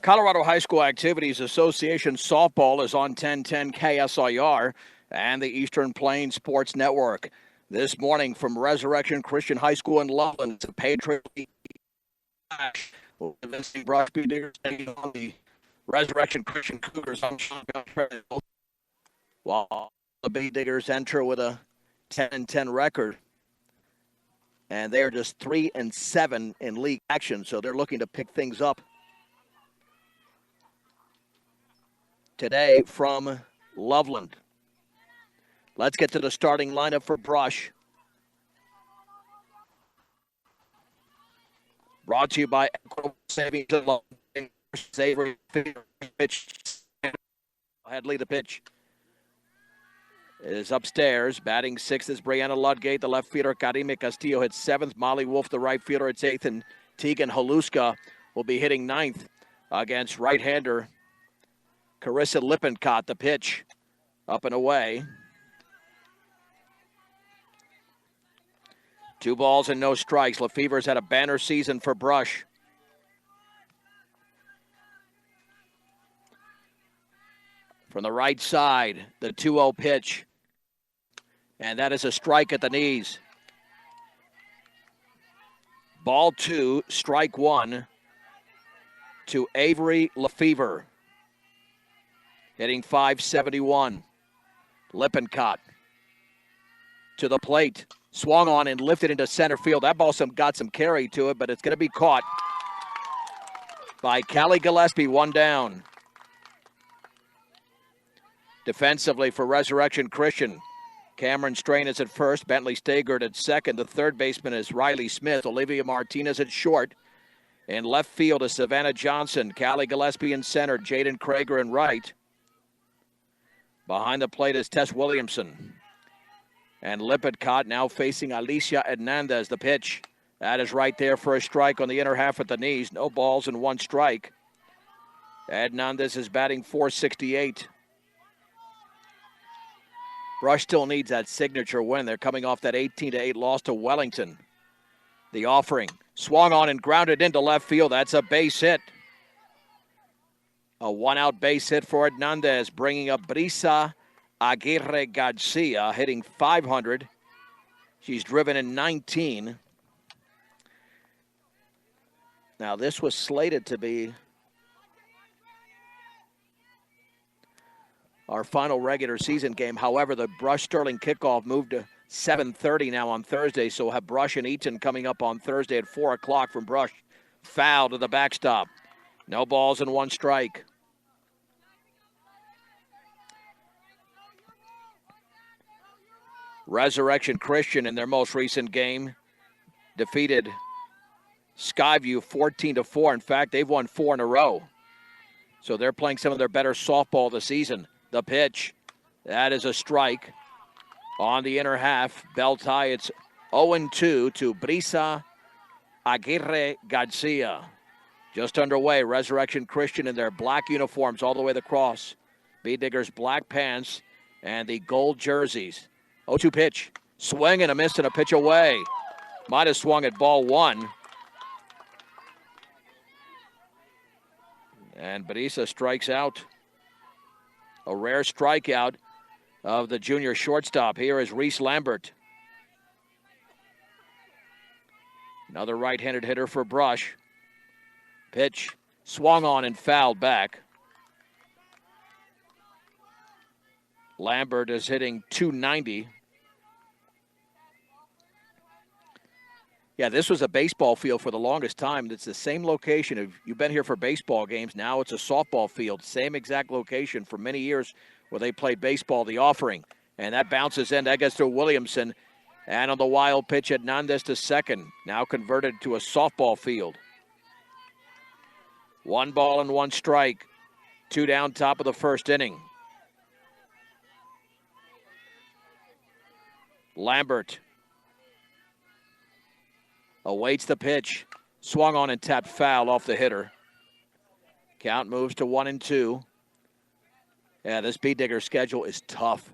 Colorado High School Activities Association softball is on 1010 KSIR and the Eastern Plains Sports Network. This morning from Resurrection Christian High School in Loveland, it's a Patriot League match. Vincent Brush B. Diggers taking on the Resurrection Christian Cougars on shotgun trail, while the B. Diggers enter with a 10-10 record. And they are just 3-7 in league action, so they're looking to pick things up today from Loveland. Let's get to the starting lineup for Brush. Brought to you by Equitable Savings and Loan. Avery pitch. Headley the pitch is upstairs. Batting sixth is Brianna Ludgate. The left fielder, Karime Castillo, hits seventh. Molly Wolf, the right fielder, hits eighth. And Tegan Haluska will be hitting ninth against right-hander Carissa Lippincott. The pitch up and away. 2 balls and no strikes. Lefevre's had a banner season for Brush. From the right side, the 2-0 pitch. And that is a strike at the knees. Ball 2, strike 1 to Avery Lefevre. Hitting .571. Lippincott to the plate. Swung on and lifted into center field. That ball got some carry to it, but it's going to be caught by Callie Gillespie, one down. Defensively for Resurrection Christian, Cameron Strain is at first, Bentley Stagert at second. The third baseman is Riley Smith, Olivia Martinez at short. In left field is Savannah Johnson, Callie Gillespie in center, Jaden Krager in right. Behind the plate is Tess Williamson. And Lippincott now facing Alicia Hernandez. The pitch, that is right there for a strike on the inner half at the knees. No balls and 1 strike. Hernandez is batting .468. Brush still needs that signature win. They're coming off that 18-8 loss to Wellington. The offering, swung on and grounded into left field. That's a base hit. A 1-out base hit for Hernandez, bringing up Brisa Aguirre Garcia, hitting .500. She's driven in 19. Now, this was slated to be our final regular season game. However, the Brush Sterling kickoff moved to 7:30 now on Thursday, so we'll have Brush and Eaton coming up on Thursday at 4 o'clock from Brush. Foul to the backstop. No balls and 1 strike. Resurrection Christian in their most recent game defeated Skyview 14-4. In fact, they've won 4 in a row. So they're playing some of their better softball this season. The pitch, that is a strike on the inner half. Bell tie, it's 0-2 to Brisa Aguirre Garcia. Just underway, Resurrection Christian in their black uniforms all the way across. B-Diggers black pants and the gold jerseys. 0-2 pitch, swing and a miss and a pitch away. Might have swung at ball 1. And Brisa strikes out. A rare strikeout of the junior shortstop. Here is Reese Lambert. Another right-handed hitter for Brush. Pitch swung on and fouled back. Lambert is hitting .290. Yeah, this was a baseball field for the longest time. It's the same location. If you've been here for baseball games, now it's a softball field. Same exact location for many years where they played baseball, the offering. And that bounces in. That gets to Williamson. And on the wild pitch, Hernandez to second. Now converted to a softball field. 1 ball and 1 strike. 2 down, top of the first inning. Lambert awaits the pitch. Swung on and tapped foul off the hitter. Count moves to 1-2. Yeah, this B-Digger schedule is tough.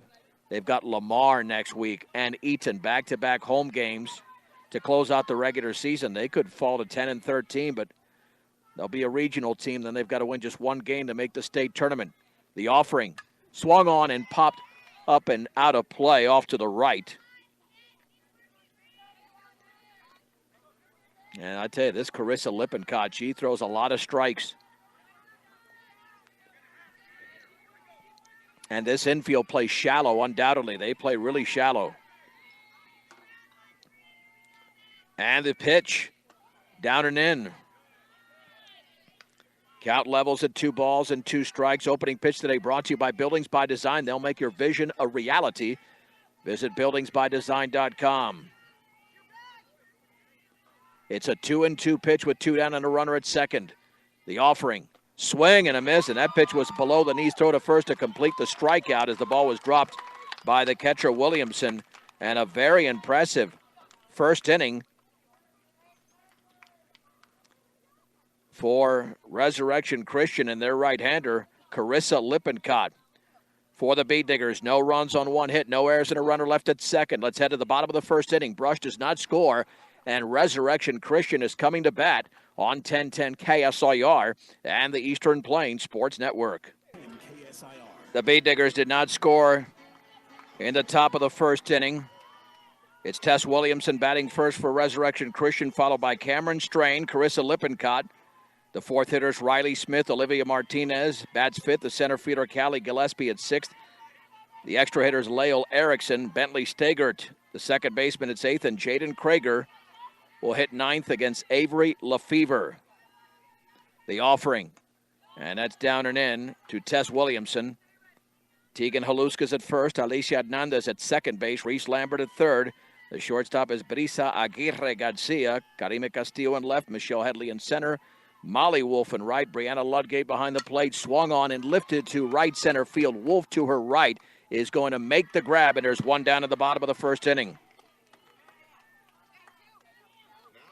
They've got Lamar next week and Eaton, back-to-back home games to close out the regular season. They could fall to 10-13, but They'll be a regional team, then they've got to win just one game to make the state tournament. The Offering swung on and popped up and out of play off to the right. And I tell you, this Carissa Lippincott, she throws a lot of strikes. And this infield plays shallow, undoubtedly. They play really shallow. And the pitch, down and in. Count levels at 2 balls and 2 strikes. Opening pitch today brought to you by Buildings by Design. They'll make your vision a reality. Visit buildingsbydesign.com. It's a 2-2 pitch with 2 down and a runner at second. The Offering, swing and a miss, and that pitch was below the knees. Throw to first to complete the strikeout as the ball was dropped by the catcher Williamson. And a very impressive first inning for Resurrection Christian and their right-hander, Carissa Lippincott. For the Bead Diggers, no runs on 1 hit, no errors and a runner left at second. Let's head to the bottom of the first inning. Brush does not score, and Resurrection Christian is coming to bat on 1010 KSIR and the Eastern Plains Sports Network. The Bead Diggers did not score in the top of the first inning. It's Tess Williamson batting first for Resurrection Christian, followed by Cameron Strain, Carissa Lippincott. The fourth hitters, Riley Smith, Olivia Martinez, bats fifth. The center fielder, Callie Gillespie, at sixth. The extra hitters, Lael Erickson, Bentley Stegert. The second baseman, it's eighth, and Jaden Krager will hit ninth against Avery Lefevre. The Offering, and that's down and in to Tess Williamson. Tegan Haluska's at first, Alicia Hernandez at second base, Reese Lambert at third. The shortstop is Brisa Aguirre Garcia, Karime Castillo in left, Michelle Headley in center. Molly Wolf in right, Brianna Ludgate behind the plate, swung on and lifted to right center field. Wolf to her right is going to make the grab, and there's one down at the bottom of the first inning.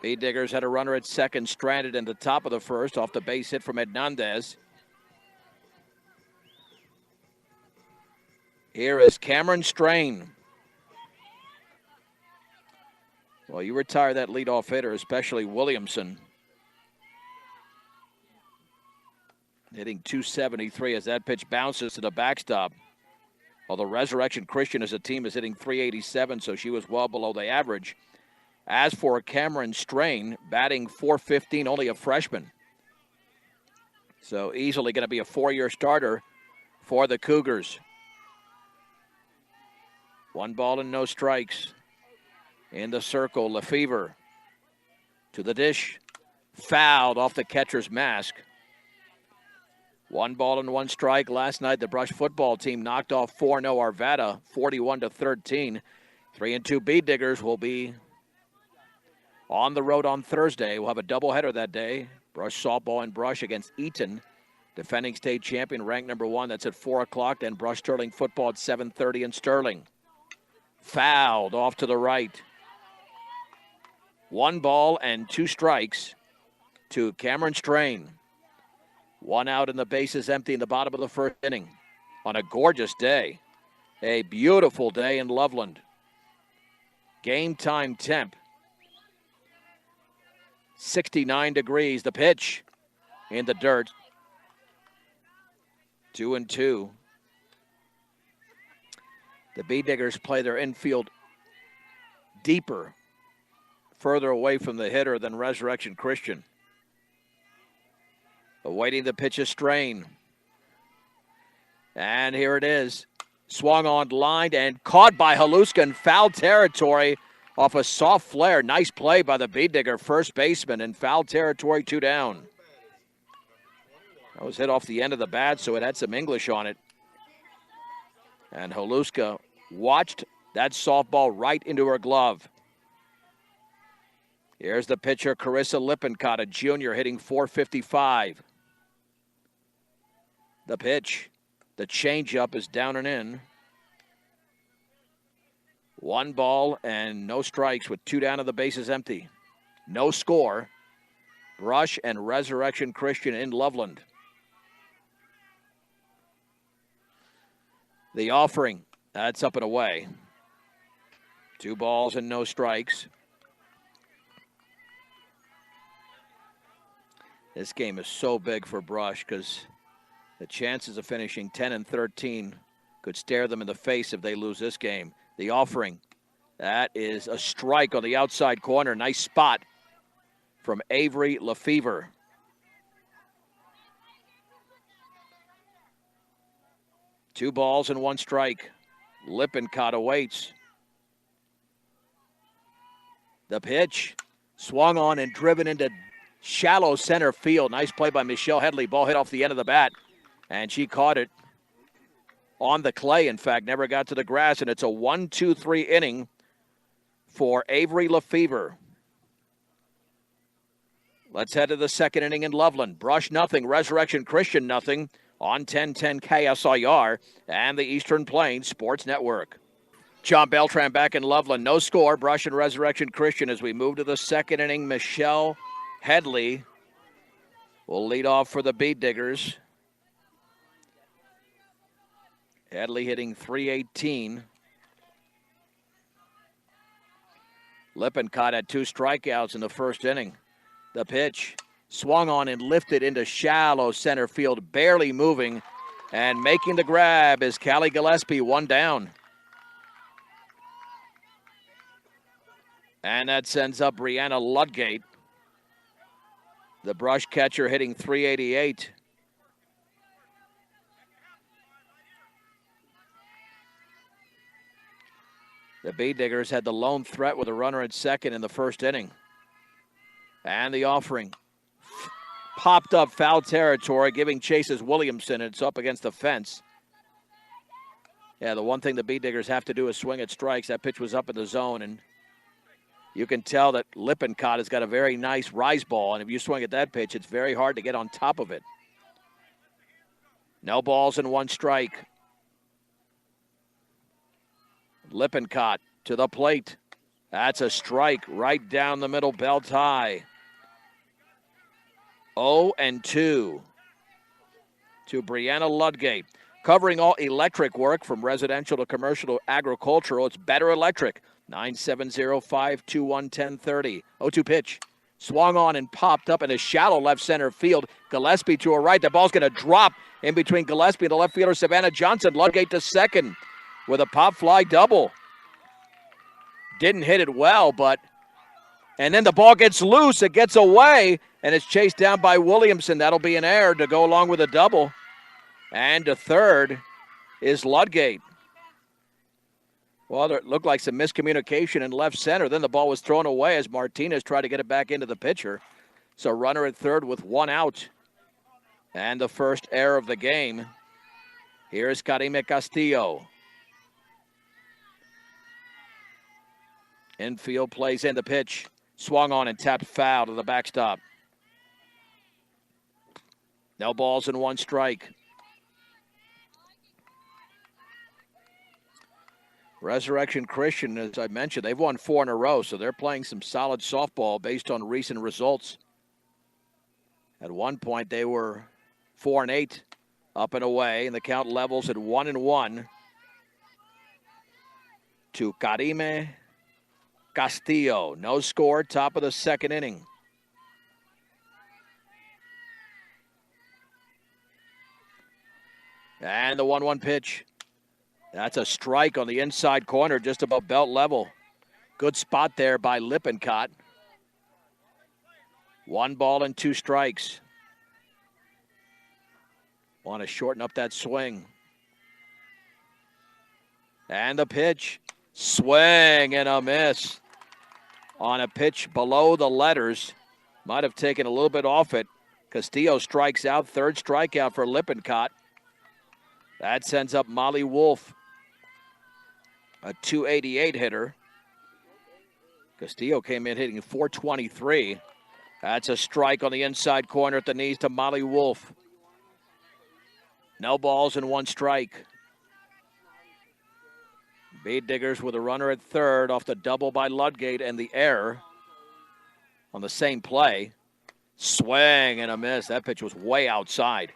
Bead Diggers had a runner at second, stranded in the top of the first off the base hit from Hernandez. Here is Cameron Strain. Well, you retire that leadoff hitter, especially Williamson. Hitting 273 as that pitch bounces to the backstop. Although Resurrection Christian as a team is hitting 387, so she was well below the average. As for Cameron Strain, batting .415, only a freshman. So easily going to be a 4-year starter for the Cougars. 1 ball and no strikes. In the circle, Lefevre to the dish. Fouled off the catcher's mask. 1 ball and 1 strike. Last night, the Brush football team knocked off 4-0 Arvada, 41-13. 3-2 Bead Diggers will be on the road on Thursday. We'll have a doubleheader that day. Brush softball and Brush against Eaton, defending state champion, ranked number 1. That's at 4 o'clock. Then Brush Sterling football at 7:30 in Sterling. Fouled off to the right. 1 ball and 2 strikes to Cameron Strain. 1 out and the bases empty in the bottom of the first inning on a gorgeous day. A beautiful day in Loveland. Game time temp, 69 degrees. The pitch in the dirt. 2-2. The Bead Diggers play their infield deeper, further away from the hitter than Resurrection Christian. Awaiting the pitch of Strain. And here it is. Swung on, lined, and caught by Haluska in foul territory off a soft flare. Nice play by the Bead Digger first baseman in foul territory, 2 down. That was hit off the end of the bat, so it had some English on it. And Haluska watched that softball right into her glove. Here's the pitcher, Carissa Lippincott, a junior, hitting .455. The pitch, the changeup is down and in. 1 ball and no strikes with 2 down and the bases empty. No score. Brush and Resurrection Christian in Loveland. The Offering, that's up and away. 2 balls and no strikes. This game is so big for Brush because the chances of finishing 10-13 could stare them in the face if they lose this game. The offering, that is a strike on the outside corner. Nice spot from Avery Lefevre. Two balls and one strike. Lippincott awaits. The pitch, swung on and driven into shallow center field. Nice play by Michelle Headley. Ball hit off the end of the bat, and she caught it on the clay, in fact. Never got to the grass, and it's a 1-2-3 inning for Avery Lefevre. Let's head to the second inning in Loveland. Brush nothing, Resurrection Christian nothing on 1010 KSIR and the Eastern Plains Sports Network. John Beltran back in Loveland. No score, Brush and Resurrection Christian as we move to the second inning. Michelle Headley will lead off for the Bead Diggers. Headley hitting .318. Lippincott had two strikeouts in the first inning. The pitch, swung on and lifted into shallow center field, barely moving, and making the grab is Callie Gillespie, one down. And that sends up Brianna Ludgate. The Brush catcher hitting .388. The Bead Diggers had the lone threat with a runner at second in the first inning. And the offering popped up foul territory, giving chase as Williamson. It's up against the fence. Yeah, the one thing the Bead Diggers have to do is swing at strikes. That pitch was up in the zone, and you can tell that Lippincott has got a very nice rise ball, and if you swing at that pitch, it's very hard to get on top of it. No balls and one strike. Lippincott to the plate. That's a strike right down the middle, belt high. 0-2 to Brianna Ludgate. Covering all electric work from residential to commercial to agricultural, it's Better Electric. 970-521-1030. 0-2 pitch. Swung on and popped up in a shallow left center field. Gillespie to her right. The ball's going to drop in between Gillespie and the left fielder, Savannah Johnson. Ludgate to second with a pop fly double. Didn't hit it well, and then the ball gets loose. It gets away, and it's chased down by Williamson. That'll be an error to go along with a double. And to third is Ludgate. Well, there looked like some miscommunication in left center. Then the ball was thrown away as Martinez tried to get it back into the pitcher. So runner at third with one out. And the first error of the game. Here's Karime Castillo. Infield plays in the pitch. Swung on and tapped foul to the backstop. No balls and one strike. Resurrection Christian, as I mentioned, they've won 4 in a row, so they're playing some solid softball based on recent results. At one point, they were 4-8 up and away, and the count levels at 1-1 to Karime Castillo. No score, top of the second inning. And the 1-1 pitch. That's a strike on the inside corner, just above belt level. Good spot there by Lippincott. 1 ball and 2 strikes. Want to shorten up that swing. And the pitch. Swing and a miss. On a pitch below the letters. Might have taken a little bit off it. Castillo strikes out. Third strikeout for Lippincott. That sends up Molly Wolf, a .288 hitter. Castillo came in hitting .423. That's a strike on the inside corner at the knees to Molly Wolf. No balls and 1 strike. Bead Diggers with a runner at third off the double by Ludgate and the error on the same play. Swing and a miss. That pitch was way outside.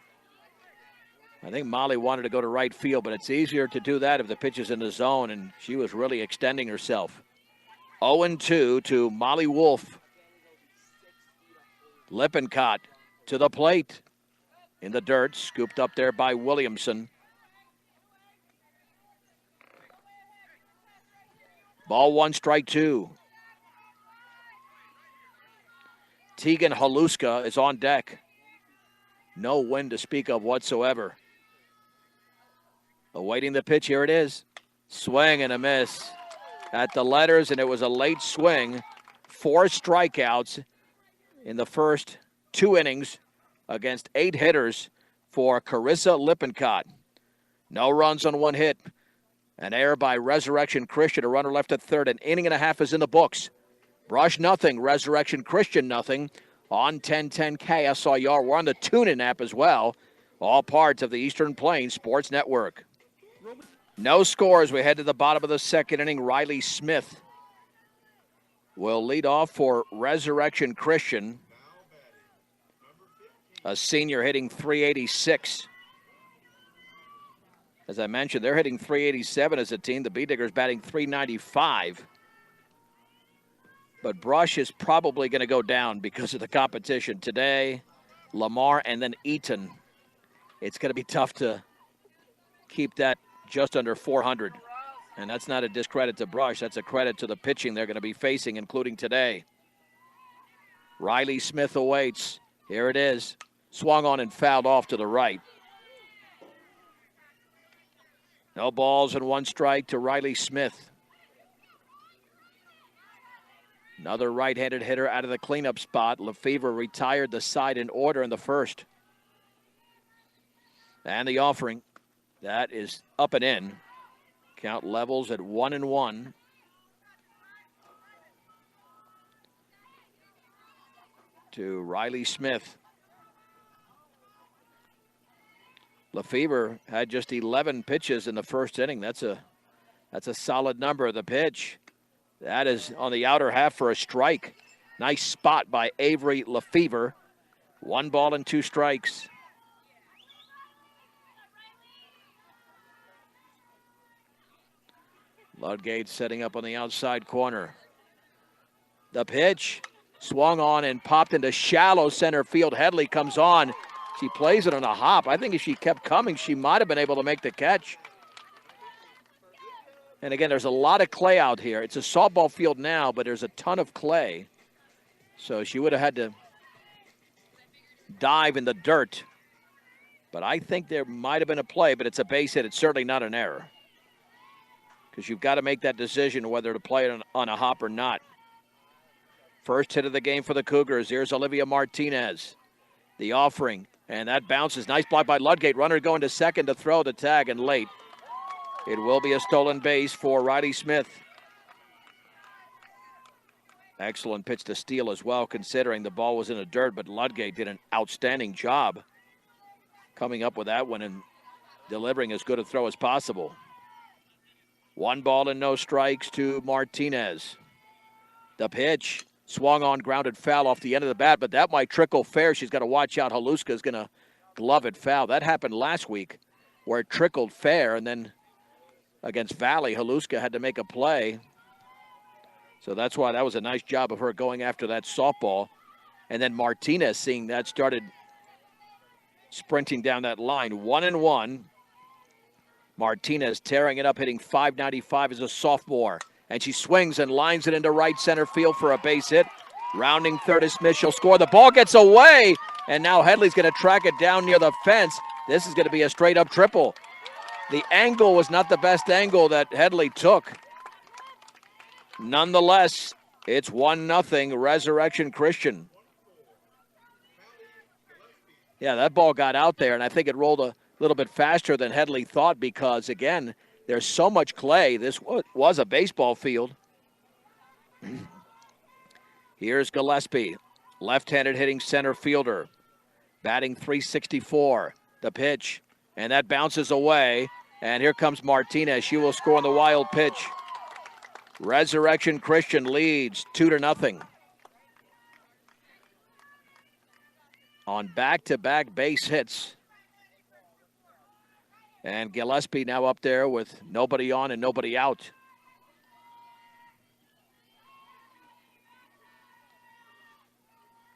I think Molly wanted to go to right field, but it's easier to do that if the pitch is in the zone, and she was really extending herself. 0-2 to Molly Wolf. Lippincott to the plate. In the dirt, scooped up there by Williamson. Ball one, strike two. Tegan Haluska is on deck. No wind to speak of whatsoever. Awaiting the pitch, here it is. Swing and a miss at the letters, and it was a late swing. 4 strikeouts in the first 2 innings against 8 hitters for Carissa Lippincott. No runs on 1 hit. An error by Resurrection Christian. A runner left at third. An inning and a half is in the books. Brush nothing. Resurrection Christian nothing. On 1010 KSIR. We're on the TuneIn app as well. All parts of the Eastern Plains Sports Network. No scores. We head to the bottom of the second inning. Riley Smith will lead off for Resurrection Christian. A senior hitting .386. As I mentioned, they're hitting .387 as a team. The B-Diggers batting .395. But Brush is probably going to go down because of the competition today. Lamar and then Eaton. It's going to be tough to keep that just under 400. And that's not a discredit to Brush. That's a credit to the pitching they're going to be facing, including today. Riley Smith awaits. Here it is. Swung on and fouled off to the right. No balls and 1 strike to Riley Smith. Another right-handed hitter out of the cleanup spot. Lefevre retired the side in order in the first. And the offering, that is up and in. Count levels at 1-1. To Riley Smith. Lefevre had just 11 pitches in the first inning. That's a solid number. The pitch, that is on the outer half for a strike. Nice spot by Avery Lefevre. 1 ball and 2 strikes. Ludgate setting up on the outside corner. The pitch swung on and popped into shallow center field. Headley comes on. She plays it on a hop. I think if she kept coming, she might have been able to make the catch. And again, there's a lot of clay out here. It's a softball field now, but there's a ton of clay. So she would have had to dive in the dirt. But I think there might have been a play, but it's a base hit. It's certainly not an error. Because you've got to make that decision whether to play it on a hop or not. First hit of the game for the Cougars. Here's Olivia Martinez. The offering. And that bounces. Nice block by Ludgate. Runner going to second to throw the tag and late. It will be a stolen base for Riley Smith. Excellent pitch to steal as well, considering the ball was in the dirt, but Ludgate did an outstanding job coming up with that one and delivering as good a throw as possible. 1 ball and no strikes to Martinez. The pitch. Swung on, grounded foul off the end of the bat, but that might trickle fair. She's got to watch out. Haluska is going to glove it foul. That happened last week where it trickled fair, and then against Valley, Haluska had to make a play. So that's why that was a nice job of her going after that softball. And then Martinez, seeing that, started sprinting down that line. 1-1. Martinez tearing it up, hitting .595 as a sophomore. And she swings and lines it into right center field for a base hit. Rounding third is Smith. She'll score. The ball gets away. And now Headley's going to track it down near the fence. This is going to be a straight-up triple. The angle was not the best angle that Headley took. Nonetheless, it's 1-0 Resurrection Christian. Yeah, that ball got out there, and I think it rolled a little bit faster than Headley thought because, again, there's so much clay. This was a baseball field. Here's Gillespie, left-handed hitting center fielder, batting .364. The pitch, and that bounces away. And here comes Martinez. She will score on the wild pitch. Resurrection Christian leads 2-0. On back-to-back base hits. And Gillespie now up there with nobody on and nobody out.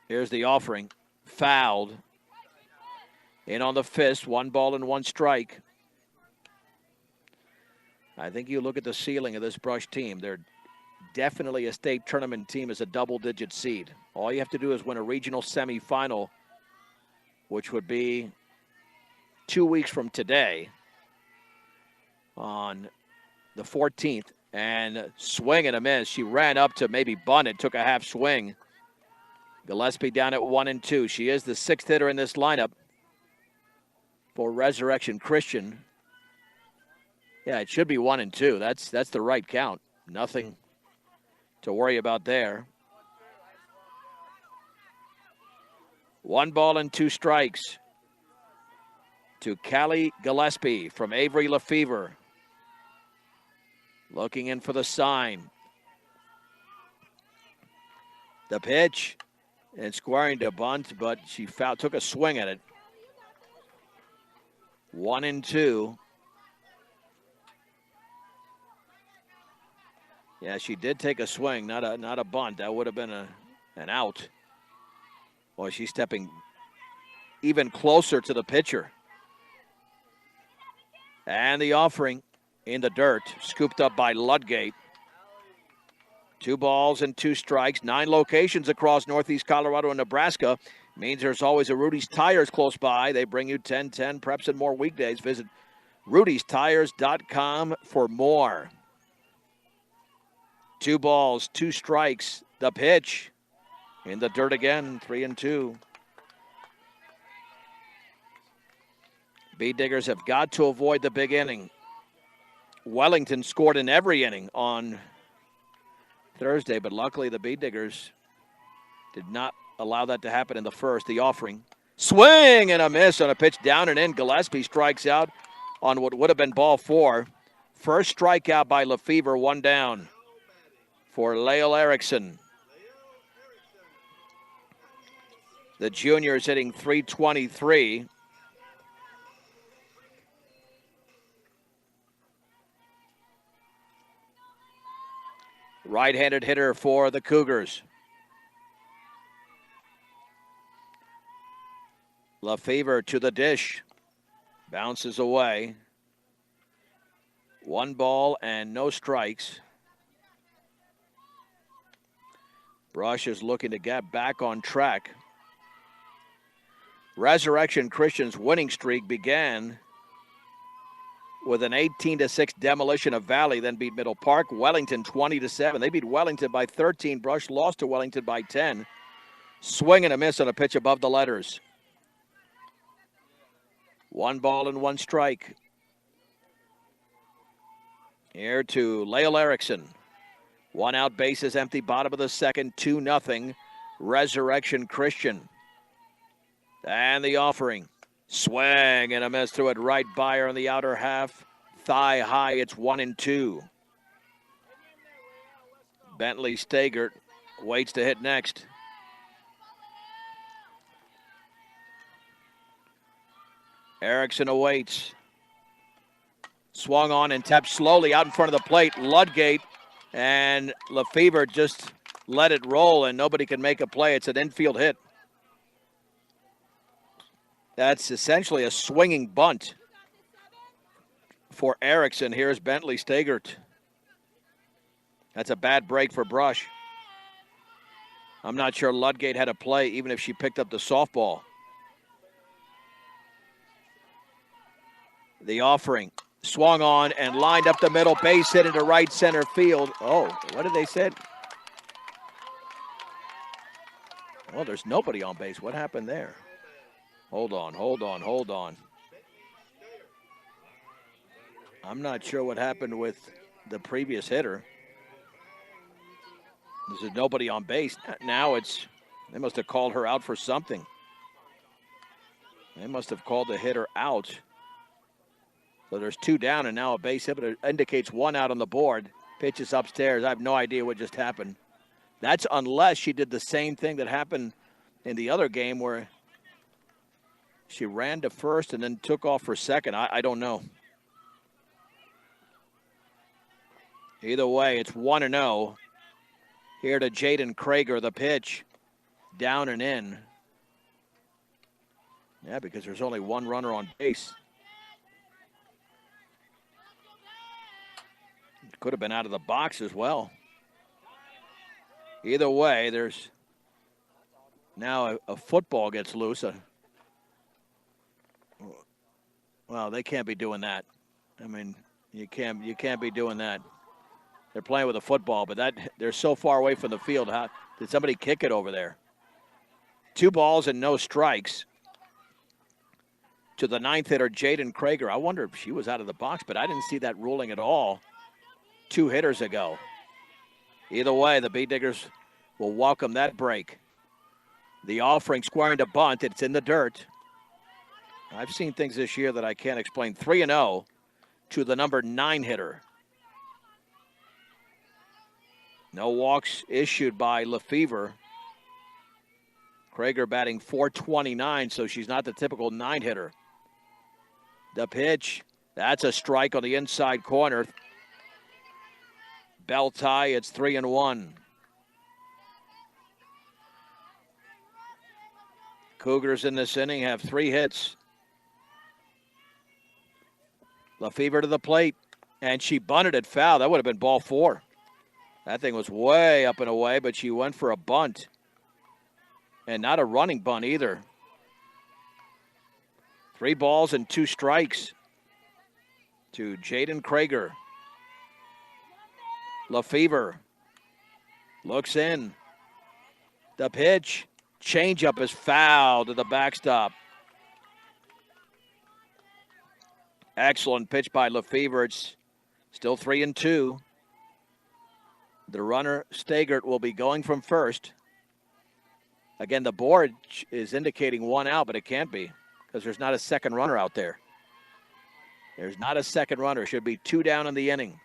Here's the offering. fouled. In on the fist, 1 ball and 1 strike. I think you look at the ceiling of this Brush team. They're definitely a state tournament team as a double-digit seed. All you have to do is win a regional semifinal, which would be 2 weeks from today on the 14th. And swing and a miss. She ran up to maybe bunt it, took a half swing. Gillespie down at 1-2. She is the 6th hitter in this lineup for Resurrection Christian. Yeah, it should be 1-2. That's the right count. Nothing to worry about there. 1 ball and 2 strikes to Callie Gillespie from Avery Lefevre. Looking in for the sign. The pitch and squaring to bunt, but she took a swing at it. 1-2. Yeah, she did take a swing, not a bunt. That would have been an out. Boy, she's stepping even closer to the pitcher. And the offering in the dirt, scooped up by Ludgate. 2 balls and 2 strikes, 9 locations across Northeast Colorado and Nebraska. Means there's always a Rudy's Tires close by. They bring you 10-10 preps and more weekdays. Visit rudystires.com for more. 2 balls, 2 strikes. The pitch in the dirt again, 3-2. Bee Diggers have got to avoid the big inning. Wellington scored in every inning on Thursday, but luckily the Bee Diggers did not allow that to happen in the first. The offering. Swing and a miss on a pitch down and in. Gillespie strikes out on what would have been ball 4. First strikeout by Lefevre, 1 down for Lael Erickson. The junior is hitting .323. Right-handed hitter for the Cougars. Lefevre to the dish. Bounces away. 1 ball and no strikes. Brush is looking to get back on track. Resurrection Christian's winning streak began with an 18-6 demolition of Valley, then beat Middle Park. Wellington 20-7. They beat Wellington by 13. Brush lost to Wellington by 10. Swing and a miss on a pitch above the letters. 1 ball and 1 strike. Here to Lael Erickson. 1 out, bases empty, bottom of the second, 2-0. Resurrection Christian. And the offering. Swing and a miss to it right by her on the outer half. Thigh high, it's 1-2. Bentley Stagert waits to hit next. Erickson awaits. Swung on and tapped slowly out in front of the plate. Ludgate and Lefevre just let it roll and nobody can make a play. It's an infield hit. That's essentially a swinging bunt for Erickson. Here's Bentley Stagert. That's a bad break for Brush. I'm not sure Ludgate had a play even if she picked up the softball. The offering. Swung on and lined up the middle, base hit into right center field. Oh, what did they say? Well, there's nobody on base. What happened there? Hold on. I'm not sure what happened with the previous hitter. There's nobody on base. Now they must have called her out for something. They must have called the hitter out. So there's 2 down and now a base hit, but it indicates 1 out on the board. Pitch is upstairs. I have no idea what just happened. That's unless she did the same thing that happened in the other game where she ran to first and then took off for second. I don't know. Either way, it's 1-0. Here to Jaden Krager, the pitch. Down and in. Yeah, because there's only one runner on base. Could have been out of the box as well. Either way, there's now a football gets loose. Well, they can't be doing that. I mean, you can't be doing that. They're playing with a football, but they're so far away from the field. How did somebody kick it over there? 2 balls and no strikes to the 9th hitter, Jaden Krager. I wonder if she was out of the box, but I didn't see that ruling at all 2 hitters ago. Either way, the Bee Diggers will welcome that break. The offering squaring to bunt. It's in the dirt. I've seen things this year that I can't explain. 3-0 to the number 9 hitter. No walks issued by Lefevre. Krager batting .429, so she's not the typical 9 hitter. The pitch, that's a strike on the inside corner. Bell tie, it's 3-1. Cougars in this inning have 3 hits. Lefevre to the plate, and she bunted it foul. That would have been ball 4. That thing was way up and away, but she went for a bunt. And not a running bunt either. 3 balls and 2 strikes to Jaden Krager. Lefevre looks in. The pitch. Changeup is foul to the backstop. Excellent pitch by Lefevre. It's still 3-2. The runner, Stagert, will be going from first. Again, the board is indicating 1 out, but it can't be because there's not a second runner out there. There's not a second runner. Should be 2 down in the inning.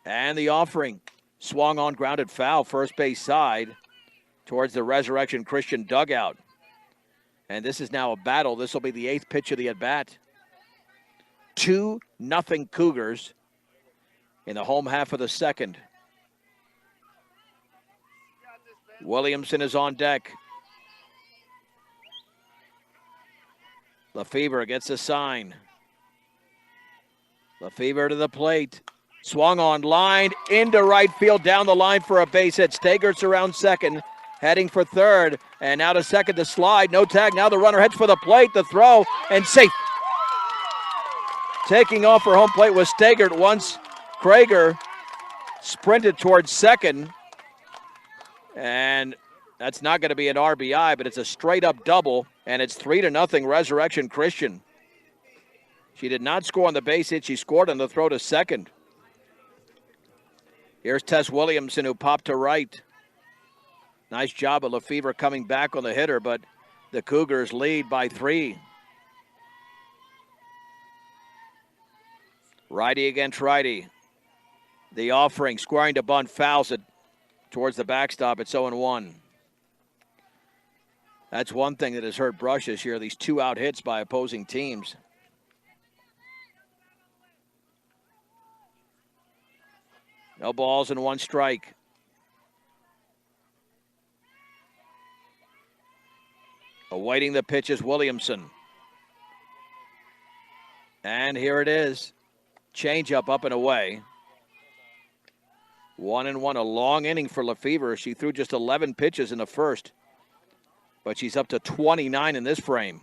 And the offering swung on, grounded foul, first base side towards the Resurrection Christian dugout. And this is now a battle. This will be the 8th pitch of the at-bat. 2-0 Cougars in the home half of the second. Williamson is on deck. Lefevre gets a sign. Lefevre to the plate. Swung on line into right field, down the line for a base hit. Stagert's around second, heading for third, and now to second to slide. No tag. Now the runner heads for the plate. The throw and safe. Taking off for home plate was Stagert once Krager sprinted towards second. And that's not going to be an RBI, but it's a straight-up double, and it's 3-0 Resurrection Christian. She did not score on the base hit. She scored on the throw to second. Here's Tess Williamson, who popped to right. Nice job of Lefevre coming back on the hitter, but the Cougars lead by 3. Righty against righty. The offering, squaring to bunt, fouls it towards the backstop. It's 0-1. That's one thing that has hurt Brush this year, these 2-out hits by opposing teams. No balls and 1 strike. Awaiting the pitch is Williamson. And here it is. Changeup up and away. 1-1, a long inning for Lefevre. She threw just 11 pitches in the first, but she's up to 29 in this frame.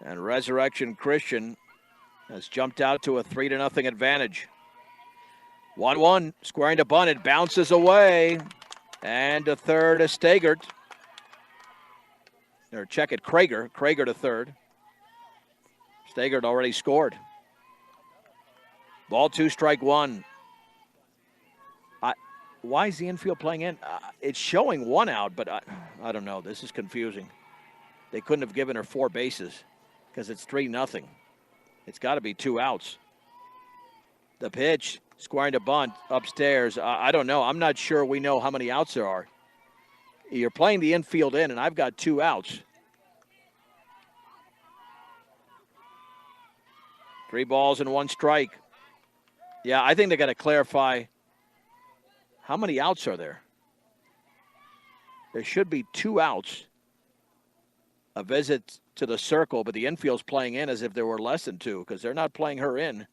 And Resurrection Christian has jumped out to a 3-0 advantage. 1-1, squaring to bunt. It bounces away. And to third is Stagert. Or check it, Krager. Krager to third. Stagert already scored. Ball 2, strike 1. Why is the infield playing in? It's showing 1 out, but I don't know. This is confusing. They couldn't have given her 4 bases because it's 3-0. It's got to be 2 outs. The pitch, squaring to bunt upstairs. I don't know. I'm not sure we know how many outs there are. You're playing the infield in, and I've got 2 outs. 3 balls and 1 strike. Yeah, I think they got to clarify how many outs are there. There should be 2 outs. A visit to the circle, but the infield's playing in as if there were less than 2 because they're not playing her in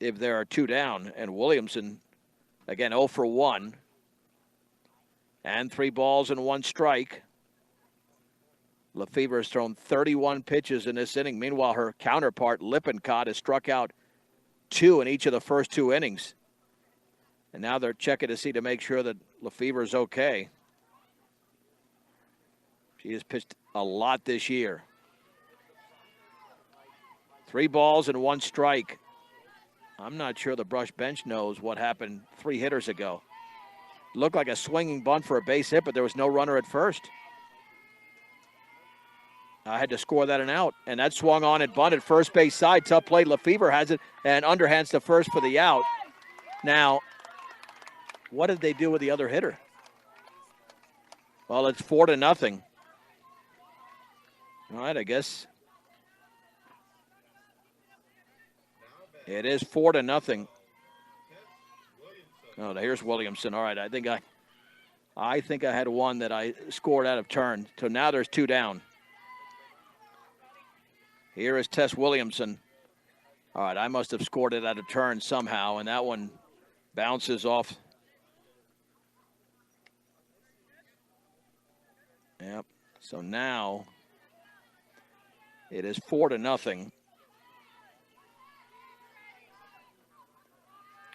if there are 2 down. And Williamson, again, 0 for 1. And 3 balls and 1 strike. Lefevre has thrown 31 pitches in this inning. Meanwhile, her counterpart, Lippincott, has struck out 2 in each of the first 2 innings. And now they're checking to make sure that Lefevre is okay. She has pitched a lot this year. 3 balls and 1 strike. I'm not sure the Brush bench knows what happened 3 hitters ago. Looked like a swinging bunt for a base hit, but there was no runner at first. I had to score that an out, and that swung on and bunted first base side. Tough play. Lefevre has it and underhands to first for the out. Now, what did they do with the other hitter? Well, it's 4-0. All right, I guess it is 4-0. Oh, here's Williamson. All right, I think I had one that I scored out of turn. So now there's 2 down. Here is Tess Williamson. All right, I must have scored it out of turn somehow, and that one bounces off. Yep. So now it is 4-0.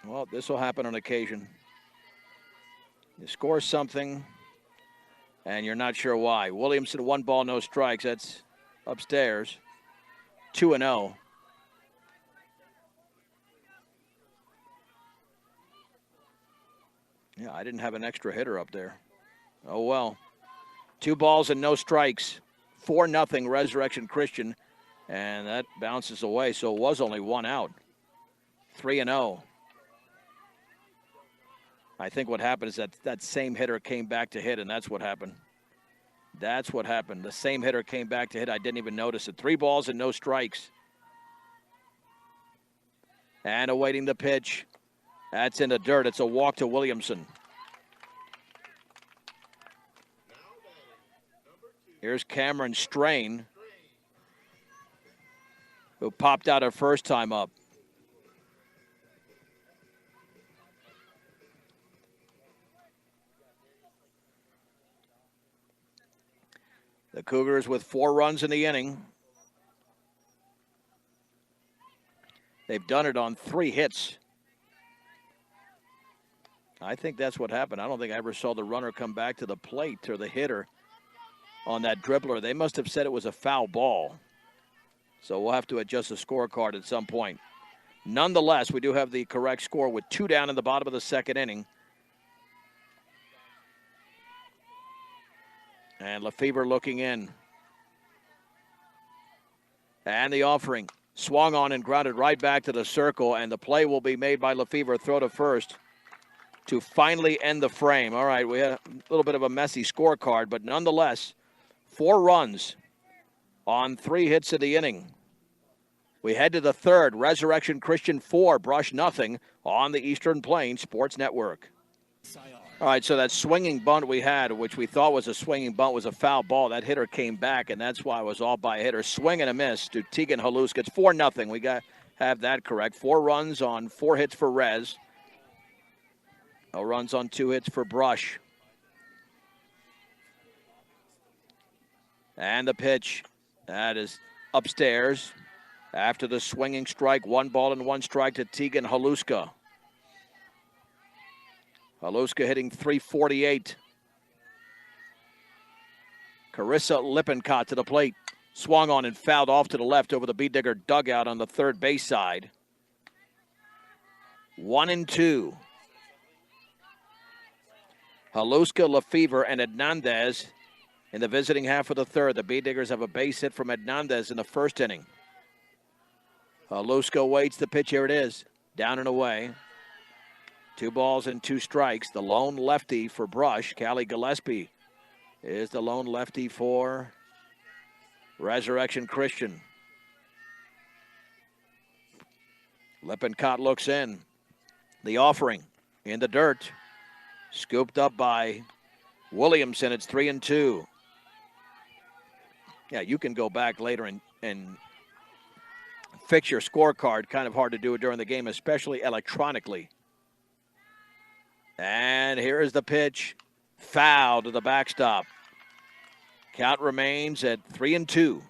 Well, this will happen on occasion. You score something, and you're not sure why. Williamson, 1 ball, no strikes. That's upstairs. 2-0. Yeah, I didn't have an extra hitter up there. Oh, well. 2 balls and no strikes. 4-0 Resurrection Christian, and that bounces away, so it was only 1 out. 3-0. I think what happened is that same hitter came back to hit, and that's what happened. That's what happened. The same hitter came back to hit. I didn't even notice it. 3 balls and no strikes. And awaiting the pitch. That's in the dirt. It's a walk to Williamson. Here's Cameron Strain, who popped out her first time up. The Cougars with 4 runs in the inning. They've done it on 3 hits. I think that's what happened. I don't think I ever saw the runner come back to the plate or the hitter on that dribbler. They must have said it was a foul ball. So we'll have to adjust the scorecard at some point. Nonetheless, we do have the correct score with 2 down in the bottom of the 2nd inning. And Lefevre looking in. And the offering. Swung on and grounded right back to the circle. And the play will be made by Lefevre. Throw to first to finally end the frame. All right, we had a little bit of a messy scorecard, but nonetheless, 4 runs on 3 hits in the inning. We head to the 3rd. Resurrection Christian 4, Brush nothing on the Eastern Plains Sports Network. All right, so that swinging bunt we had, which we thought was a swinging bunt, was a foul ball. That hitter came back, and that's why it was all by a hitter. Swing and a miss to Tegan Haluska. It's 4-0. We have that correct. 4 runs on 4 hits for Rez. No runs on 2 hits for Brush. And the pitch. That is upstairs. After the swinging strike, 1 ball and 1 strike to Tegan Haluska. Haluska hitting .348. Carissa Lippincott to the plate. Swung on and fouled off to the left over the Beetdigger dugout on the 3rd base side. 1-2. Haluska, Lefevre, and Hernandez in the visiting half of the 3rd. The Beetdiggers have a base hit from Hernandez in the 1st inning. Haluska waits the pitch. Here it is. Down and away. 2 balls and 2 strikes. The lone lefty for Brush, Callie Gillespie, is the lone lefty for Resurrection Christian. Lippincott looks in. The offering in the dirt. Scooped up by Williamson, it's 3-2. Yeah, you can go back later and fix your scorecard. Kind of hard to do it during the game, especially electronically. And here is the pitch. Foul to the backstop. Count remains at 3-2.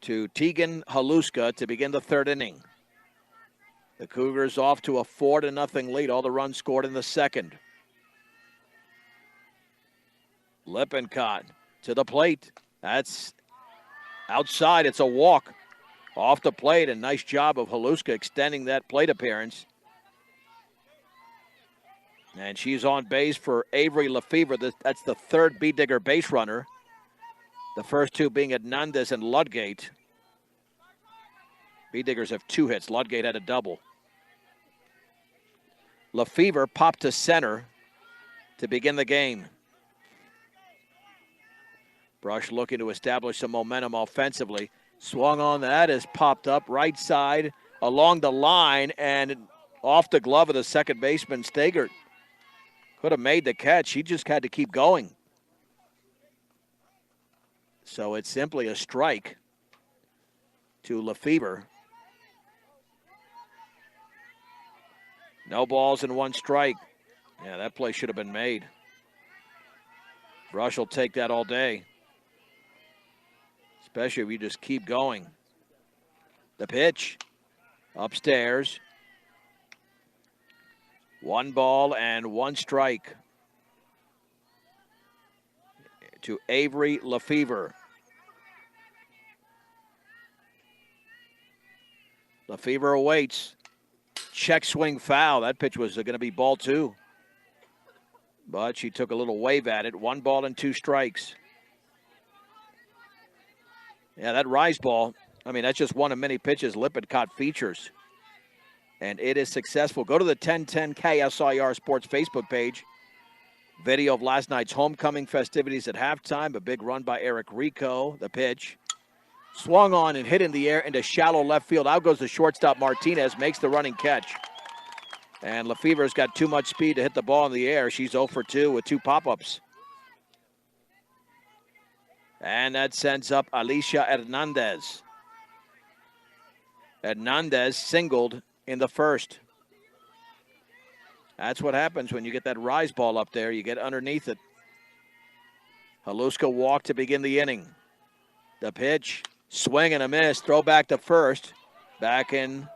To Tegan Haluska to begin the third inning. The Cougars off to a 4-0 lead. All the runs scored in the second. Lippincott to the plate. That's outside. It's a walk off the plate. A nice job of Haluska extending that plate appearance. And she's on base for Avery Lefevre. That's the third B-Digger base runner. The first two being Hernandez and Ludgate. B-Diggers have 2 hits. Ludgate had a double. Lefevre popped to center to begin the game. Brush looking to establish some momentum offensively. Swung on that, is popped up right side along the line and off the glove of the second baseman, Stegert. Could have made the catch. He just had to keep going. So it's simply a strike to Lefevre. No balls and 1 strike. Yeah, that play should have been made. Brush will take that all day, especially if you just keep going. The pitch upstairs. 1 ball and 1 strike to Avery Lefevre. Lefevre awaits. Check swing foul. That pitch was going to be ball 2. But she took a little wave at it. 1 ball and 2 strikes. Yeah, that rise ball, I mean, that's just one of many pitches Lippincott features. And it is successful. Go to the 1010 KSIR Sports Facebook page. Video of last night's homecoming festivities at halftime. A big run by Eric Rico. The pitch. Swung on and hit in the air into shallow left field. Out goes the shortstop Martinez. Makes the running catch. And Lefevre's got too much speed to hit the ball in the air. She's 0 for 2 with 2 pop-ups. And that sends up Alicia Hernandez. Hernandez singled in the first. That's what happens when you get that rise ball up there. You get underneath it. Haluska walked to begin the inning. The pitch, swing and a miss. Throw back to first. Back in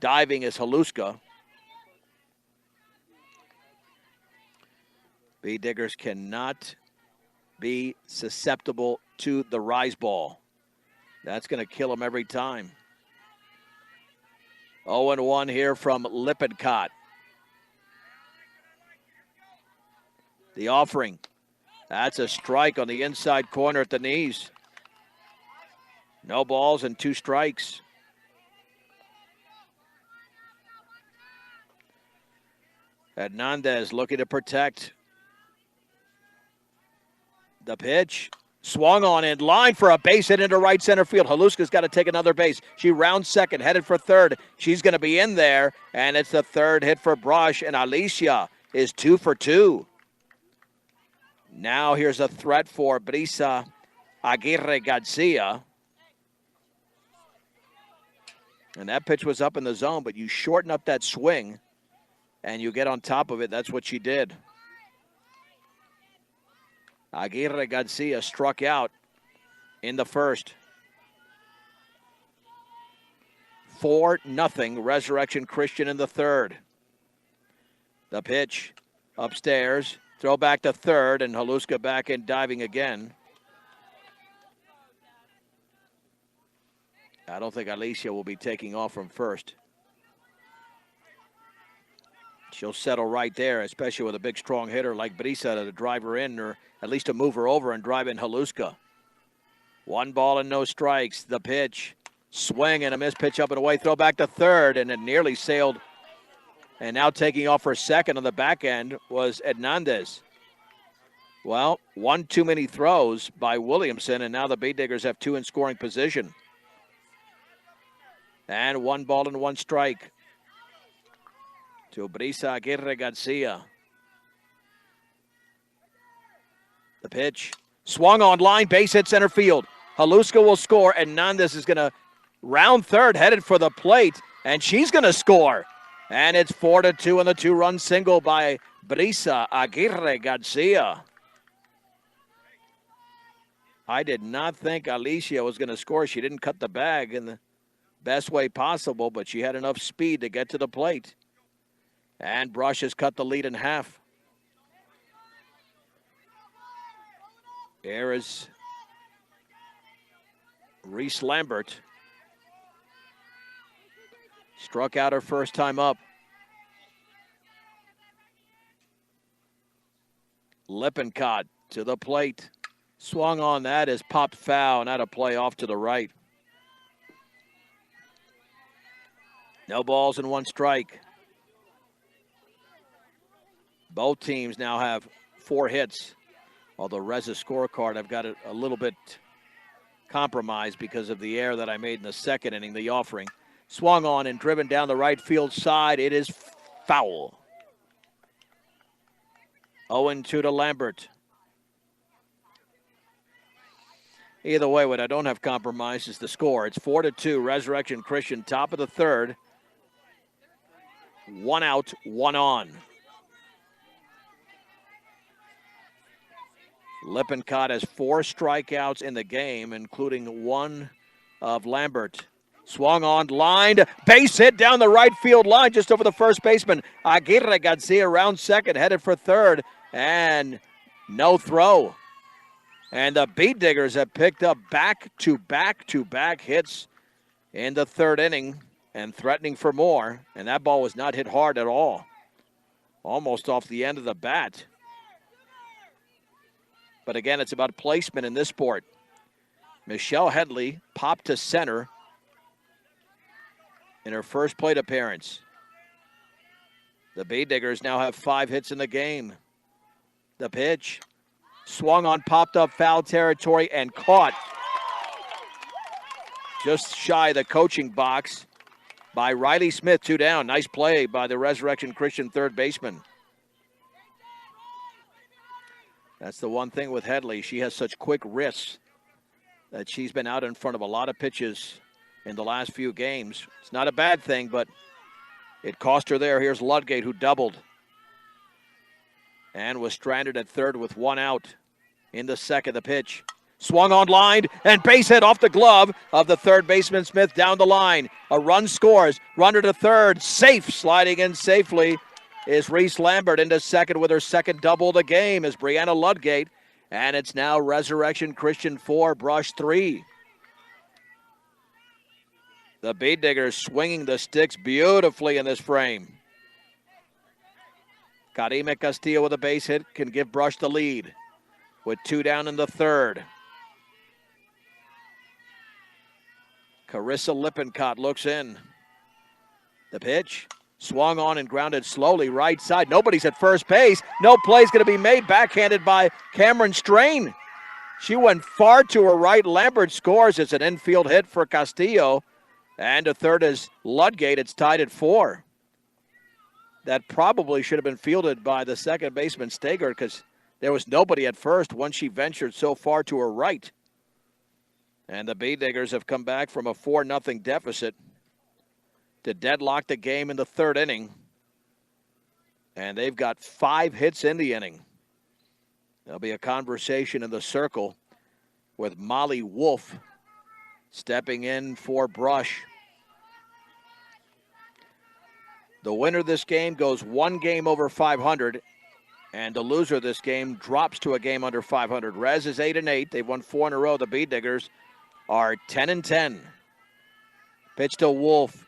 diving is Haluska. B-Diggers cannot be susceptible to the rise ball. That's going to kill them every time. 0-1 here from Lippincott. The offering. That's a strike on the inside corner at the knees. No balls and 2 strikes. Hernandez looking to protect. The pitch. Swung on in line for a base hit into right center field. Haluska's got to take another base. She rounds second, headed for third. She's going to be in there, and it's the third hit for Brush, and Alicia is 2 for 2. Now here's a threat for Brisa Aguirre Garcia. And that pitch was up in the zone, but you shorten up that swing and you get on top of it. That's what she did. Aguirre Garcia struck out in the first. 4-0 Resurrection Christian in the third. The pitch upstairs. Throw back to third, and Haluska back in diving again. I don't think Alicia will be taking off from first. She'll settle right there, especially with a big, strong hitter like Brisa to drive her in, or at least to move her over and drive in Haluska. 1 ball and no strikes. The pitch. Swing and a miss, pitch up and away. Throw back to third, and it nearly sailed. And now taking off for second on the back end was Hernandez. Well, 1 too many throws by Williamson, and now the B-Diggers have 2 in scoring position. And 1 ball and 1 strike. to Brisa Aguirre Garcia. The pitch. Swung on line, base hit center field. Haluska will score, and Hernandez is going to round third, headed for the plate, and she's going to score. And it's 4-2 on the two-run single by Brisa Aguirre Garcia. I did not think Alicia was going to score. She didn't cut the bag in the best way possible, but she had enough speed to get to the plate. And Brush has cut the lead in half. Here is Reese Lambert. Struck out her first time up. Lippincott to the plate. Swung on that is popped foul, and had a play off to the right. No balls and one strike. Both teams now have 4 hits. Although Rez's scorecard, I've got it a little bit compromised because of the error that I made in the second inning, the offering. Swung on and driven down the right field side. It is foul. 0-2 to Lambert. Either way, what I don't have compromised is the score. It's 4-2, Resurrection Christian, top of the third. 1 out, 1 on. Lippincott has 4 strikeouts in the game, including 1 of Lambert. Swung on, lined, base hit down the right field line, just over the first baseman. Aguirre Garcia around second, headed for third, and no throw. And the Beat Diggers have picked up back-to-back hits in the third inning and threatening for more. And that ball was not hit hard at all. Almost off the end of the bat. But again, it's about placement in this sport. Michelle Headley popped to center in her first plate appearance. The Beat Diggers now have 5 hits in the game. The pitch. Swung on, popped up foul territory, and caught just shy of the coaching box by Riley Smith, 2 down. Nice play by the Resurrection Christian third baseman. That's the one thing with Headley. She has such quick wrists that she's been out in front of a lot of pitches in the last few games. It's not a bad thing, but it cost her there. Here's Ludgate, who doubled and was stranded at third with 1 out in the second. The pitch. Swung on line and base hit off the glove of the third baseman Smith down the line. A run scores. Runner to third. Safe. Sliding in safely is Reese Lambert into second with her second double of the game is Brianna Ludgate. And it's now Resurrection Christian 4, Brush 3. The Beat Diggers swinging the sticks beautifully in this frame. Karime Castillo with a base hit can give Brush the lead with 2 down in the third. Carissa Lippincott looks in. The pitch. Swung on and grounded slowly right side. Nobody's at first base. No play's going to be made. Backhanded by Cameron Strain. She went far to her right. Lambert scores. It's an infield hit for Castillo. And a third is Ludgate. It's tied at 4. That probably should have been fielded by the second baseman, Steger, because there was nobody at first once she ventured so far to her right. And the Beat Diggers have come back from a 4-0 deficit to deadlock the game in the third inning. And they've got 5 hits in the inning. There'll be a conversation in the circle with Molly Wolf stepping in for Brush. The winner of this game goes 1 game over 500, and the loser of this game drops to a game under 500. Rez is 8-8. They've won 4 in a row. The Beat Diggers are 10-10. Pitch to Wolf.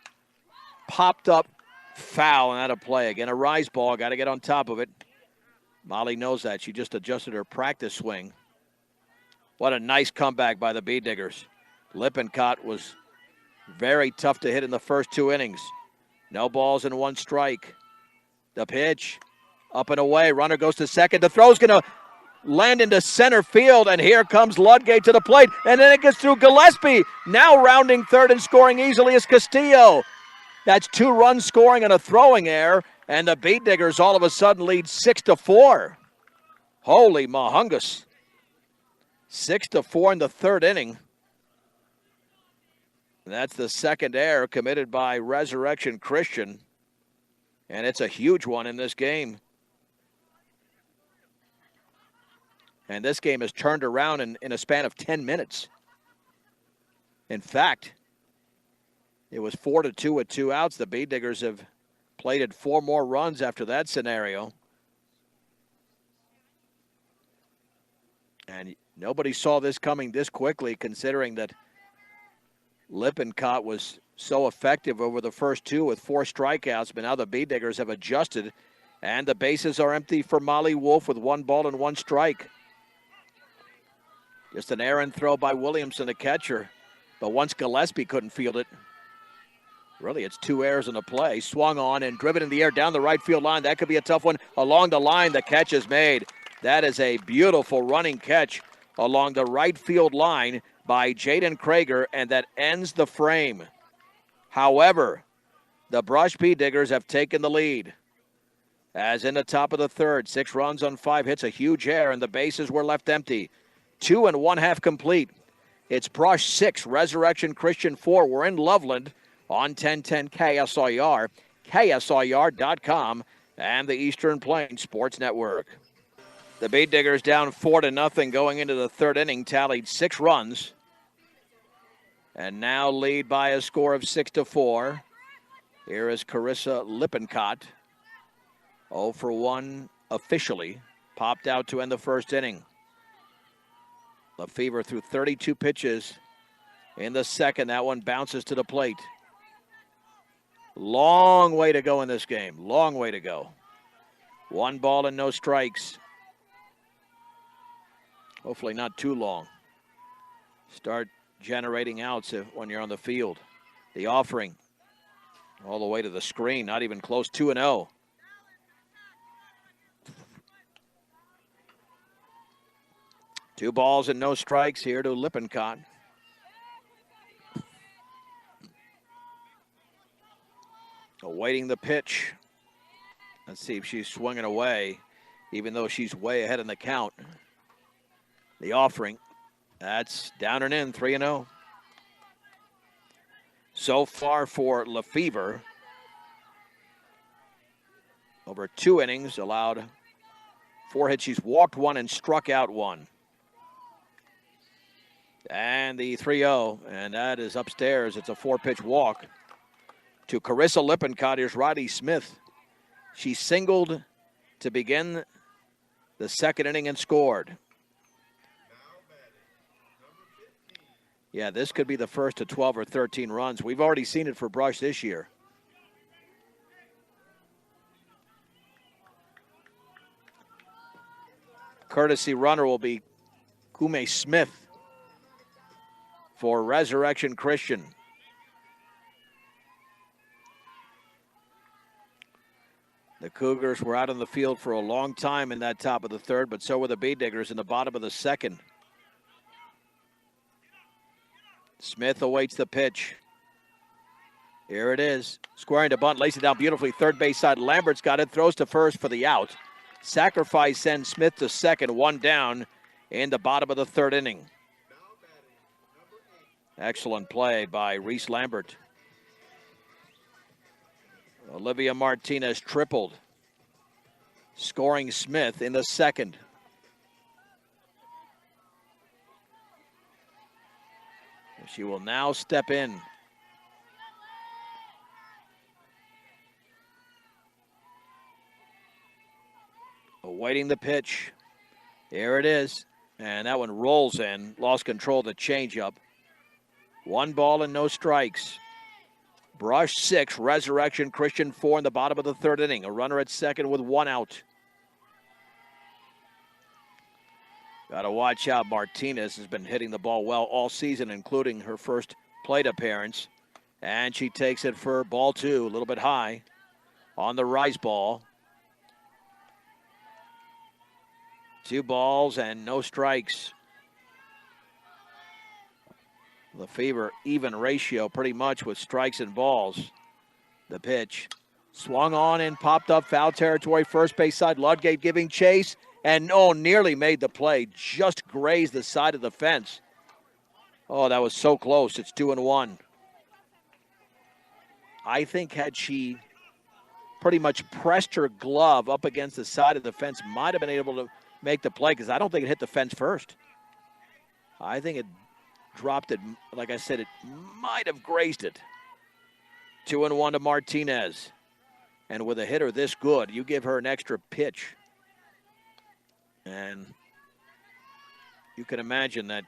Popped up foul and out of play. Again, a rise ball. Got to get on top of it. Molly knows that. She just adjusted her practice swing. What a nice comeback by the Beat Diggers. Lippincott was very tough to hit in the first 2 innings. No balls and 1 strike. The pitch. Up and away. Runner goes to second. The throw's going to land into center field, and here comes Ludgate to the plate. And then it gets through Gillespie. Now rounding third and scoring easily is Castillo. That's 2 runs scoring and a throwing error. And the Beet Diggers all of a sudden lead 6-4. Holy mahungus. 6-4 in the third inning. That's the second error committed by Resurrection Christian. And it's a huge one in this game. And this game has turned around in a span of 10 minutes. In fact, it was 4-2 with 2 outs. The Beet Diggers have plated 4 more runs after that scenario. And nobody saw this coming this quickly, considering that Lippincott was so effective over the first 2 with 4 strikeouts. But now the Beet Diggers have adjusted, and the bases are empty for Molly Wolf with 1 ball and 1 strike. Just an errant throw by Williamson, the catcher. But once Gillespie couldn't field it, really it's 2 errors in a play. Swung on and driven in the air down the right field line. That could be a tough one. Along the line, the catch is made. That is a beautiful running catch along the right field line by Jaden Krager, and that ends the frame. However, the Brush Beet Diggers have taken the lead. As in the top of the third, 6 runs on 5 hits, a huge error, and the bases were left empty. 2 1/2 complete. It's Brush 6, Resurrection Christian 4. We're in Loveland on 1010 KSIR, KSIR.com, and the Eastern Plains Sports Network. The Beet Diggers down 4-0 going into the third inning, tallied 6 runs, and now lead by a score of 6-4. Here is Carissa Lippincott, 0 for 1 officially, popped out to end the first inning. Lefevre threw 32 pitches in the second. That one bounces to the plate. Long way to go in this game. Long way to go. 1 ball and no strikes. Hopefully not too long. Start generating outs when you're on the field. The offering all the way to the screen. Not even close. 2-0. Two balls and no strikes here to Lippincott. Awaiting the pitch. Let's see if she's swinging away, even though she's way ahead in the count. The offering. That's down and in, 3-0. So far for Lefevre, over 2 innings, allowed 4 hits. She's walked 1 and struck out 1. And the 3-0, and that is upstairs. It's a 4-pitch walk to Carissa Lippincott. Here's Riley Smith. She singled to begin the second inning and scored. Yeah, this could be the first to 12 or 13 runs. We've already seen it for Brush this year. Courtesy runner will be Kume Smith for Resurrection Christian. The Cougars were out on the field for a long time in that top of the third, but so were the Beet Diggers in the bottom of the second. Smith awaits the pitch. Here it is. Squaring to bunt, lays it down beautifully. Third base side. Lambert's got it. Throws to first for the out. Sacrifice sends Smith to second. 1 down in the bottom of the third inning. Excellent play by Reese Lambert. Olivia Martinez tripled, scoring Smith in the second. She will now step in. Awaiting the pitch. Here it is. And that one rolls in. Lost control of the changeup. 1 ball and no strikes. Brush 6, Resurrection Christian 4 in the bottom of the third inning. A runner at second with 1 out. Got to watch out. Martinez has been hitting the ball well all season, including her first plate appearance. And she takes it for ball 2, a little bit high on the rise ball. 2 balls and no strikes. Lefevre even ratio pretty much with strikes and balls. The pitch Swung on and popped up foul territory, first base side. Ludgate giving chase, and nearly made the play. Just grazed the side of the fence. Oh, that was so close. It's 2-1. I think had she pretty much pressed her glove up against the side of the fence, might have been able to make the play, because I don't think it hit the fence first. I think it dropped it. Like I said, it might have grazed it. 2-1 to Martinez. And with a hitter this good, you give her an extra pitch. And you can imagine that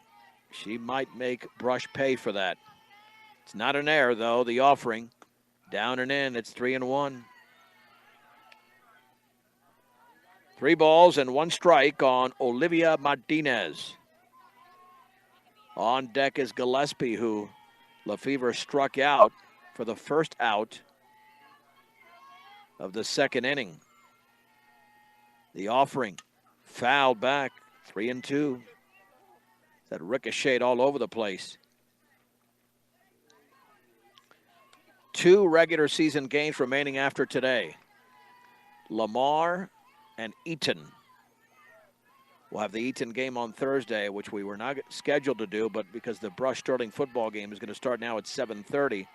she might make Brush pay for that. It's not an error, though. The offering. Down and in. It's 3-1. 3 balls and 1 strike on Olivia Martinez. On deck is Gillespie, who Lefevre struck out for the first out of the second inning. The offering fouled back, 3-2. That ricocheted all over the place. 2 regular season games remaining after today. Lamar and Eaton. We'll have the Eaton game on Thursday, which we were not scheduled to do, but because the Brush Sterling football game is going to start now at 7:30,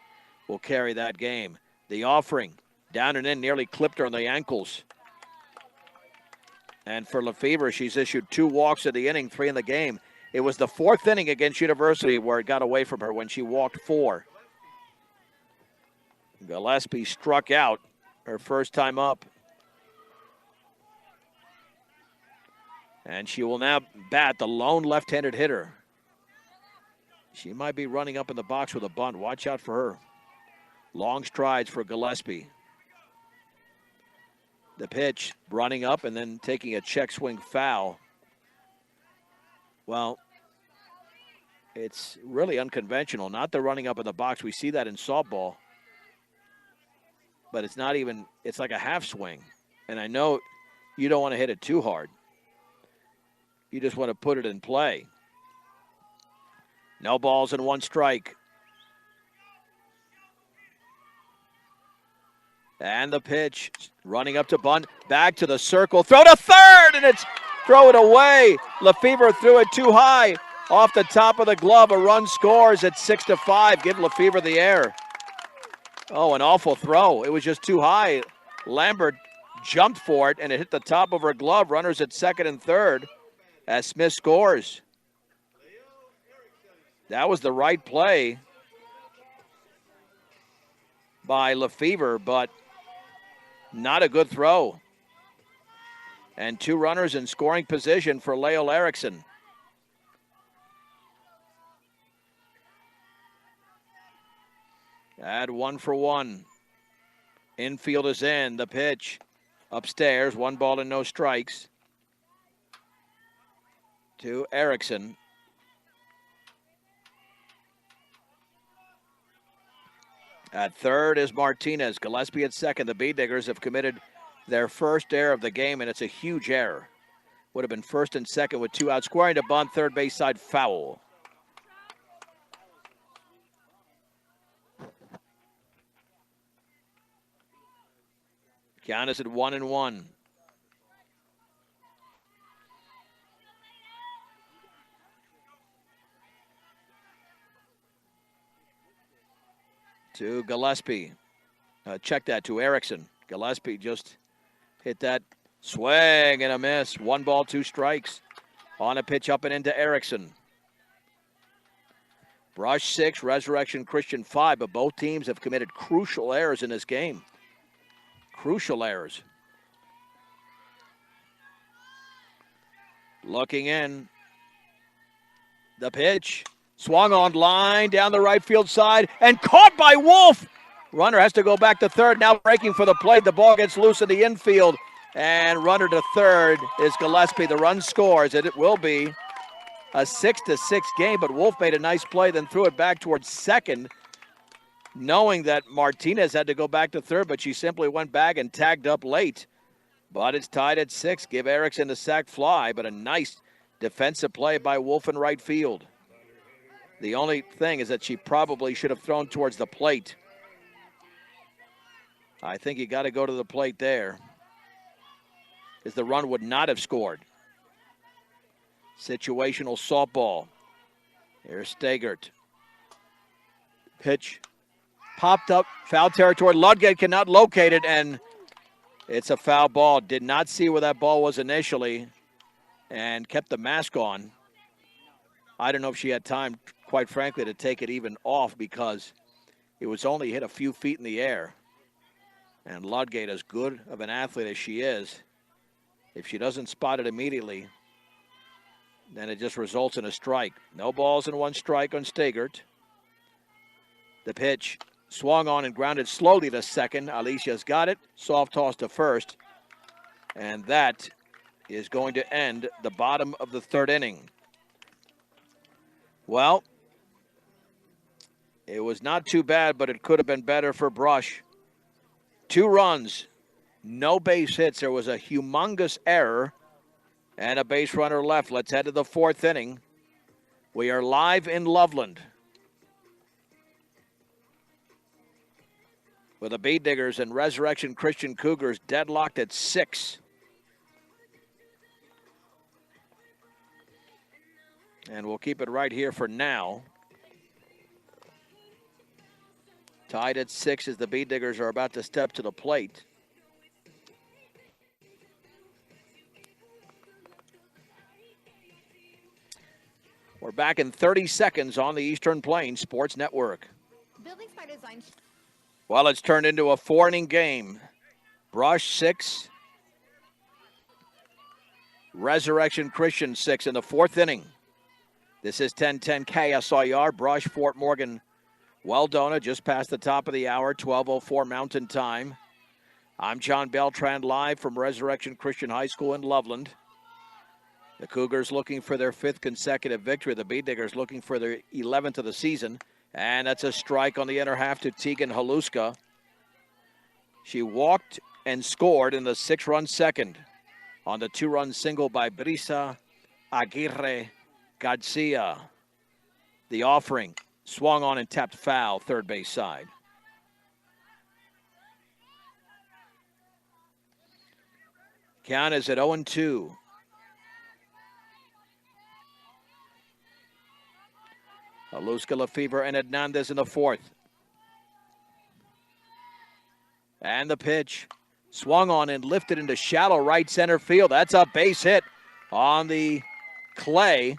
we'll carry that game. The offering, down and in, nearly clipped her on the ankles. And for Lefevre, she's issued 2 walks of the inning, 3 in the game. It was the 4th inning against University where it got away from her when she walked 4. Gillespie struck out her first time up. And she will now bat, the lone left-handed hitter. She might be running up in the box with a bunt. Watch out for her. Long strides for Gillespie. The pitch, running up and then taking a check swing foul. Well, it's really unconventional. Not the running up in the box. We see that in softball. But it's not even, it's like a half swing. And I know you don't want to hit it too hard. You just want to put it in play. No balls and 1 strike. And the pitch, running up to bunt, back to the circle, throw to third, and it's throw it away. Lefevre threw it too high, off the top of the glove. A run scores at 6-5. Give Lefevre the air. Oh, an awful throw. It was just too high. Lambert jumped for it, and it hit the top of her glove. Runners at second and third as Smith scores. That was the right play by Lefevre, but not a good throw. And 2 runners in scoring position for Lael Erickson. Add 1 for 1. Infield is in. The pitch upstairs. 1 ball and no strikes to Erickson. At third is Martinez. Gillespie at second. The Beatniggers have committed their first error of the game, and it's a huge error. Would have been first and second with 2 outs. Squaring to bunt, third base side foul. Count is at 1-1. To Gillespie. Check that to Erickson. Gillespie just hit that swing and a miss. 1 ball, 2 strikes. On a pitch up and into Erickson. Brush 6, Resurrection Christian 5, but both teams have committed crucial errors in this game. Crucial errors. Looking in. The pitch. Swung on line down the right field side and caught by Wolf. Runner has to go back to third. Now breaking for the plate. The ball gets loose in the infield. And runner to third is Gillespie. The run scores. And it will be a 6-6 game. But Wolf made a nice play, then threw it back towards second, knowing that Martinez had to go back to third, but she simply went back and tagged up late. But it's tied at 6. Give Erickson the sac fly, but a nice defensive play by Wolf in right field. The only thing is that she probably should have thrown towards the plate. I think you got to go to the plate there, because the run would not have scored. Situational softball. Here's Stegert. Pitch popped up, foul territory. Ludgate cannot locate it, and it's a foul ball. Did not see where that ball was initially and kept the mask on. I don't know if she had time, quite frankly, to take it even off, because it was only hit a few feet in the air. And Ludgate, as good of an athlete as she is, if she doesn't spot it immediately, then it just results in a strike. No balls and one strike on Stegert. The pitch swung on and grounded slowly to second. Alicia's got it. Soft toss to first. And that is going to end the bottom of the third inning. Well, it was not too bad, but it could have been better for Brush. 2 runs, no base hits. There was a humongous error and a base runner left. Let's head to the 4th inning. We are live in Loveland with the Bee Diggers and Resurrection Christian Cougars deadlocked at 6. And we'll keep it right here for now. Tied at 6 as the Bee Diggers are about to step to the plate. We're back in 30 seconds on the Eastern Plains Sports Network. Buildings by Design. Well, it's turned into a 4-inning game. Brush 6. Resurrection Christian 6 in the 4th inning. This is 1010 KSIR. Brush, Fort Morgan, Weldona, just past the top of the hour, 12:04 Mountain Time. I'm John Beltran, live from Resurrection Christian High School in Loveland. The Cougars looking for their 5th consecutive victory. The Bee Diggers looking for their 11th of the season. And that's a strike on the inner half to Tegan Haluska. She walked and scored in the 6-run second on the 2-run single by Brisa Aguirre Garcia. The offering swung on and tapped foul, third base side. Count is at 0-2. Haluska, Lefevre, and Hernandez in the 4th. And the pitch swung on and lifted into shallow right center field. That's a base hit on the clay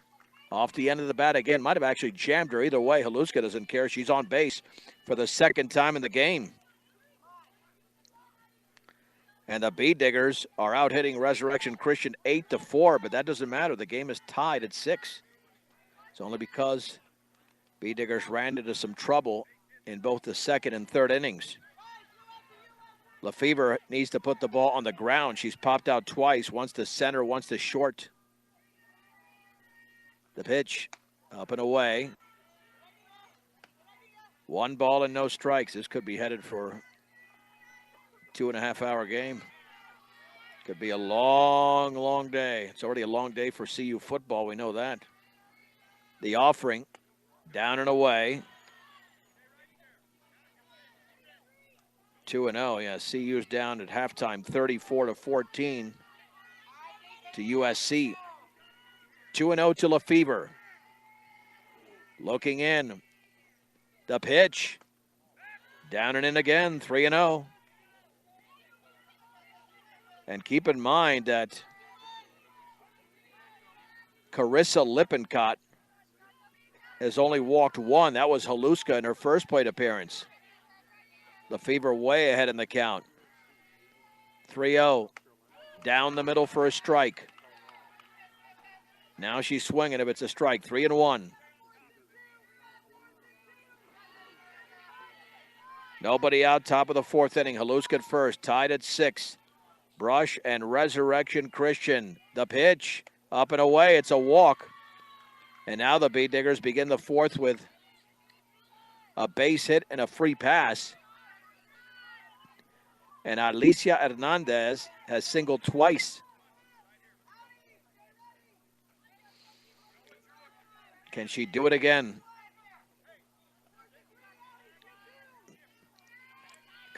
off the end of the bat again. Might have actually jammed her. Either way, Haluska doesn't care. She's on base for the 2nd time in the game. And the Bee Diggers are out hitting Resurrection Christian 8-4, but that doesn't matter. The game is tied at 6. It's only because Bee Diggers ran into some trouble in both the 2nd and 3rd innings. Lefevre needs to put the ball on the ground. She's popped out twice, once to center, once to short. The pitch up and away. 1 ball and no strikes. This could be headed for a 2.5-hour game. Could be a long, long day. It's already a long day for CU football. We know that. The offering down and away. 2-0. Yeah, CU's down at halftime, 34-14 to USC. 2-0 to Lefevre. Looking in. The pitch. Down and in again, 3-0. And keep in mind that Carissa Lippincott has only walked 1. That was Haluska in her first plate appearance. Lefevre way ahead in the count. 3-0. Down the middle for a strike. Now she's swinging if it's a strike. 3-1. Nobody out, top of the 4th inning. Haluska at first, tied at 6. Brush and Resurrection Christian. The pitch, up and away. It's a walk. And now the Bee Diggers begin the 4th with a base hit and a free pass. And Alicia Hernandez has singled twice. Can she do it again?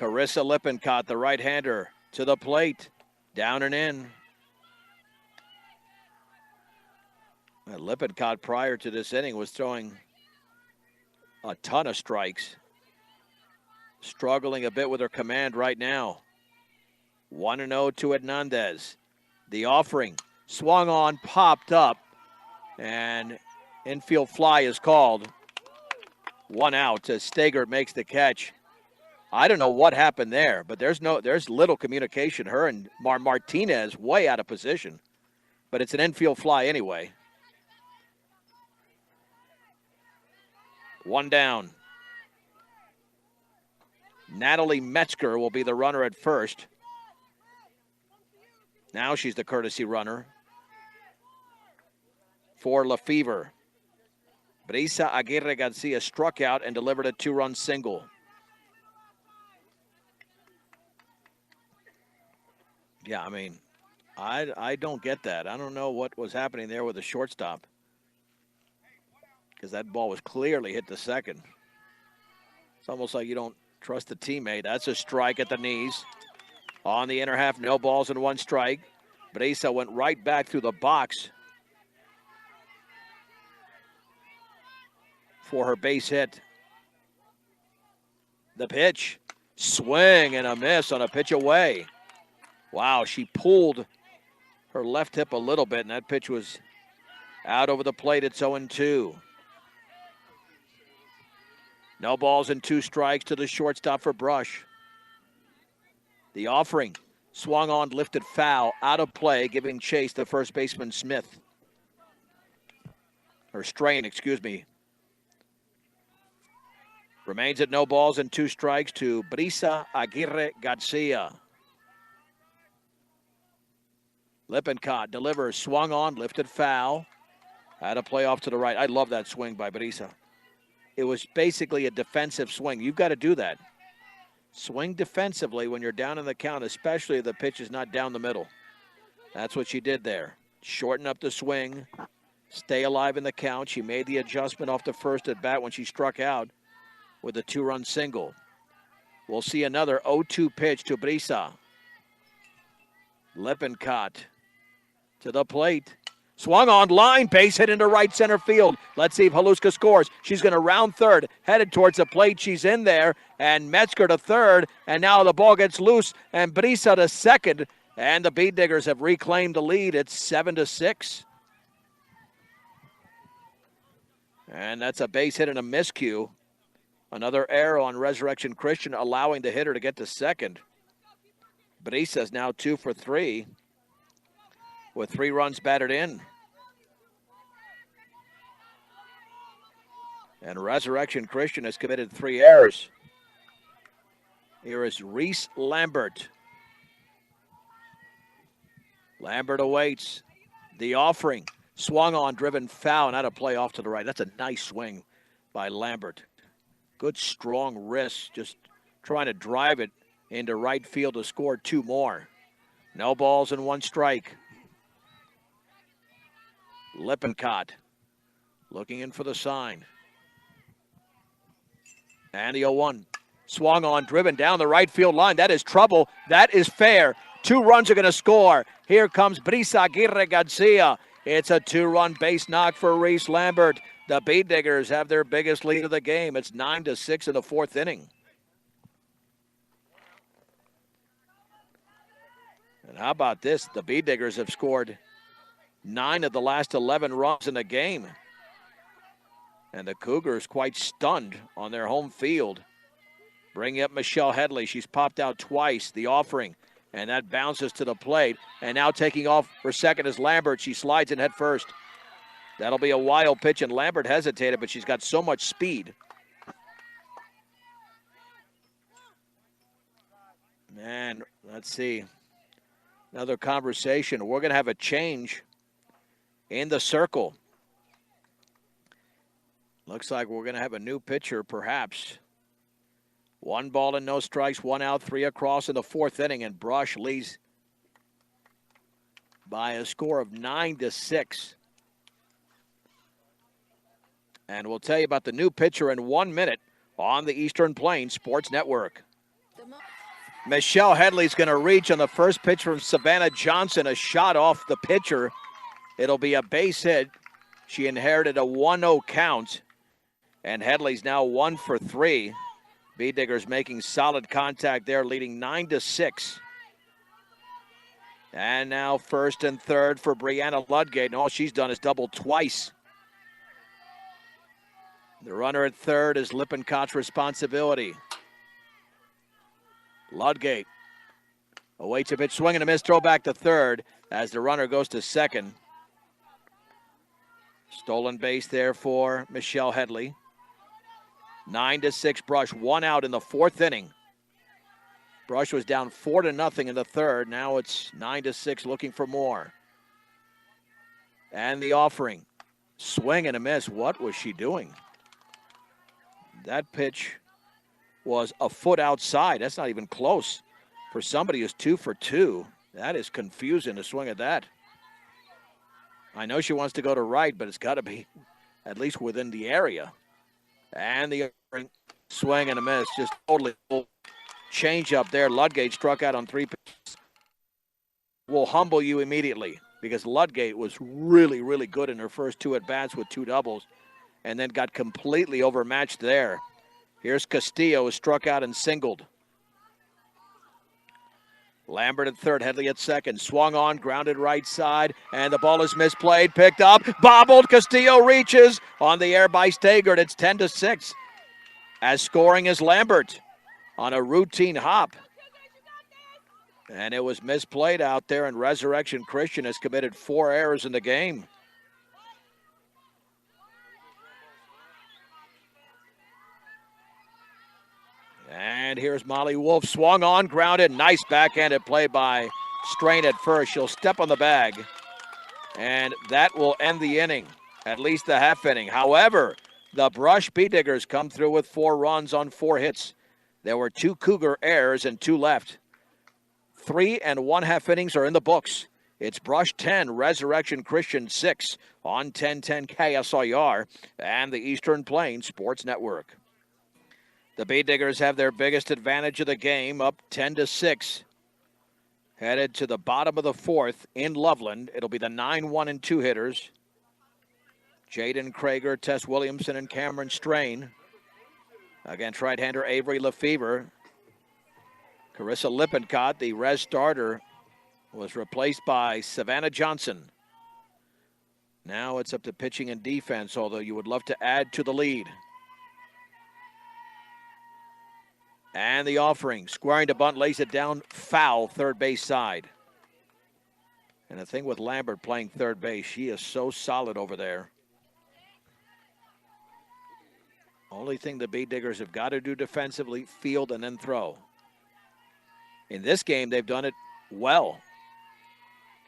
Carissa Lippincott, the right-hander, to the plate. Down and in. Lippincott, prior to this inning, was throwing a ton of strikes. Struggling a bit with her command right now. 1-0 to Hernandez. The offering. Swung on, popped up, and infield fly is called. 1 out as Stegert makes the catch. I don't know what happened there, but there's little communication. Her and Martinez way out of position, but it's an infield fly anyway. 1 down. Natalie Metzger will be the runner at first. Now she's the courtesy runner for Lefevre. Brisa Aguirre Garcia struck out and delivered a 2-run single. Yeah, I mean, I don't get that. I don't know what was happening there with the shortstop, because that ball was clearly hit the second. It's almost like you don't trust the teammate. That's a strike at the knees. On the inner half, no balls and 1 strike. Brisa went right back through the box for her base hit. The pitch. Swing and a miss on a pitch away. Wow, she pulled her left hip a little bit, and that pitch was out over the plate. It's 0-2. No balls and 2 strikes to the shortstop for Brush. The offering. Swung on, lifted foul, out of play, giving chase to first baseman Smith. Or Strain, excuse me. Remains at no balls and 2 strikes to Brisa Aguirre Garcia. Lippincott delivers, swung on, lifted foul. Out of play off to the right. I love that swing by Brisa. It was basically a defensive swing. You've got to do that. Swing defensively when you're down in the count, especially if the pitch is not down the middle. That's what she did there. Shorten up the swing, stay alive in the count. She made the adjustment off the first at bat when she struck out with a 2-run single. We'll see another 0-2 pitch to Brisa. Lippincott to the plate. Swung on, line, base hit into right center field. Let's see if Haluska scores. She's going to round third, headed towards the plate. She's in there, and Metzger to third, and now the ball gets loose, and Brisa to second, and the Bead Diggers have reclaimed the lead. It's 7-6. And that's a base hit and a miscue. Another error on Resurrection Christian, allowing the hitter to get to second. Brisa's now 2 for 3 with 3 runs batted in. And Resurrection Christian has committed 3 errors. Here is Reese Lambert. Lambert awaits. The offering. Swung on, driven foul, and out of play off to the right. That's a nice swing by Lambert. Good, strong wrist, just trying to drive it into right field to score 2 more. No balls and 1 strike. Lippincott looking in for the sign. And the 0-1. Swung on, driven down the right field line. That is trouble. That is fair. 2 runs are going to score. Here comes Brisa Aguirre Garcia. It's a 2-run base knock for Reese Lambert. The Bead Diggers have their biggest lead of the game. It's 9-6 in the 4th inning. And how about this? The Bead Diggers have scored 9 of the last 11 runs in the game. And the Cougars quite stunned on their home field. Bringing up Michelle Headley. She's popped out twice. The offering. And that bounces to the plate. And now taking off for second is Lambert. She slides in head first. That'll be a wild pitch, and Lambert hesitated, but she's got so much speed. And let's see. Another conversation. We're going to have a change in the circle. Looks like we're going to have a new pitcher, perhaps. 1 ball and no strikes, 1 out, 3 across in the 4th inning, and Brush leads by a score of 9-6. And we'll tell you about the new pitcher in 1 minute on the Eastern Plains Sports Network. Michelle Headley's going to reach on the first pitch from Savannah Johnson, a shot off the pitcher. It'll be a base hit. She inherited a 1-0 count, and Headley's now 1 for 3. Bee Diggers making solid contact there, leading 9-6. And now first and third for Brianna Ludgate, and all she's done is double twice. The runner at third is Lippincot's responsibility. Ludgate awaits a pitch, swing and a miss, throw back to third as the runner goes to second. Stolen base there for Michelle Headley. 9-6 Brush, 1 out in the 4th inning. Brush was down 4-0 in the third. Now it's 9-6, looking for more. And the offering. Swing and a miss. What was she doing? That pitch was a foot outside. That's not even close. For somebody who's 2 for 2, that is confusing to swing at that. I know she wants to go to right, but it's got to be at least within the area. And the swing and a miss, just totally change up there. Ludgate struck out on 3 pitches. Will humble you immediately because Ludgate was really, really good in her first 2 at-bats with 2 doubles and then got completely overmatched there. Here's Castillo, who struck out and singled. Lambert at third, Headley at second. Swung on, grounded right side, and the ball is misplayed, picked up, bobbled. Castillo reaches on the air by Stagert. It's 10-6. As scoring is Lambert on a routine hop. And it was misplayed out there, and Resurrection Christian has committed 4 errors in the game. And here's Molly Wolf, swung on, grounded. Nice backhanded play by Strain at first. She'll step on the bag, and that will end the inning, at least the half inning. However, the Brush Bee Diggers come through with 4 runs on 4 hits. There were 2 Cougar errors and 2 left. 3 1/2 innings are in the books. It's Brush 10, Resurrection Christian 6 on 1010 KSIR and the Eastern Plains Sports Network. The Bee Diggers have their biggest advantage of the game, up 10-6. Headed to the bottom of the 4th in Loveland. It'll be the 9-1 and 2 hitters. Jaden Krager, Tess Williamson, and Cameron Strain. Against right-hander Avery Lefevre. Carissa Lippincott, the res starter, was replaced by Savannah Johnson. Now it's up to pitching and defense, although you would love to add to the lead. And the offering, squaring to bunt, lays it down foul, third base side. And the thing with Lambert playing third base, she is so solid over there. Only thing the Bee Diggers have got to do defensively, field and then throw. In this game, they've done it well.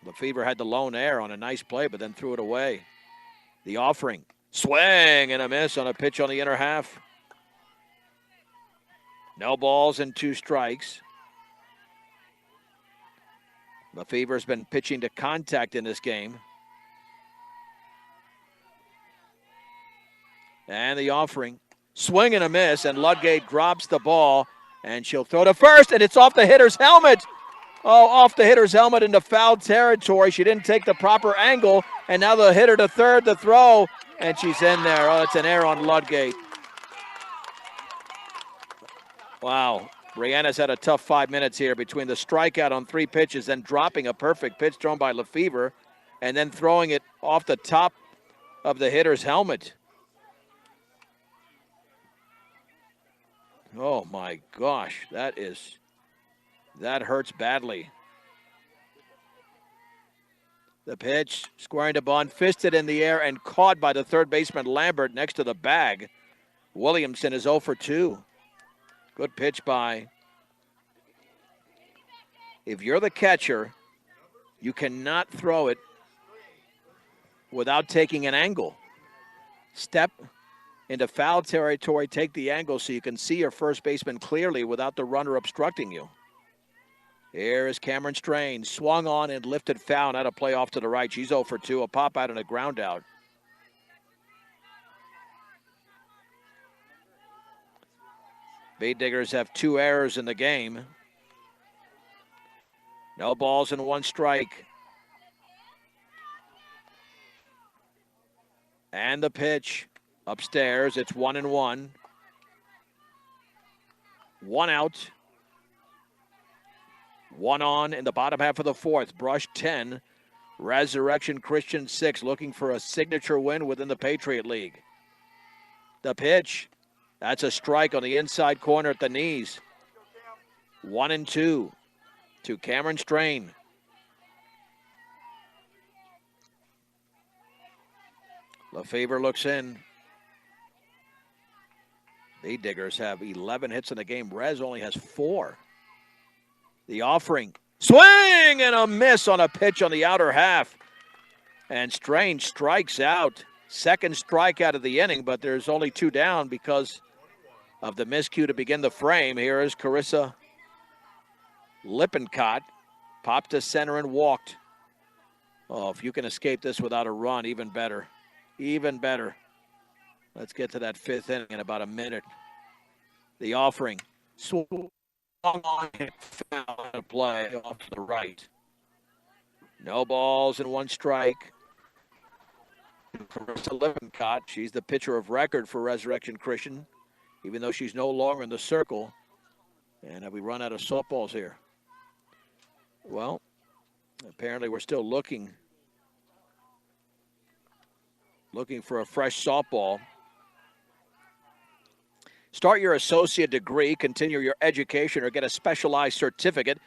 Lefevre had the lone error on a nice play, but then threw it away. The offering, swing and a miss on a pitch on the inner half. No balls and 2 strikes. Lefevre's been pitching to contact in this game. And the offering. Swing and a miss, and Ludgate drops the ball, and she'll throw to first, and it's off the hitter's helmet. Oh, off the hitter's helmet into foul territory. She didn't take the proper angle, and now the hitter to third, the throw, and she's in there. Oh, it's an error on Ludgate. Wow, Brianna's had a tough 5 minutes here between the strikeout on 3 pitches, then dropping a perfect pitch thrown by Lefevre, and then throwing it off the top of the hitter's helmet. Oh my gosh, that hurts badly. The pitch, squaring to bunt, fisted in the air and caught by the third baseman Lambert next to the bag. Williamson is 0 for 2. Good pitch by. If you're the catcher, you cannot throw it without taking an angle. Step into foul territory, take the angle so you can see your first baseman clearly without the runner obstructing you. Here is Cameron Strain, swung on and lifted foul, out of play off to the right. She's 0 for 2, a pop out and a ground out. Bee Diggers have 2 errors in the game. No balls and one strike. And the pitch upstairs. It's 1-1. 1 out. 1 on in the bottom half of the fourth. Brush 10. Resurrection Christian 6, looking for a signature win within the Patriot League. The pitch. That's a strike on the inside corner at the knees. 1-2 to Cameron Strain. Lefevre looks in. The Diggers have 11 hits in the game. Rez only has 4. The offering. Swing and a miss on a pitch on the outer half. And Strain strikes out. Second strikeout of the inning, but there's only 2 down because of the miscue to begin the frame. Here is Carissa Lippincott. Popped to center and walked. Oh, if you can escape this without a run, even better. Even better. Let's get to that 5th inning in about a minute. The offering. Swung on and foul to play off to the right. No balls and 1 strike. Carissa Lippincott, she's the pitcher of record for Resurrection Christian, even though she's no longer in the circle. And have we run out of softballs here? Well, apparently we're still looking for a fresh softball. Start your associate degree, continue your education, or get a specialized certificate.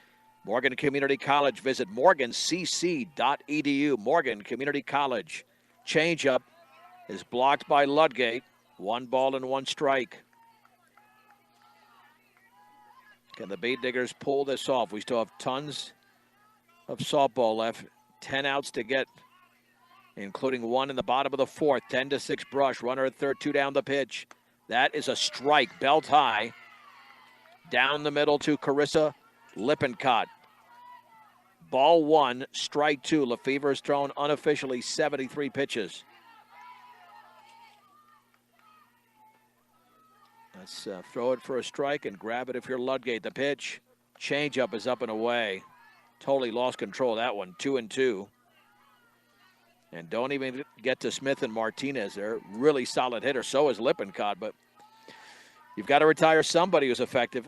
Morgan Community College. Visit morgancc.edu. Morgan Community College. Changeup is blocked by Ludgate. 1 ball and 1 strike. Can the Bee Diggers pull this off? We still have tons of softball left. 10 outs to get, including 1 in the bottom of the fourth. 10-6 Brush. Runner at third, 2 down the pitch. That is a strike, belt high. Down the middle to Carissa Lippincott. Ball 1, strike 2. Lefevre has thrown unofficially 73 pitches. Let's throw it for a strike and grab it if you're Ludgate. The pitch, changeup is up and away. Totally lost control of that one. 2-2. And don't even get to Smith and Martinez. They're really solid hitters. So is Lippincott, but you've got to retire somebody who's effective.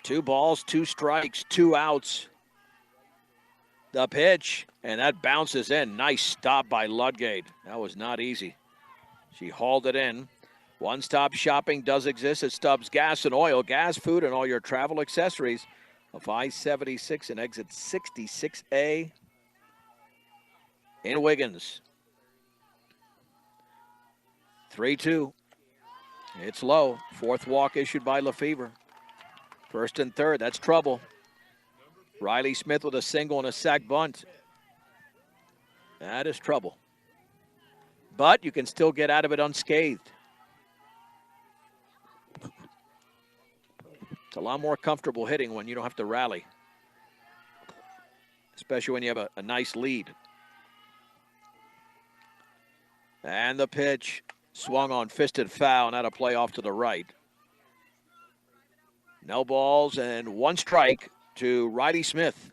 2 balls, 2 strikes, 2 outs. The pitch, and that bounces in. Nice stop by Ludgate. That was not easy. She hauled it in. One-stop shopping does exist at Stubbs Gas and Oil. Gas, food, and all your travel accessories of I-76 and exit 66A. In Wiggins. 3-2. It's low. 4th walk issued by Lefevre. 1st and 3rd. That's trouble. Riley Smith with a single and a sac bunt. That is trouble. But you can still get out of it unscathed. It's a lot more comfortable hitting when you don't have to rally. Especially when you have a nice lead. And the pitch swung on, fisted foul, and out of play off to the right. No balls and 1 strike to Riley Smith.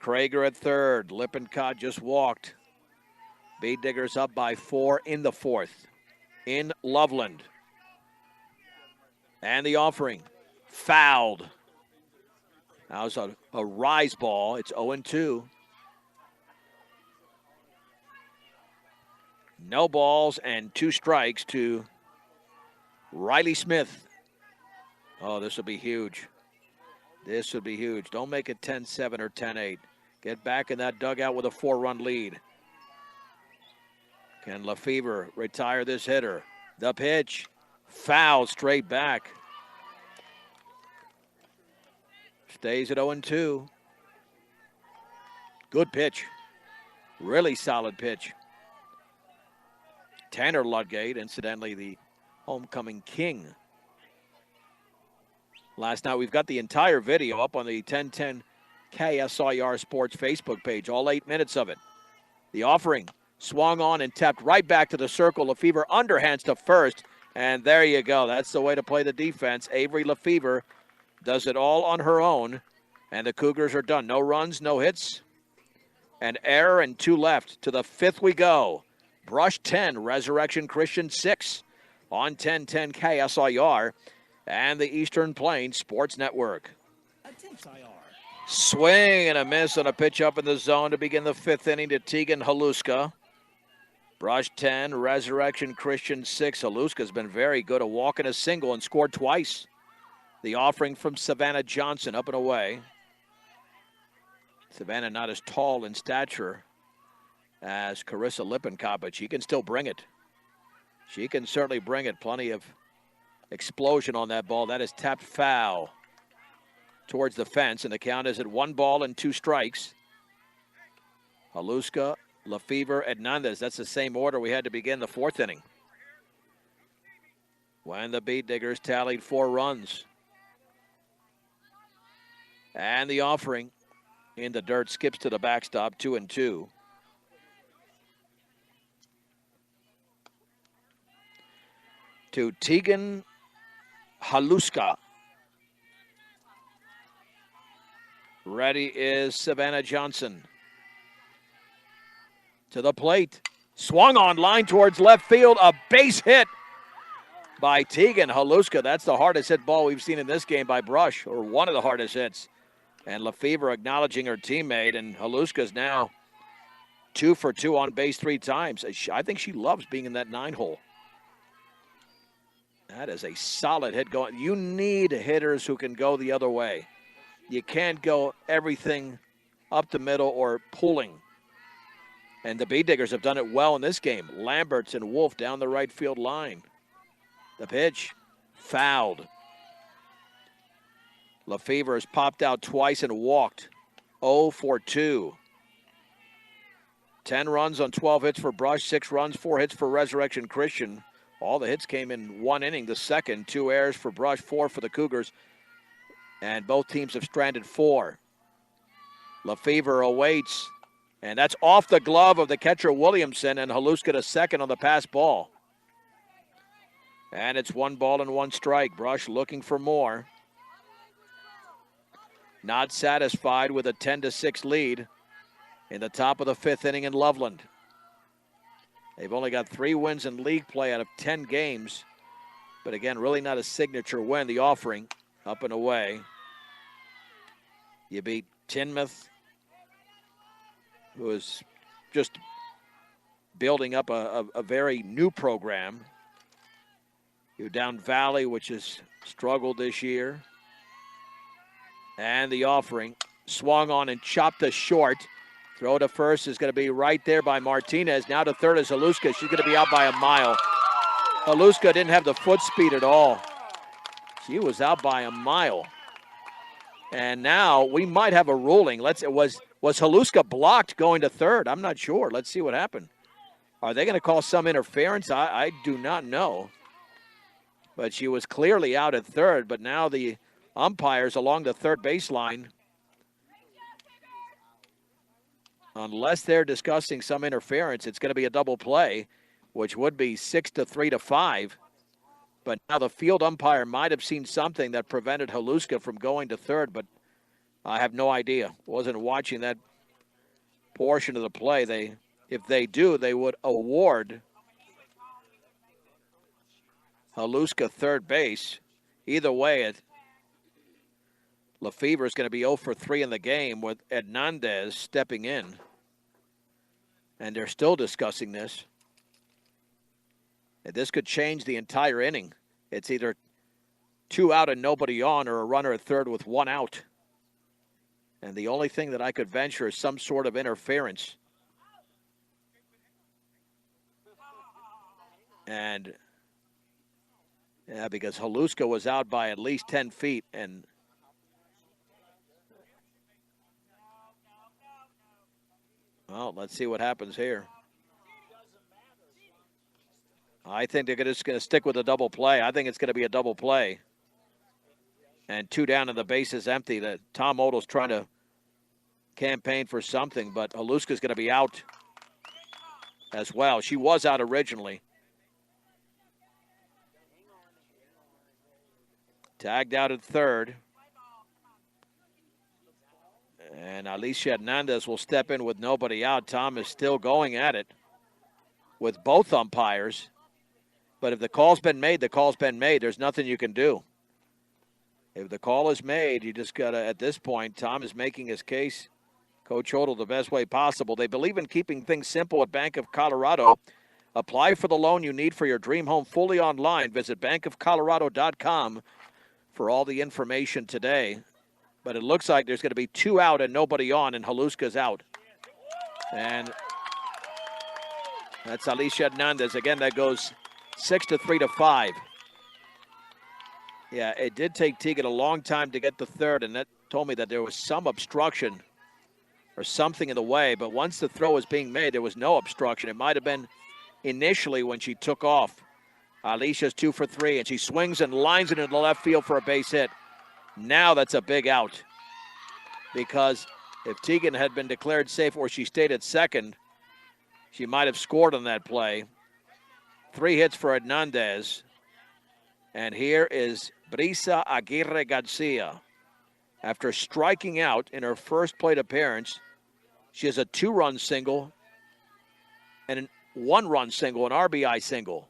Krager at third. Lippincott just walked. Bee Diggers up by 4 in the 4th. In Loveland. And the offering. Fouled. That was a rise ball. It's 0-2. No balls and 2 strikes to Riley Smith. Oh, this will be huge. This would be huge. Don't make it 10-7 or 10-8. Get back in that dugout with a 4-run lead. Can Lefevre retire this hitter? The pitch. Foul straight back. Stays at 0-2. Good pitch. Really solid pitch. Tanner Ludgate, incidentally, the homecoming king. Last night, we've got the entire video up on the 1010 KSIR Sports Facebook page, all 8 minutes of it. The offering swung on and tapped right back to the circle. Lefevre underhands to first, and there you go. That's the way to play the defense. Avery Lefevre does it all on her own, and the Cougars are done. No runs, no hits. An error and 2 left. To the 5th we go. Brush 10, Resurrection Christian 6 on 1010 KSIR and the Eastern Plains Sports Network. Swing and a miss on a pitch up in the zone to begin the 5th inning to Tegan Haluska. Brush 10, Resurrection Christian 6. Haluska's been very good at walking a single and scored twice. The offering from Savannah Johnson up and away. Savannah not as tall in stature as Carissa Lippincott, but she can still bring it. She can certainly bring it. Plenty of explosion on that ball. That is tapped foul towards the fence, and the count is at 1 ball and 2 strikes. Haluska, Lefevre, Hernandez. That's the same order we had to begin the 4th inning, when the Beat Diggers tallied 4 runs. And the offering in the dirt skips to the backstop, 2-2. To Tegan Haluska. Ready is Savannah Johnson. To the plate. Swung on line towards left field. A base hit by Tegan Haluska. That's the hardest hit ball we've seen in this game by Brush, or one of the hardest hits. And Lefevre acknowledging her teammate, and Haluska's now 2 for 2 on base 3 times. I think she loves being in that 9 hole. That is a solid hit going. You need hitters who can go the other way. You can't go everything up the middle or pulling. And the Beat Diggers have done it well in this game. Lamberts and Wolf down the right field line. The pitch, fouled. Lefevre has popped out twice and walked. 0 for 2. 10 runs on 12 hits for Brush, 6 runs, 4 hits for Resurrection Christian. All the hits came in 1 inning. The second, 2 errors for Brush, 4 for the Cougars. And both teams have stranded 4. Lefevre awaits. And that's off the glove of the catcher Williamson, and Haluska to second on the pass ball. And it's 1 ball and 1 strike. Brush looking for more. Not satisfied with a 10-6 lead in the top of the 5th inning in Loveland. They've only got 3 wins in league play out of 10 games. But again, really not a signature win. The offering up and away. You beat Tinmouth, who is just building up a very new program. You're down Valley, which has struggled this year. And the offering swung on and chopped to short. Throw to first is going to be right there by Martinez. Now to third is Haluska. She's going to be out by a mile. Haluska didn't have the foot speed at all. She was out by a mile. And now we might have a ruling. Was Haluska blocked going to third? I'm not sure. Let's see what happened. Are they going to call some interference? I do not know. But she was clearly out at third, but now the umpires along the third baseline, unless they're discussing some interference, it's going to be a double play, which would be 6 to 3 to 5. But now the field umpire might have seen something that prevented Haluska from going to third, but I have no idea. Wasn't watching that portion of the play. If they do, they would award Haluska third base. Either way, Lefevre is going to be 0 for 3 in the game with Hernandez stepping in. And they're still discussing this. And this could change the entire inning. It's either 2 out and nobody on, or a runner at third with 1 out. And the only thing that I could venture is some sort of interference. And yeah, because Haluska was out by at least 10 feet, and well, let's see what happens here. I think they're just going to stick with a double play. I think it's going to be a double play. And 2 down and the base is empty. That Tom Odell's trying to campaign for something, but Haluska's going to be out as well. She was out originally. Tagged out at third. And Alicia Hernandez will step in with nobody out. Tom is still going at it with both umpires. But if the call's been made, the call's been made. There's nothing you can do. If the call is made, you just got to, at this point, Tom is making his case, Coach Hodel, the best way possible. They believe in keeping things simple at Bank of Colorado. Apply for the loan you need for your dream home fully online. Visit bankofcolorado.com for all the information today. But it looks like there's going to be 2 out and nobody on, and Haluska's out. And that's Alicia Hernandez. Again, that goes 6-3 to 5. Yeah, it did take Teagan a long time to get the third, and that told me that there was some obstruction or something in the way. But once the throw was being made, there was no obstruction. It might have been initially when she took off. Alicia's 2 for 3, and she swings and lines it into the left field for a base hit. Now that's a big out, because if Teagan had been declared safe or she stayed at second, she might have scored on that play. 3 hits for Hernandez. And here is Brisa Aguirre Garcia. After striking out in her first plate appearance, she has a 2-run single and a 1-run single, an RBI single.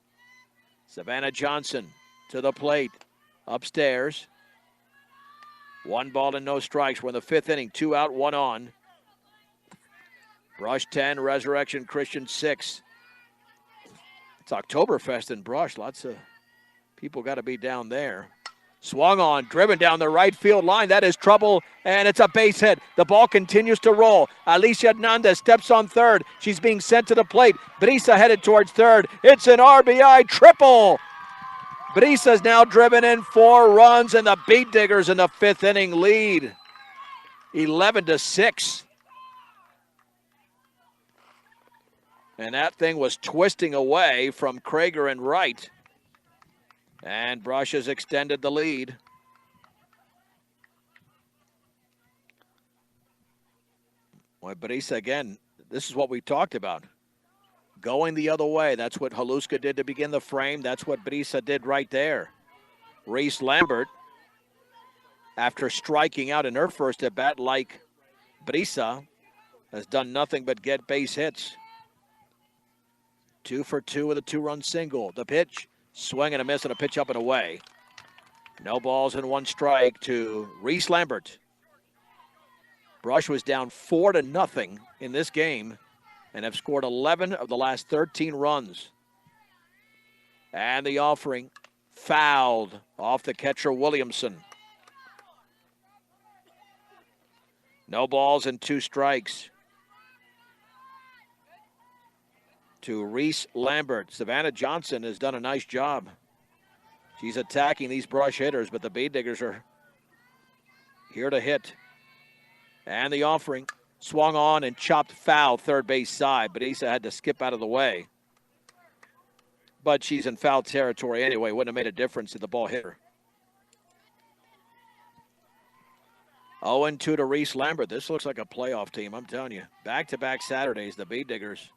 Savannah Johnson to the plate, upstairs. 1 ball and no strikes. We're in the 5th inning, 2 out, 1 on. Brush 10, Resurrection Christian 6. It's Oktoberfest in Brush. Lots of people got to be down there. Swung on, driven down the right field line. That is trouble, and it's a base hit. The ball continues to roll. Alicia Hernandez steps on third. She's being sent to the plate. Brisa headed towards third. It's an RBI triple. Brisa's now driven in 4 runs, and the Beat Diggers in the 5th inning lead 11-6. And that thing was twisting away from Krager and Wright. And Brush has extended the lead. Boy, Brisa, again, this is what we talked about. Going the other way. That's what Haluska did to begin the frame. That's what Brisa did right there. Reese Lambert, after striking out in her first at bat like Brisa, has done nothing but get base hits. 2 for 2 with a 2-run single. The pitch, swing and a miss, and a pitch up and away. No balls and 1 strike to Reese Lambert. Brush was down 4-0 in this game and have scored 11 of the last 13 runs. And the offering fouled off the catcher Williamson. No balls and 2 strikes to Reese Lambert. Savannah Johnson has done a nice job. She's attacking these Brush hitters, but the Beat Diggers are here to hit. And the offering swung on and chopped foul third base side, but Issa had to skip out of the way. But she's in foul territory anyway. Wouldn't have made a difference to the ball hitter. 0-2 to Reese Lambert. This looks like a playoff team, I'm telling you. Back-to-back Saturdays, the Beat Diggers.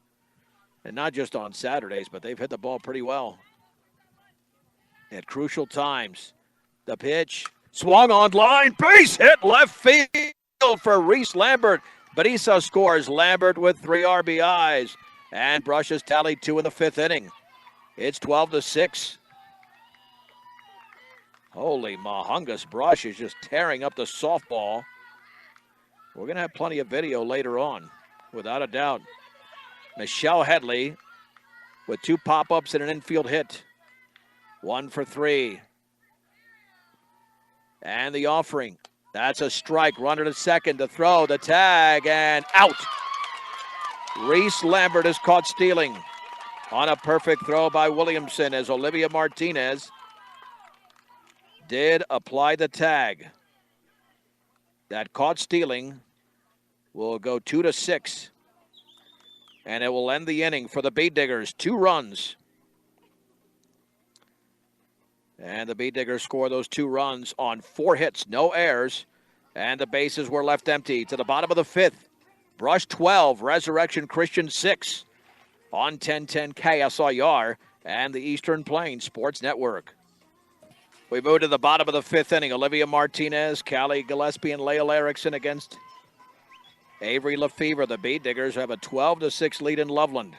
And not just on Saturdays, but they've hit the ball pretty well at crucial times. The pitch, swung on line, base hit left field for Reese Lambert. Brisa scores. Lambert with 3 RBIs. And Brush has tallied 2 in the 5th inning. It's 12-6. Holy mahungus, Brush is just tearing up the softball. We're going to have plenty of video later on, without a doubt. Michelle Headley with 2 pop-ups and an infield hit. 1 for 3. And the offering. That's a strike. Runner to second to throw. The tag and out. Reese Lambert is caught stealing on a perfect throw by Williamson as Olivia Martinez did apply the tag. That caught stealing will go 2-6. And it will end the inning for the Beat Diggers. 2 runs. And the Beat Diggers score those 2 runs on 4 hits, no errors. And the bases were left empty to the bottom of the 5th. Brush 12, Resurrection Christian 6 on 1010 KSIR and the Eastern Plains Sports Network. We move to the bottom of the 5th inning. Olivia Martinez, Callie Gillespie, and Lael Erickson against Avery Lefevre, the Bead Diggers, have a 12-6 lead in Loveland.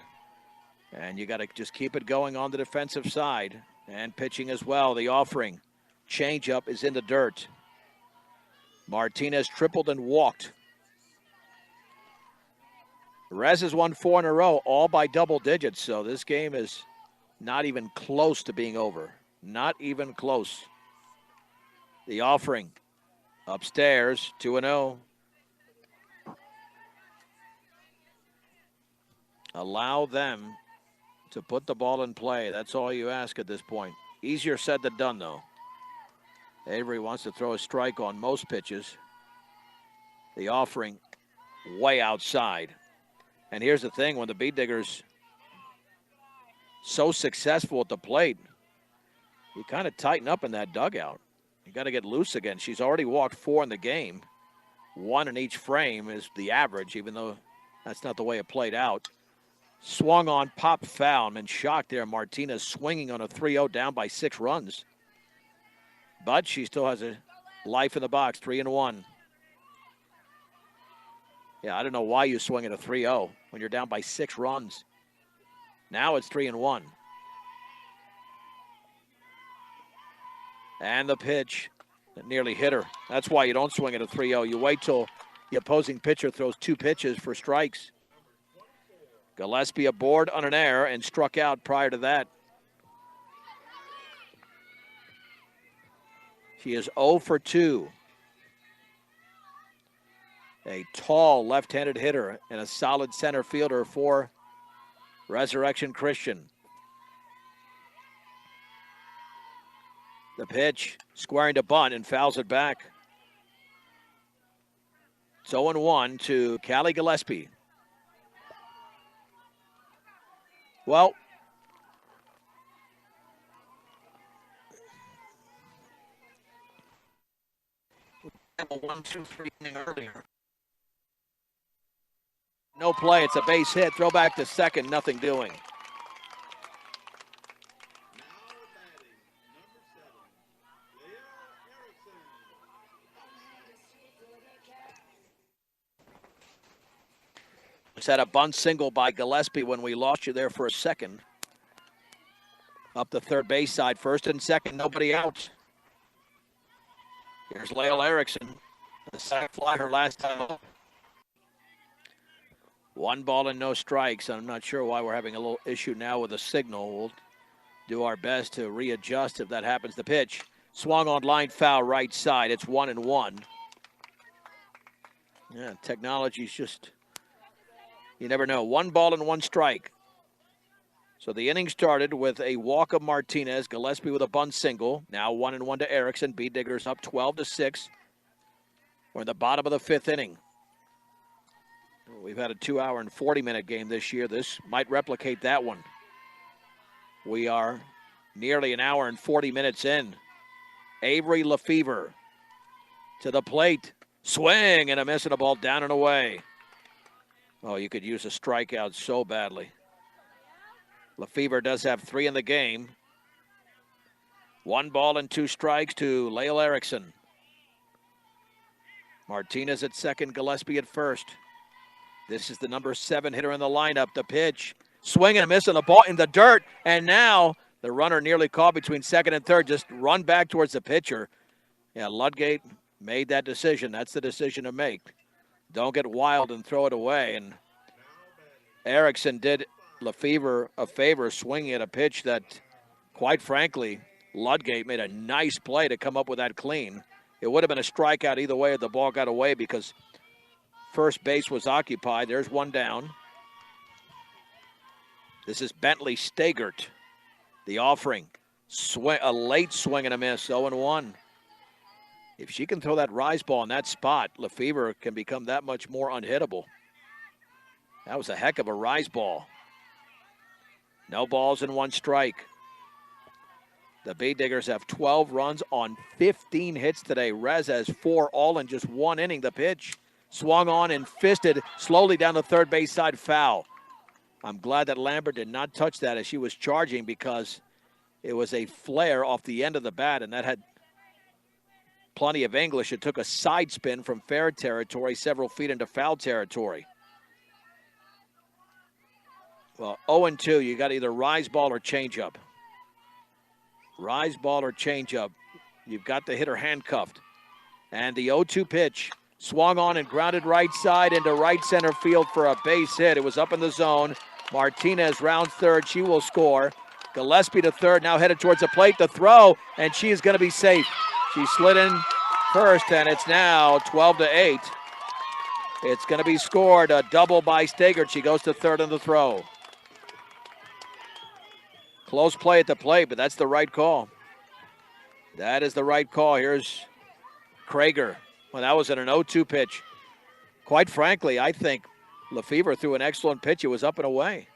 And you got to just keep it going on the defensive side. And pitching as well, the offering. Changeup is in the dirt. Martinez tripled and walked. Rez has won 4 in a row, all by double digits. So this game is not even close to being over. Not even close. The offering upstairs, 2-0. Allow them to put the ball in play. That's all you ask at this point. Easier said than done, though. Avery wants to throw a strike on most pitches. The offering way outside. And here's the thing, when the Bead Diggers so successful at the plate, you kind of tighten up in that dugout. You got to get loose again. She's already walked 4 in the game. 1 in each frame is the average, even though that's not the way it played out. Swung on, pop foul. I'm in shock there. Martinez swinging on a 3-0 down by 6 runs. But she still has a life in the box, 3-1. Yeah, I don't know why you swing at a 3-0 when you're down by 6 runs. Now it's 3-1. And the pitch that nearly hit her. That's why you don't swing at a 3-0. You wait till the opposing pitcher throws 2 pitches for strikes. Gillespie aboard on an error and struck out prior to that. She is 0 for 2. A tall left-handed hitter and a solid center fielder for Resurrection Christian. The pitch, squaring to bunt and fouls it back. It's 0-1 to Callie Gillespie. Well, a 1-2-3 inning earlier. No play, it's a base hit. Throw back to second, nothing doing. Just had a bunt single by Gillespie when we lost you there for a second. Up the third base side, first and second, nobody out. Here's Lael Erickson. The sac fly her last time up. 1 ball and no strikes. I'm not sure why we're having a little issue now with the signal. We'll do our best to readjust if that happens. The pitch swung on line foul right side. It's 1-1. Yeah, technology's just, you never know. 1 ball and 1 strike. So the inning started with a walk of Martinez, Gillespie with a bunt single. Now 1-1 to Erickson. Bead Diggers up 12-6. We're in the bottom of the 5th inning. We've had a 2-hour and 40-minute game this year. This might replicate that one. We are nearly an hour and 40 minutes in. Avery Lefevre to the plate. Swing and a miss and a ball down and away. Oh, you could use a strikeout so badly. Lefevre does have 3 in the game. 1 ball and 2 strikes to Lael Erickson. Martinez at second, Gillespie at first. This is the number 7 hitter in the lineup. The pitch, swing and a miss on the ball in the dirt. And now the runner nearly caught between second and third. Just run back towards the pitcher. Yeah, Ludgate made that decision. That's the decision to make. Don't get wild and throw it away. And Erickson did Lefevre a favor, swinging at a pitch that, quite frankly, Ludgate made a nice play to come up with that clean. It would have been a strikeout either way if the ball got away because first base was occupied. There's 1 down. This is Bentley Stagert. The offering. A late swing and a miss, 0-1. If she can throw that rise ball in that spot, Lefevre can become that much more unhittable. That was a heck of a rise ball. No balls and 1 strike. The Bead Diggers have 12 runs on 15 hits today. Rez has 4 all in just 1 inning. The pitch swung on and fisted slowly down the third base side, foul. I'm glad that Lambert did not touch that as she was charging because it was a flare off the end of the bat, and that had plenty of English. It took a side spin from fair territory several feet into foul territory. Well, 0-2, you got either rise ball or changeup. Rise ball or changeup. You've got the hitter handcuffed. And the 0-2 pitch swung on and grounded right side into right center field for a base hit. It was up in the zone. Martinez rounds third. She will score. Gillespie to third, now headed towards the plate. The throw, and she is going to be safe. She slid in first, and it's now 12-8. It's going to be scored. A double by Stegert. She goes to third on the throw. Close play at the plate, but that's the right call. That is the right call. Here's Krager. Well, that was an 0-2 pitch. Quite frankly, I think Lefevre threw an excellent pitch. It was up and away.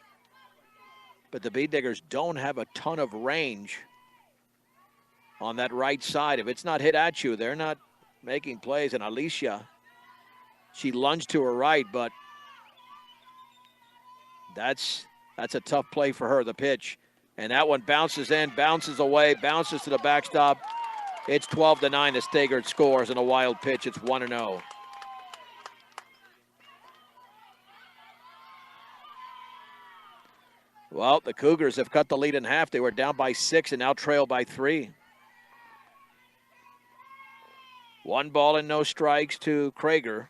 But the Bead Diggers don't have a ton of range on that right side. If it's not hit at you, they're not making plays. And Alicia, she lunged to her right, but that's a tough play for her, the pitch. And that one bounces in, bounces away, bounces to the backstop. It's 12-9 as Stegert scores in a wild pitch. It's 1-0. Well, the Cougars have cut the lead in half. They were down by 6 and now trail by 3. 1 ball and no strikes to Krager.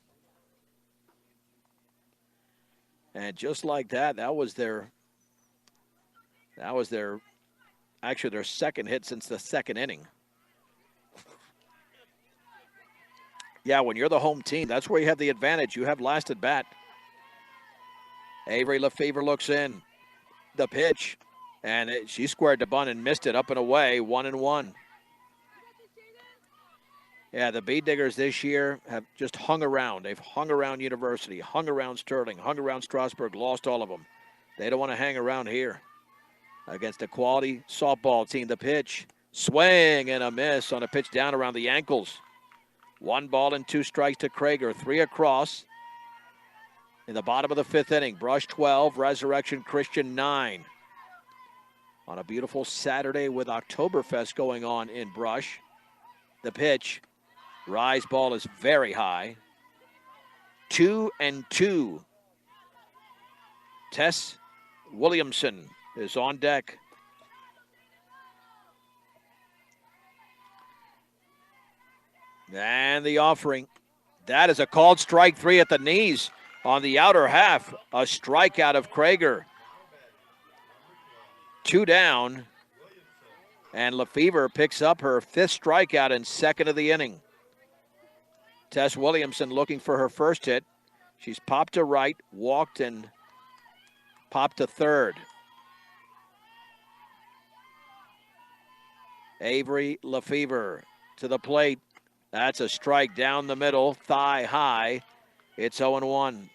And just like that, that was their actually their second hit since the second inning. Yeah, when you're the home team, that's where you have the advantage. You have last at bat. Avery Lefevre looks in. The pitch, and she squared the bunt and missed it up and away, 1-1. Yeah, the Bead Diggers this year have just hung around. They've hung around University, hung around Sterling, hung around Strasburg, lost all of them. They don't want to hang around here against a quality softball team. The pitch, swing and a miss on a pitch down around the ankles. 1 ball and 2 strikes to Krager, 3 across. In the bottom of the 5th inning, Brush 12, Resurrection Christian 9. On a beautiful Saturday with Oktoberfest going on in Brush. The pitch, rise ball is very high. 2-2. Tess Williamson is on deck. And the offering. That is a called strike 3 at the knees. On the outer half, a strikeout of Krager. 2 down. And Lefevre picks up her 5th strikeout and 2nd of the inning. Tess Williamson looking for her first hit. She's popped to right, walked, and popped to third. Avery Lefevre to the plate. That's a strike down the middle, thigh high. It's 0-1.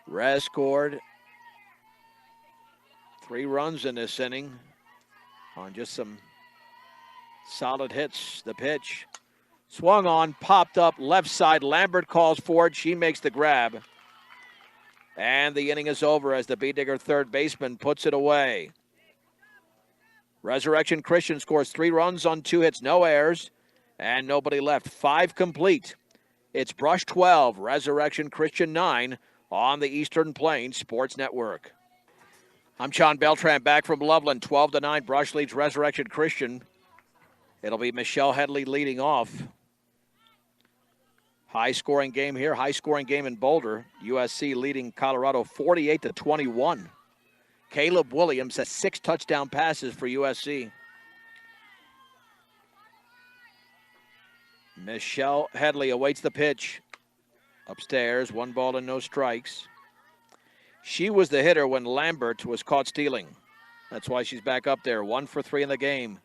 Rez scored 3 runs in this inning on just some solid hits. The pitch swung on, popped up left side. Lambert calls for it. She makes the grab. And the inning is over as the Bead Digger third baseman puts it away. Resurrection Christian scores 3 runs on 2 hits, no errors, and nobody left. 5 complete. It's Brush 12, Resurrection Christian 9 on the Eastern Plains Sports Network. I'm Sean Beltran back from Loveland. 12-9, Brush leads Resurrection Christian. It'll be Michelle Headley leading off. High-scoring game here, high-scoring game in Boulder. USC leading Colorado 48-21. Caleb Williams has 6 touchdown passes for USC. Michelle Headley awaits the pitch. Upstairs, 1 ball and no strikes. She was the hitter when Lambert was caught stealing. That's why she's back up there. 1 for 3 in the game.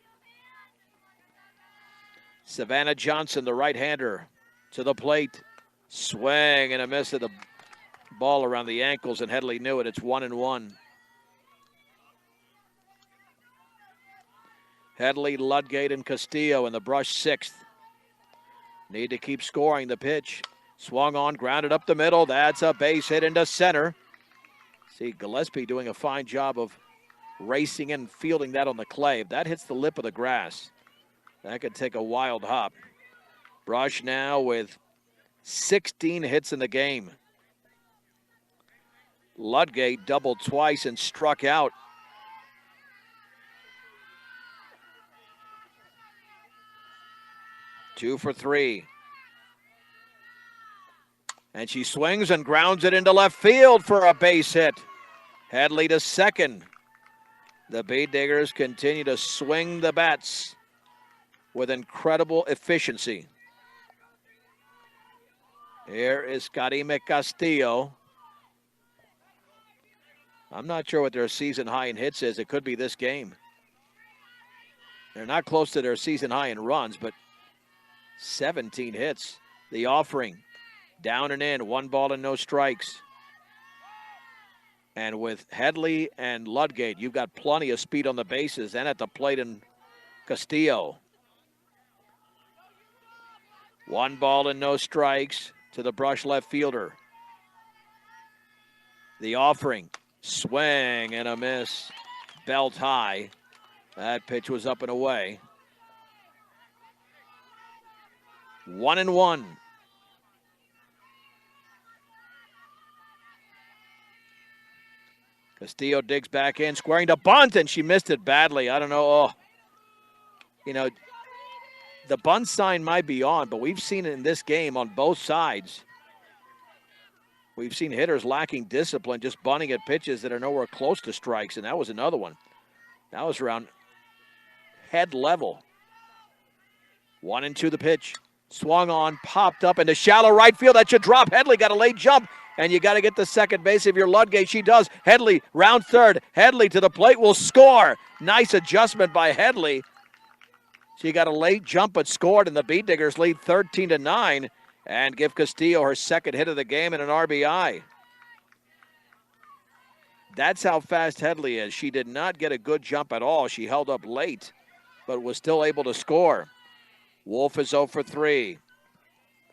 Savannah Johnson, the right-hander, to the plate. Swing and a miss at the ball around the ankles, and Headley knew it. It's 1-1. Headley, Ludgate, and Castillo in the Brush 6th. Need to keep scoring. The pitch swung on, grounded up the middle. That's a base hit into center. See Gillespie doing a fine job of racing and fielding that on the clay. If that hits the lip of the grass, That could take a wild hop. Brush now with 16 hits in the game. Ludgate doubled twice and struck out. Two for three. And she swings and grounds it into left field for a base hit. Headley to second. The Bead Diggers continue to swing the bats with incredible efficiency. Here is Karime Castillo. I'm not sure what their season high in hits is. It could be this game. They're not close to their season high in runs, but 17 hits. The offering, down and in, 1 ball and no strikes. And with Headley and Ludgate, you've got plenty of speed on the bases and at the plate in Castillo. 1 ball and no strikes to the Brush left fielder. The offering, swing and a miss. Belt high. That pitch was up and away. 1-1. Castillo digs back in, squaring to bunt, and she missed it badly. I don't know. Oh, you know, the bunt sign might be on, but we've seen it in this game on both sides. We've seen hitters lacking discipline, just bunting at pitches that are nowhere close to strikes, and that was another one. That was around head level. 1-2 the pitch. Swung on, popped up into shallow right field. That should drop. Headley got a late jump, and you got to get the second base of your Ludgate. She does. Headley, round third. Headley to the plate will score. Nice adjustment by Headley. She got a late jump but scored, and the Bead Diggers lead 13-9 and give Castillo her second hit of the game and an RBI. That's how fast Headley is. She did not get a good jump at all. She held up late, but was still able to score. Wolf is 0 for 3.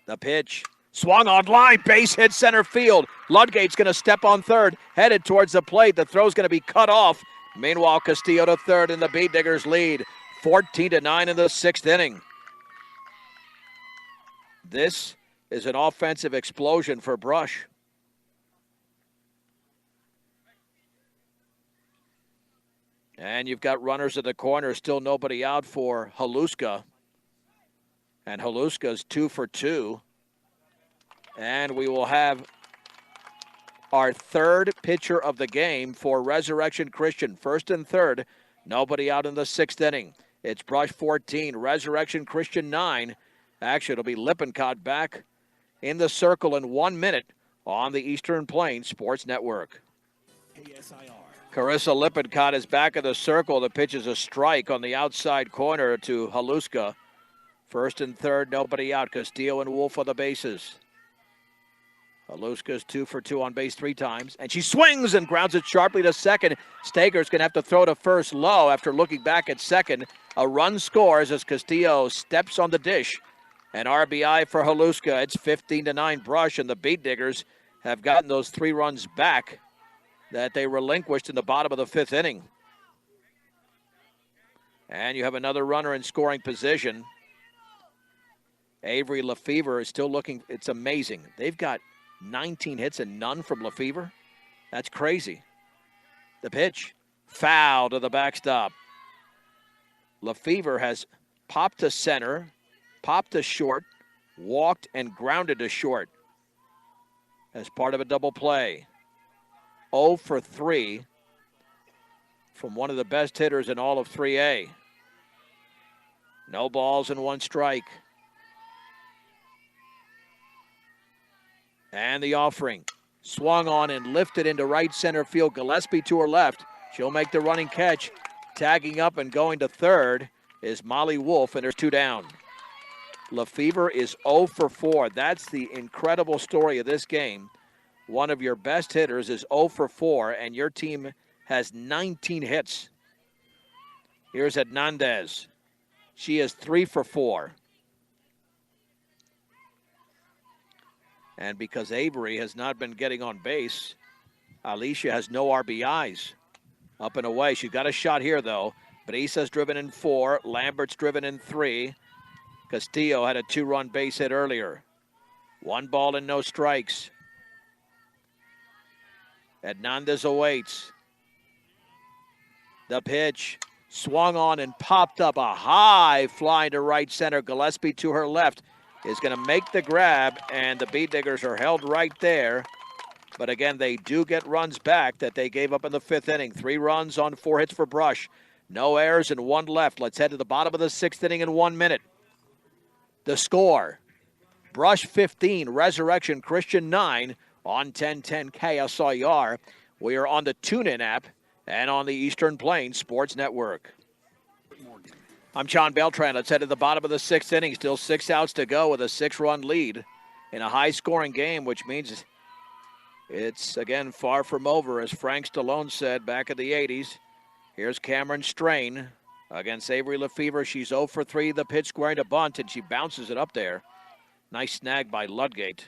The pitch. Swung on line. Base hit center field. Ludgate's going to step on third. Headed towards the plate. The throw's going to be cut off. Meanwhile, Castillo to third and the Bead Diggers lead 14-9 in the 6th inning. This is an offensive explosion for Brush. And you've got runners at the corner. Still nobody out for Haluska. And Haluska's 2 for 2. And we will have our third pitcher of the game for Resurrection Christian. First and third, nobody out in the 6th inning. It's Brush 14, Resurrection Christian 9. Actually, it'll be Lippincott back in the circle in 1 minute on the Eastern Plains Sports Network. KSIR. Carissa Lippincott is back in the circle. The pitch is a strike on the outside corner to Haluska. First and third, nobody out. Castillo and Wolf on the bases. Haluska's 2 for 2 on base 3 times. And she swings and grounds it sharply to second. Stager's going to have to throw to first low after looking back at second. A run scores as Castillo steps on the dish. An RBI for Haluska. It's 15-9 Brush, and the Bead Diggers have gotten those 3 runs back that they relinquished in the bottom of the 5th inning. And you have another runner in scoring position. Avery Lefevre is still looking. It's amazing. They've got 19 hits and none from Lefevre. That's crazy. The pitch. Foul to the backstop. Lefevre has popped to center, popped to short, walked and grounded to short as part of a double play. 0 for 3 from one of the best hitters in all of 3A. No balls and 1 strike. And the offering. Swung on and lifted into right center field. Gillespie to her left. She'll make the running catch. Tagging up and going to third is Molly Wolf, and there's 2 down. Lefevre is 0 for 4. That's the incredible story of this game. One of your best hitters is 0 for 4, and your team has 19 hits. Here's Hernandez. She is 3 for 4. And because Avery has not been getting on base, Alicia has no RBIs. Up and away. She's got a shot here, though. Brisa's driven in 4. Lambert's driven in 3. Castillo had a 2-run base hit earlier. 1 ball and no strikes. Hernandez awaits. The pitch swung on and popped up. A high flying to right center. Gillespie to her left is going to make the grab, and the Beet Diggers are held right there. But again, they do get runs back that they gave up in the 5th inning. 3 runs on 4 hits for Brush. No errors and 1 left. Let's head to the bottom of the 6th inning in 1 minute. The score, Brush 15, Resurrection Christian 9 on 1010 KSIR. We are on the TuneIn app and on the Eastern Plains Sports Network. I'm John Beltran. Let's head to the bottom of the 6th inning. Still 6 outs to go with a 6-run lead in a high-scoring game, which means it's, again, far from over, as Frank Stallone said back in the 80s. Here's Cameron Strain against Avery Lefevre. She's 0 for 3. The pitch squaring to bunt, and she bounces it up there. Nice snag by Ludgate.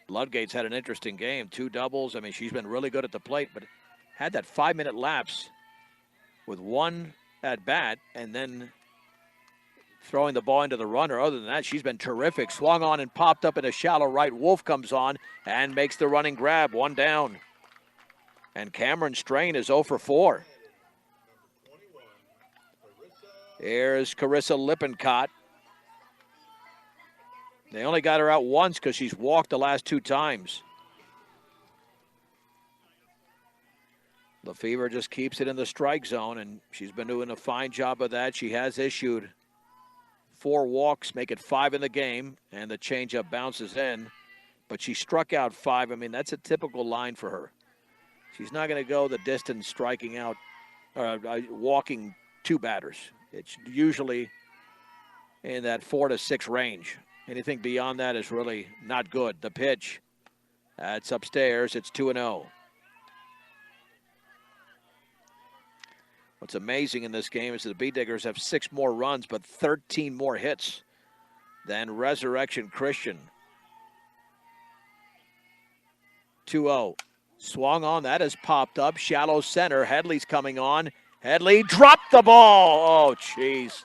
Ludgate's had an interesting game. 2 doubles. I mean, she's been really good at the plate, but had that 5-minute lapse with 1 at bat and then throwing the ball into the runner. Other than that, she's been terrific. Swung on and popped up in a shallow right. Wolf comes on and makes the running grab. 1 down. And Cameron Strain is 0 for 4. Here's Carissa Lippincott. They only got her out once because she's walked the last 2 times. Lefevre just keeps it in the strike zone, and she's been doing a fine job of that. She has issued 4 walks, make it 5 in the game, and the changeup bounces in. But she struck out 5. I mean, that's a typical line for her. She's not going to go the distance striking out, walking 2 batters. It's usually in that 4 to 6 range. Anything beyond that is really not good. The pitch, that's upstairs. It's 2-0. What's amazing in this game is that the Beet Diggers have 6 more runs, but 13 more hits than Resurrection Christian. 2-0. Swung on. That has popped up. Shallow center. Headley's coming on. Headley dropped the ball. Oh, jeez.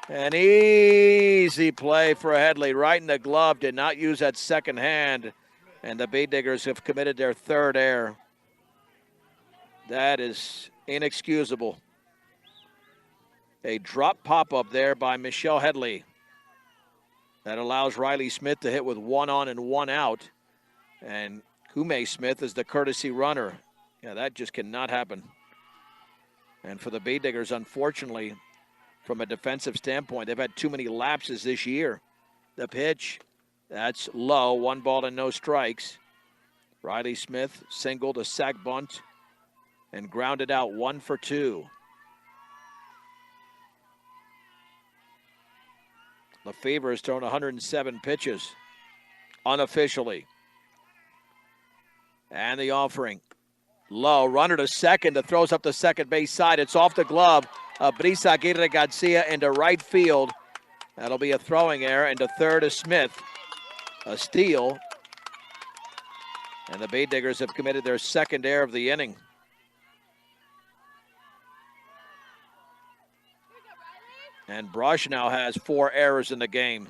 An easy play for Headley. Right in the glove. Did not use that second hand. And the Beet Diggers have committed their 3rd error. That is inexcusable. A drop pop-up there by Michelle Headley. That allows Riley Smith to hit with 1 on and 1 out. And Kume Smith is the courtesy runner. Yeah, that just cannot happen. And for the Beet Diggers, unfortunately, from a defensive standpoint, they've had too many lapses this year. The pitch, that's low. 1 ball and no strikes. Riley Smith singled a sac bunt and grounded out 1 for 2. Lefevre has thrown 107 pitches unofficially. And the offering. Low. Runner to second. That throws up the second base side. It's off the glove of Brisa Aguirre Garcia into right field. That'll be a throwing error. And to third is Smith. A steal. And the Beet Diggers have committed their 2nd error of the inning. And Brush now has 4 errors in the game.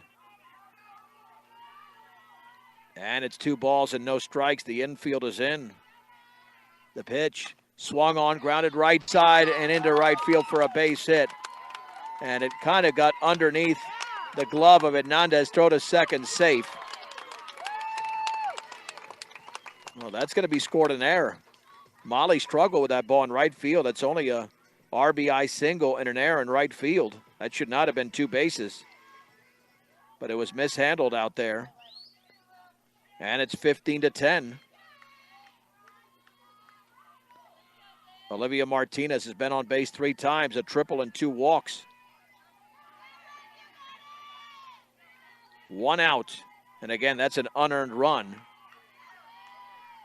And it's 2 balls and no strikes. The infield is in. The pitch swung on, grounded right side and into right field for a base hit. And it kind of got underneath the glove of Hernandez. Throw to second, safe. Well, that's going to be scored an error. Molly struggled with that ball in right field. That's only a RBI single and an error in right field. That should not have been 2 bases. But it was mishandled out there. And it's 15-10. Olivia Martinez has been on base 3 times, a triple and 2 walks. 1 out. And again, that's an unearned run.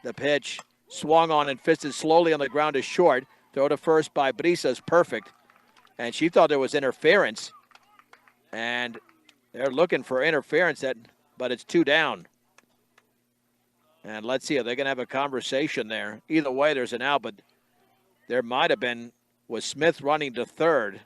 The pitch swung on and fisted slowly on the ground is short. Throw to first by Brisa is perfect. And she thought there was interference. And they're looking for interference, but it's 2 down. And let's see, are they going to have a conversation there? Either way, there's an out, but There might have been, was Smith running to third.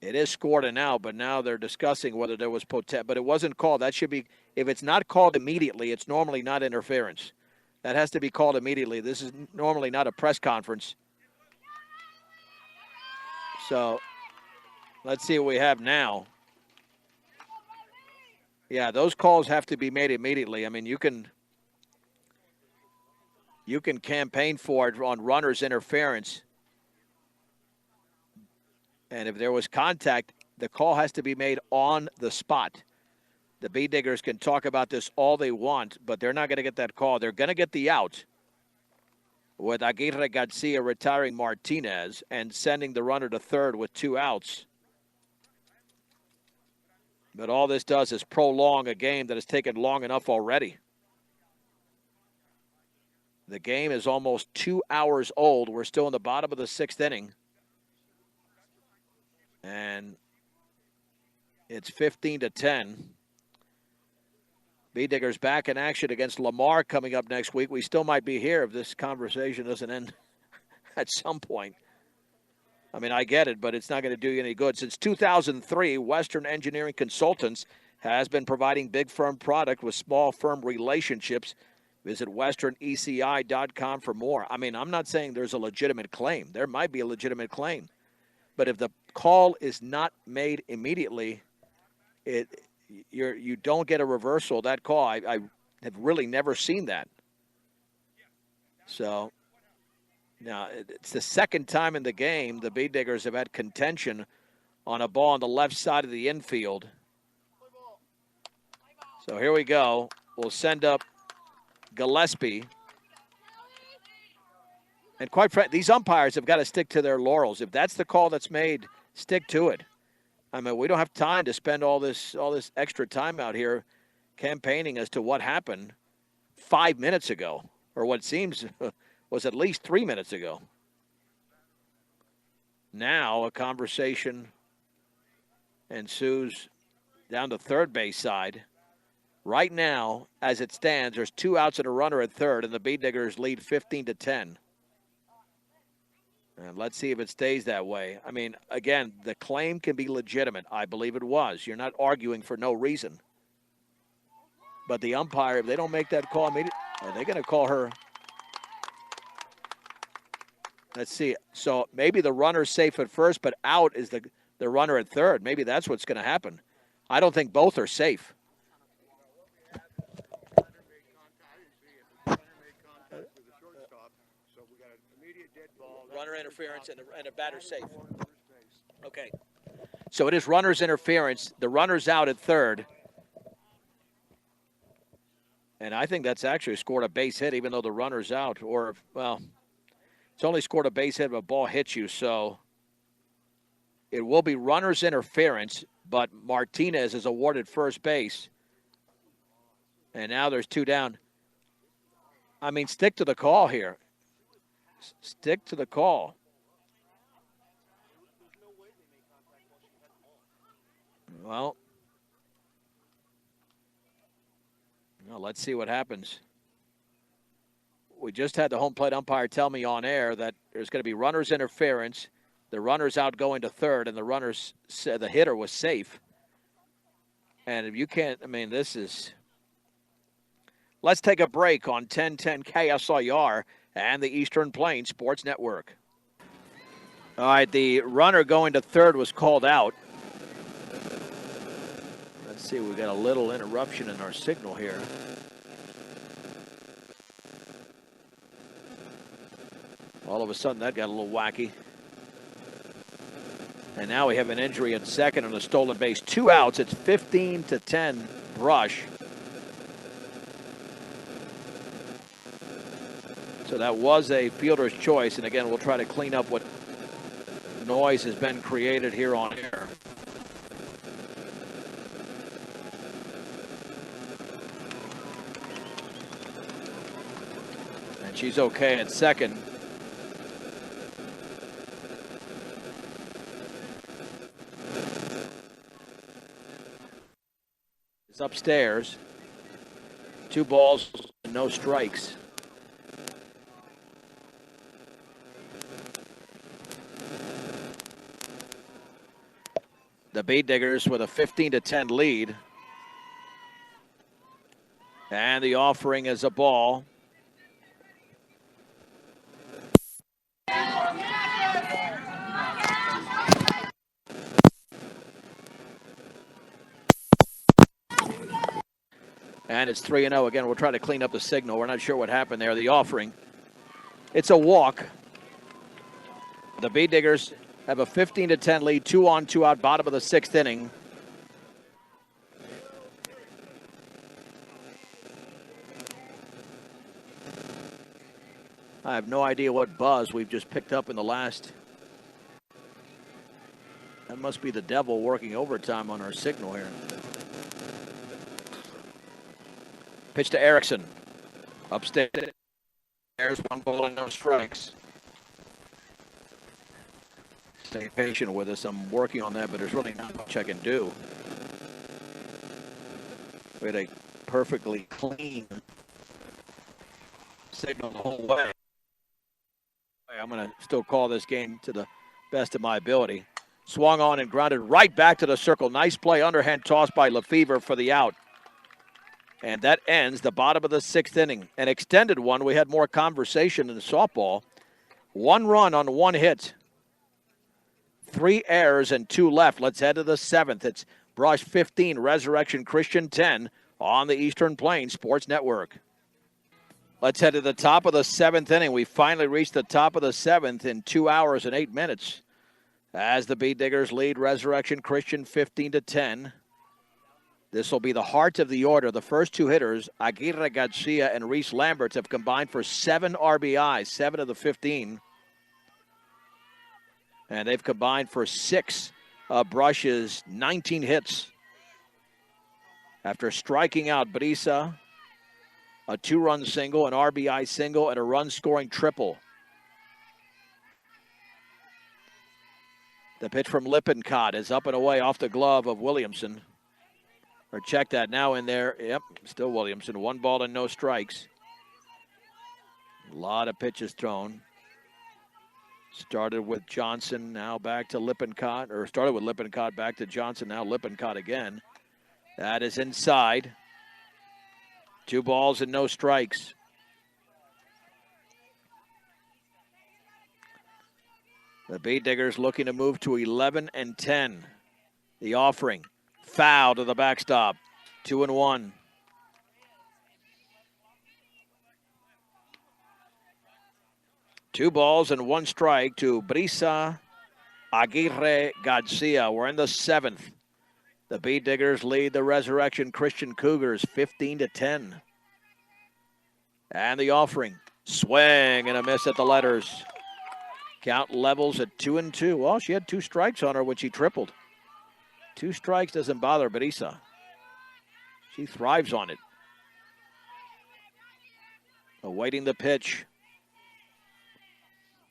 It is scored and out, but now they're discussing whether there was potential. But it wasn't called. That should be, if it's not called immediately, it's normally not interference. That has to be called immediately. This is normally not a press conference. So let's see what we have now. Yeah, those calls have to be made immediately. I mean, you can campaign for it on runners interference. And if there was contact, the call has to be made on the spot. The Bee Diggers can talk about this all they want, but they're not going to get that call. They're going to get the out with Aguirre Garcia retiring Martinez and sending the runner to third with 2 outs. But all this does is prolong a game that has taken long enough already. The game is almost 2 hours old. We're still in the bottom of the 6th inning. And it's 15-10. Bee Diggers back in action against Lamar coming up next week. We still might be here if this conversation doesn't end at some point. I mean, I get it, but it's not going to do you any good. Since 2003, Western Engineering Consultants has been providing big firm product with small firm relationships. Visit westerneci.com for more. I mean, I'm not saying there's a legitimate claim. There might be a legitimate claim. But if the call is not made immediately, you don't get a reversal of that call. I have really never seen that. So now it's the second time in the game the Bee Diggers have had contention on a ball on the left side of the infield. So here we go. We'll send up Gillespie. And quite frankly, these umpires have got to stick to their laurels. If that's the call that's made, stick to it. I mean, we don't have time to spend all this extra time out here campaigning as to what happened 5 minutes ago, or what seems was at least 3 minutes ago. Now a conversation ensues down the third base side. Right now, as it stands, there's 2 outs and a runner at third, and the Bee Diggers lead 15-10. And let's see if it stays that way. I mean, again, the claim can be legitimate. I believe it was. You're not arguing for no reason. But the umpire, if they don't make that call immediately, are they going to call her? Let's see. So maybe the runner's safe at first, but out is the runner at third. Maybe that's what's going to happen. I don't think both are safe. Runner interference and a batter safe. Okay. So it is runner's interference. The runner's out at third. And I think that's actually scored a base hit, even though the runner's out. Or, well, it's only scored a base hit if a ball hits you. So it will be runner's interference, but Martinez is awarded first base. And now there's 2 down. I mean, stick to the call here. Stick to the call. Well, let's see what happens. We just had the home plate umpire tell me on air that there's going to be runner's interference. The runner's out going to third, and the hitter was safe. And if you can't, I mean, this is. Let's take a break on 1010 KSIR and the Eastern Plains Sports Network. All right, the runner going to third was called out. Let's see, we got a little interruption in our signal here. All of a sudden, that got a little wacky. And now we have an injury at second and a stolen base. 2 outs. It's 15-10 Brush. So that was a fielder's choice. And again, we'll try to clean up what noise has been created here on air. And she's okay at second. It's upstairs. 2 balls and no strikes. The Bead Diggers with a 15-10 lead. And the offering is a ball. And it's 3-0. Again, we'll try to clean up the signal. We're not sure what happened there. The offering. It's a walk. The Bead Diggers have a 15-10 lead, 2 on, 2 out, bottom of the 6th inning. I have no idea what buzz we've just picked up in the last. That must be the devil working overtime on our signal here. Pitch to Erickson. Upstairs. There's 1 ball and no strikes. Stay patient with us. I'm working on that, but there's really not much I can do. We had a perfectly clean signal the whole way. I'm going to still call this game to the best of my ability. Swung on and grounded right back to the circle. Nice play, underhand toss by Lefevre for the out. And that ends the bottom of the 6th inning. An extended one. We had more conversation in the softball. 1 run on 1 hit. 3 errors and 2 left. Let's head to the 7th. It's Brush 15, Resurrection Christian 10 on the Eastern Plains Sports Network. Let's head to the top of the 7th inning. We finally reached the top of the 7th in 2 hours and 8 minutes as the Bead Diggers lead Resurrection Christian 15-10. This will be the heart of the order. The first 2 hitters, Aguirre Garcia and Reese Lambert, have combined for 7 RBIs, 7 of the 15. And they've combined for 6 Brush's 19 hits. After striking out Brisa, a 2-run single, an RBI single, and a run-scoring triple. The pitch from Lippincott is up and away off the glove of Williamson. Or check that, now in there. Yep, still Williamson. 1 ball and no strikes. A lot of pitches thrown. Started with Johnson, now back to Lippincott. Or started with Lippincott, back to Johnson, now Lippincott again. That is inside. 2 balls and no strikes. The Bead Diggers looking to move to 11-10. The offering. Foul to the backstop. 2-1. Two balls and 1 strike to Brisa Aguirre Garcia. We're in the 7th. The Bead Diggers lead the Resurrection Christian Cougars 15-10. And the offering. Swing and a miss at the letters. Count levels at 2-2. Well, she had 2 strikes on her when she tripled. 2 strikes doesn't bother Brisa. She thrives on it. Awaiting the pitch.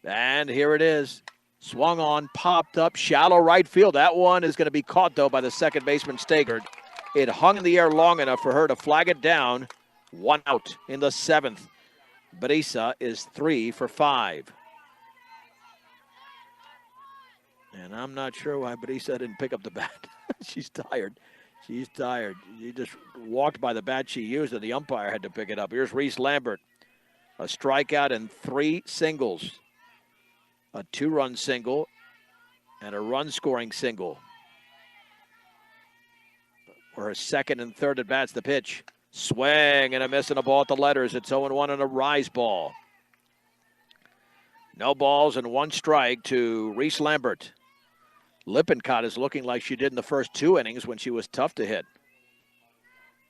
And here it is. Swung on, popped up, shallow right field. That one is going to be caught, though, by the second baseman, Stegert. It hung in the air long enough for her to flag it down. 1 out in the 7th. Brisa is 3 for 5. And I'm not sure why Brisa didn't pick up the bat. She's tired. She's tired. She just walked by the bat she used, and the umpire had to pick it up. Here's Reese Lambert. A strikeout and 3 singles. A 2-run single and a run-scoring single. For her second and third at-bats, the pitch. Swing and a miss and a ball at the letters. It's 0-1 on a rise ball. No balls and 1 strike to Reese Lambert. Lippincott is looking like she did in the first 2 innings when she was tough to hit.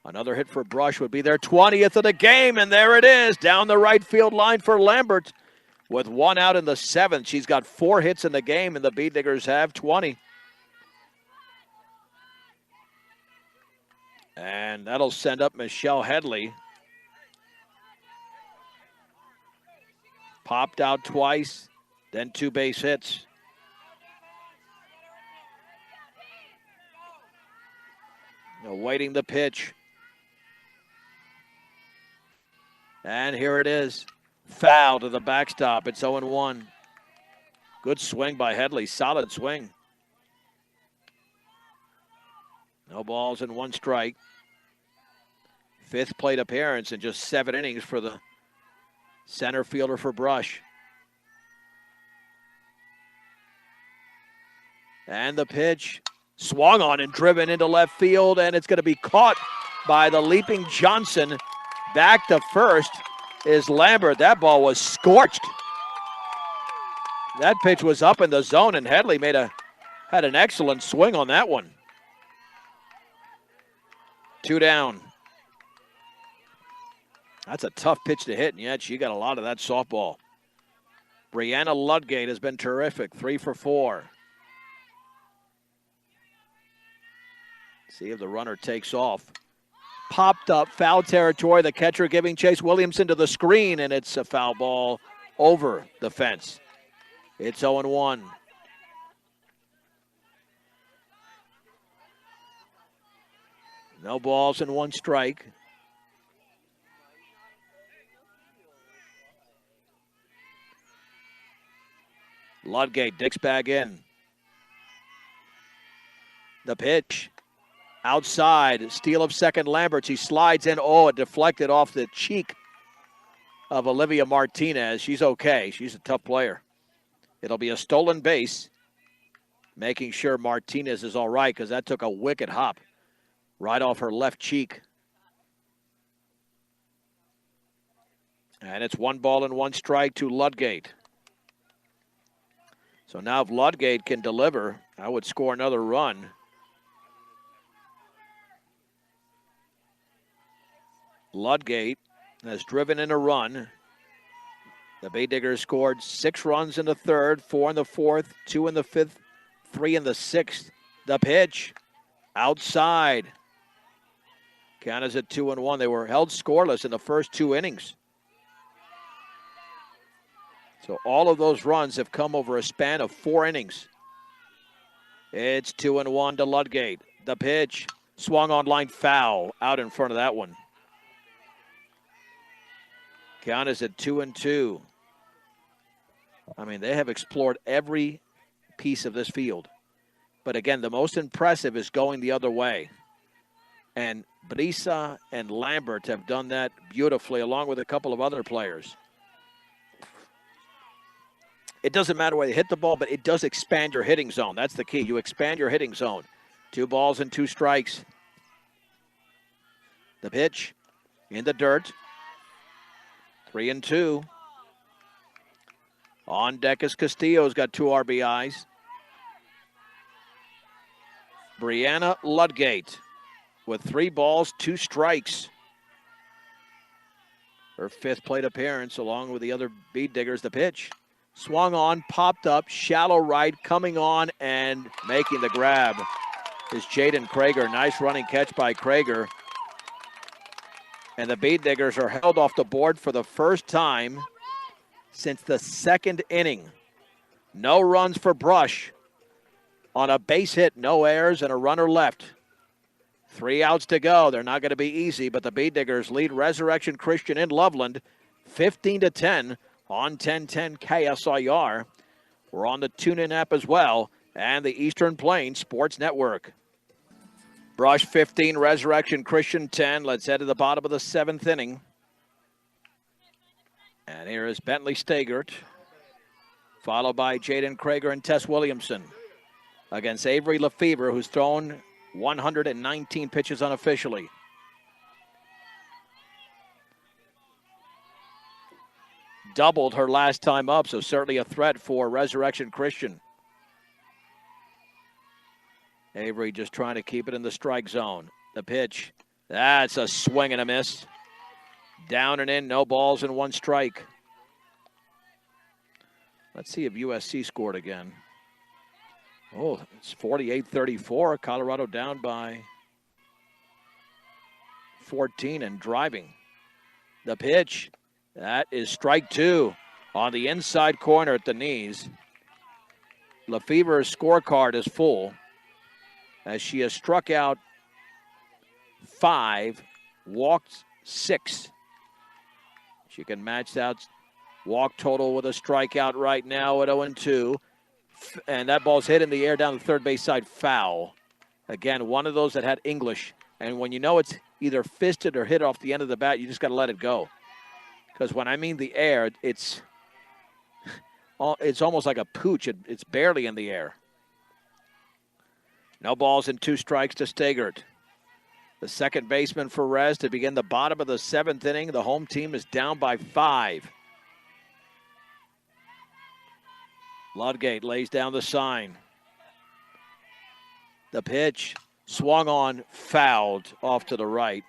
Another hit for Brush would be their 20th of the game, and there it is, down the right field line for Lambert. With 1 out in the 7th, she's got 4 hits in the game, and the Bead Diggers have 20. And that'll send up Michelle Headley. Popped out twice, then 2 base hits. Awaiting the pitch. And here it is. Foul to the backstop. It's 0-1. Good swing by Headley. Solid swing. No balls and 1 strike. 5th plate appearance in just 7 innings for the center fielder for Brush. And the pitch swung on and driven into left field, and it's going to be caught by the leaping Johnson. Back to first is Lambert. That ball was scorched. That pitch was up in the zone, and Headley had an excellent swing on that one. 2 down. That's a tough pitch to hit, and yet she got a lot of that softball. Brianna Ludgate has been terrific, 3 for 4. See if the runner takes off. Popped up, foul territory. The catcher giving Chase Williamson to the screen, and it's a foul ball over the fence. It's 0-1. No balls and 1 strike. Ludgate digs back in. The pitch. Outside, steal of second Lambert. He slides in. Oh, it deflected off the cheek of Olivia Martinez. She's okay. She's a tough player. It'll be a stolen base, making sure Martinez is all right because that took a wicked hop right off her left cheek. And it's 1 ball and 1 strike to Ludgate. So now if Ludgate can deliver, I would score another run. Ludgate has driven in a run. The Bay Diggers scored 6 runs in the 3rd, 4 in the 4th, 2 in the 5th, 3 in the 6th. The pitch outside. Count is at 2-1. They were held scoreless in the first 2 innings. So all of those runs have come over a span of 4 innings. It's 2-1 to Ludgate. The pitch swung on line foul out in front of that one. Count is at 2-2. I mean, they have explored every piece of this field. But again, the most impressive is going the other way. And Brisa and Lambert have done that beautifully, along with a couple of other players. It doesn't matter where you hit the ball, but it does expand your hitting zone. That's the key. You expand your hitting zone. 2 balls and 2 strikes. The pitch in the dirt. 3-2. On deck is Castillo's got 2 RBIs. Brianna Ludgate with 3 balls, 2 strikes. Her 5th plate appearance along with the other Bead Diggers. The pitch swung on, popped up, shallow right, coming on and making the grab is Jaden Krager. Nice running catch by Krager. And the Bead Diggers are held off the board for the first time since the 2nd inning. No runs for Brush on a base hit, no errors, and a runner left. 3 outs to go. They're not going to be easy, but the Bead Diggers lead Resurrection Christian in Loveland 15-10 on 1010 KSIR. We're on the TuneIn app as well and the Eastern Plains Sports Network. Brush 15, Resurrection Christian 10. Let's head to the bottom of the 7th inning. And here is Bentley Stagert, followed by Jaden Krager and Tess Williamson against Avery Lefevre, who's thrown 119 pitches unofficially. Doubled her last time up, so certainly a threat for Resurrection Christian. Avery just trying to keep it in the strike zone. The pitch, that's a swing and a miss. Down and in, no balls and 1 strike. Let's see if USC scored again. Oh, it's 48-34. Colorado down by 14 and driving. The pitch, that is strike 2 on the inside corner at the knees. Lefevre's scorecard is full as she has struck out 5, walked 6. She can match that walk total with a strikeout right now at 0-2. And that ball's hit in the air down the third base side, foul. Again, one of those that had English. And when you know it's either fisted or hit off the end of the bat, you just got to let it go. Because when I mean the air, it's almost like a pooch. It's barely in the air. No balls and 2 strikes to Stegert. The second baseman for Rez to begin the bottom of the 7th inning. The home team is down by 5. Ludgate lays down the sign. The pitch swung on, fouled off to the right.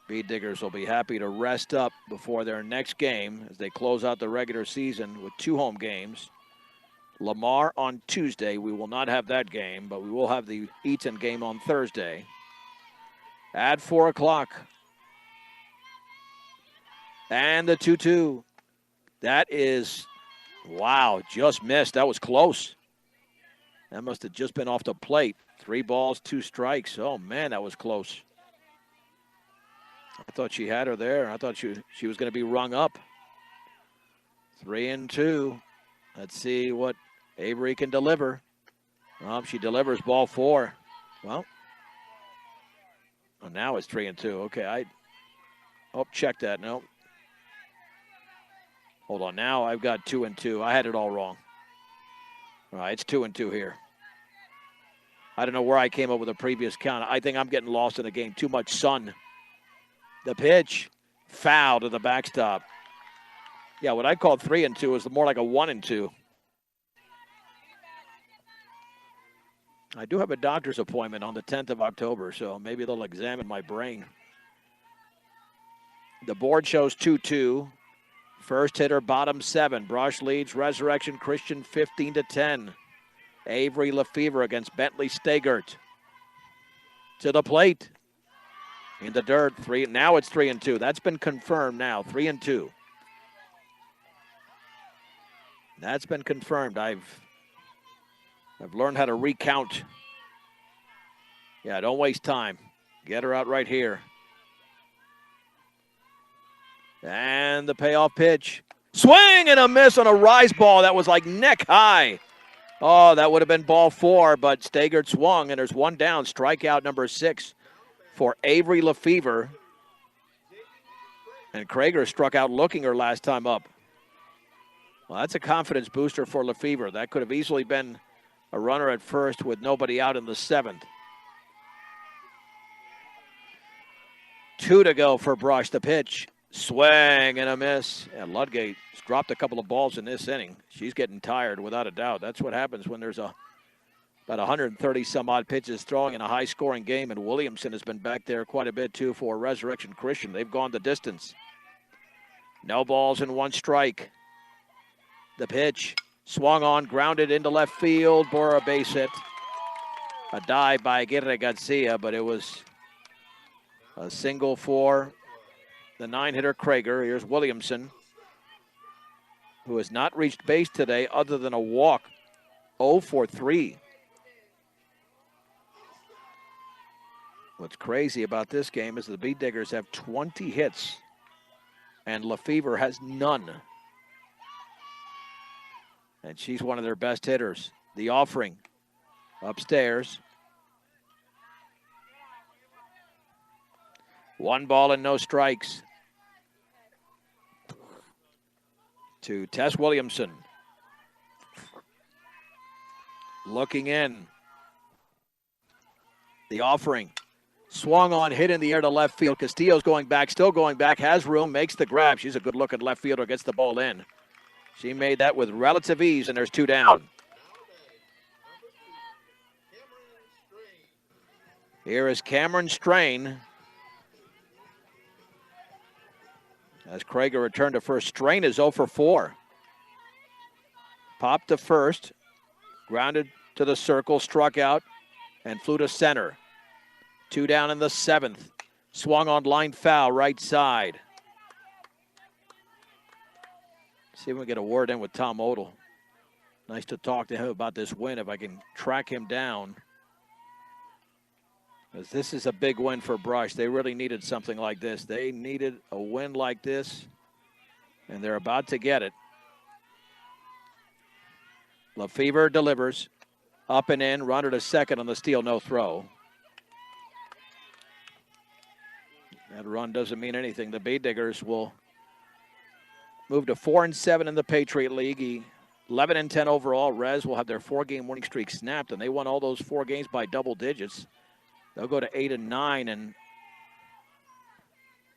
Bee Diggers will be happy to rest up before their next game as they close out the regular season with 2 home games. Lamar on Tuesday. We will not have that game, but we will have the Eaton game on Thursday at 4 o'clock. And the 2-2. That is, wow, just missed. That was close. That must have just been off the plate. 3 balls, 2 strikes. Oh, man, that was close. I thought she had her there. I thought she was going to be rung up. 3-2. Let's see what Avery can deliver. She delivers ball 4. Well, now it's 3-2. Okay, check that. No. Hold on. Now I've got 2-2. I had it all wrong. All right, it's 2-2 here. I don't know where I came up with a previous count. I think I'm getting lost in the game. Too much sun. The pitch, foul to the backstop. Yeah, what I called 3-2 is more like a 1-2. I do have a doctor's appointment on the 10th of October, so maybe they'll examine my brain. The board shows 2-2. First hitter, bottom 7. Brush leads Resurrection Christian 15-10. Avery Lefevre against Bentley Stegert. To the plate. In the dirt, 3. Now it's 3-2. That's been confirmed now, 3-2. That's been confirmed. I've learned how to recount. Yeah, don't waste time. Get her out right here. And the payoff pitch. Swing and a miss on a rise ball that was like neck high. Oh, that would have been ball 4, but Stegert swung, and there's 1 down. Strikeout number 6 for Avery Lefevre. And Krager struck out looking her last time up. Well, that's a confidence booster for Lefevre. That could have easily been a runner at first with nobody out in the 7th. 2 to go for Brush. The pitch. Swing and a miss. And Ludgate has dropped a couple of balls in this inning. She's getting tired without a doubt. That's what happens when there's about 130 some odd pitches throwing in a high scoring game. And Williamson has been back there quite a bit too for Resurrection Christian. They've gone the distance. No balls and 1 strike. The pitch swung on, grounded into left field. Bora base hit. A dive by Aguirre Garcia, but it was a single for the 9-hitter Krager. Here's Williamson, who has not reached base today other than a walk. 0 for 3. What's crazy about this game is the Bee Diggers have 20 hits, and Lefevre has none. And she's one of their best hitters. The offering upstairs. 1 ball and no strikes to Tess Williamson. Looking in. The offering. Swung on, hit in the air to left field. Castillo's going back, still going back, has room, makes the grab. She's a good-looking left fielder, gets the ball in. She made that with relative ease, and there's 2 down. Here is Cameron Strain. As Krager returned to first, Strain is 0 for 4. Popped to first, grounded to the circle, struck out, and flew to center. 2 down in the 7th. Swung on line foul, right side. See if we can get a word in with Tom Odell. Nice to talk to him about this win if I can track him down. Because this is a big win for Brush. They really needed something like this. They needed a win like this, and they're about to get it. Lefevre delivers. Up and in, runner to second on the steal, no throw. That run doesn't mean anything. The Bay Diggers will move to 4-7 in the Patriot League. 11-10 overall. Rez will have their 4-game winning streak snapped, and they won all those 4 games by double digits. They'll go to 8-9 and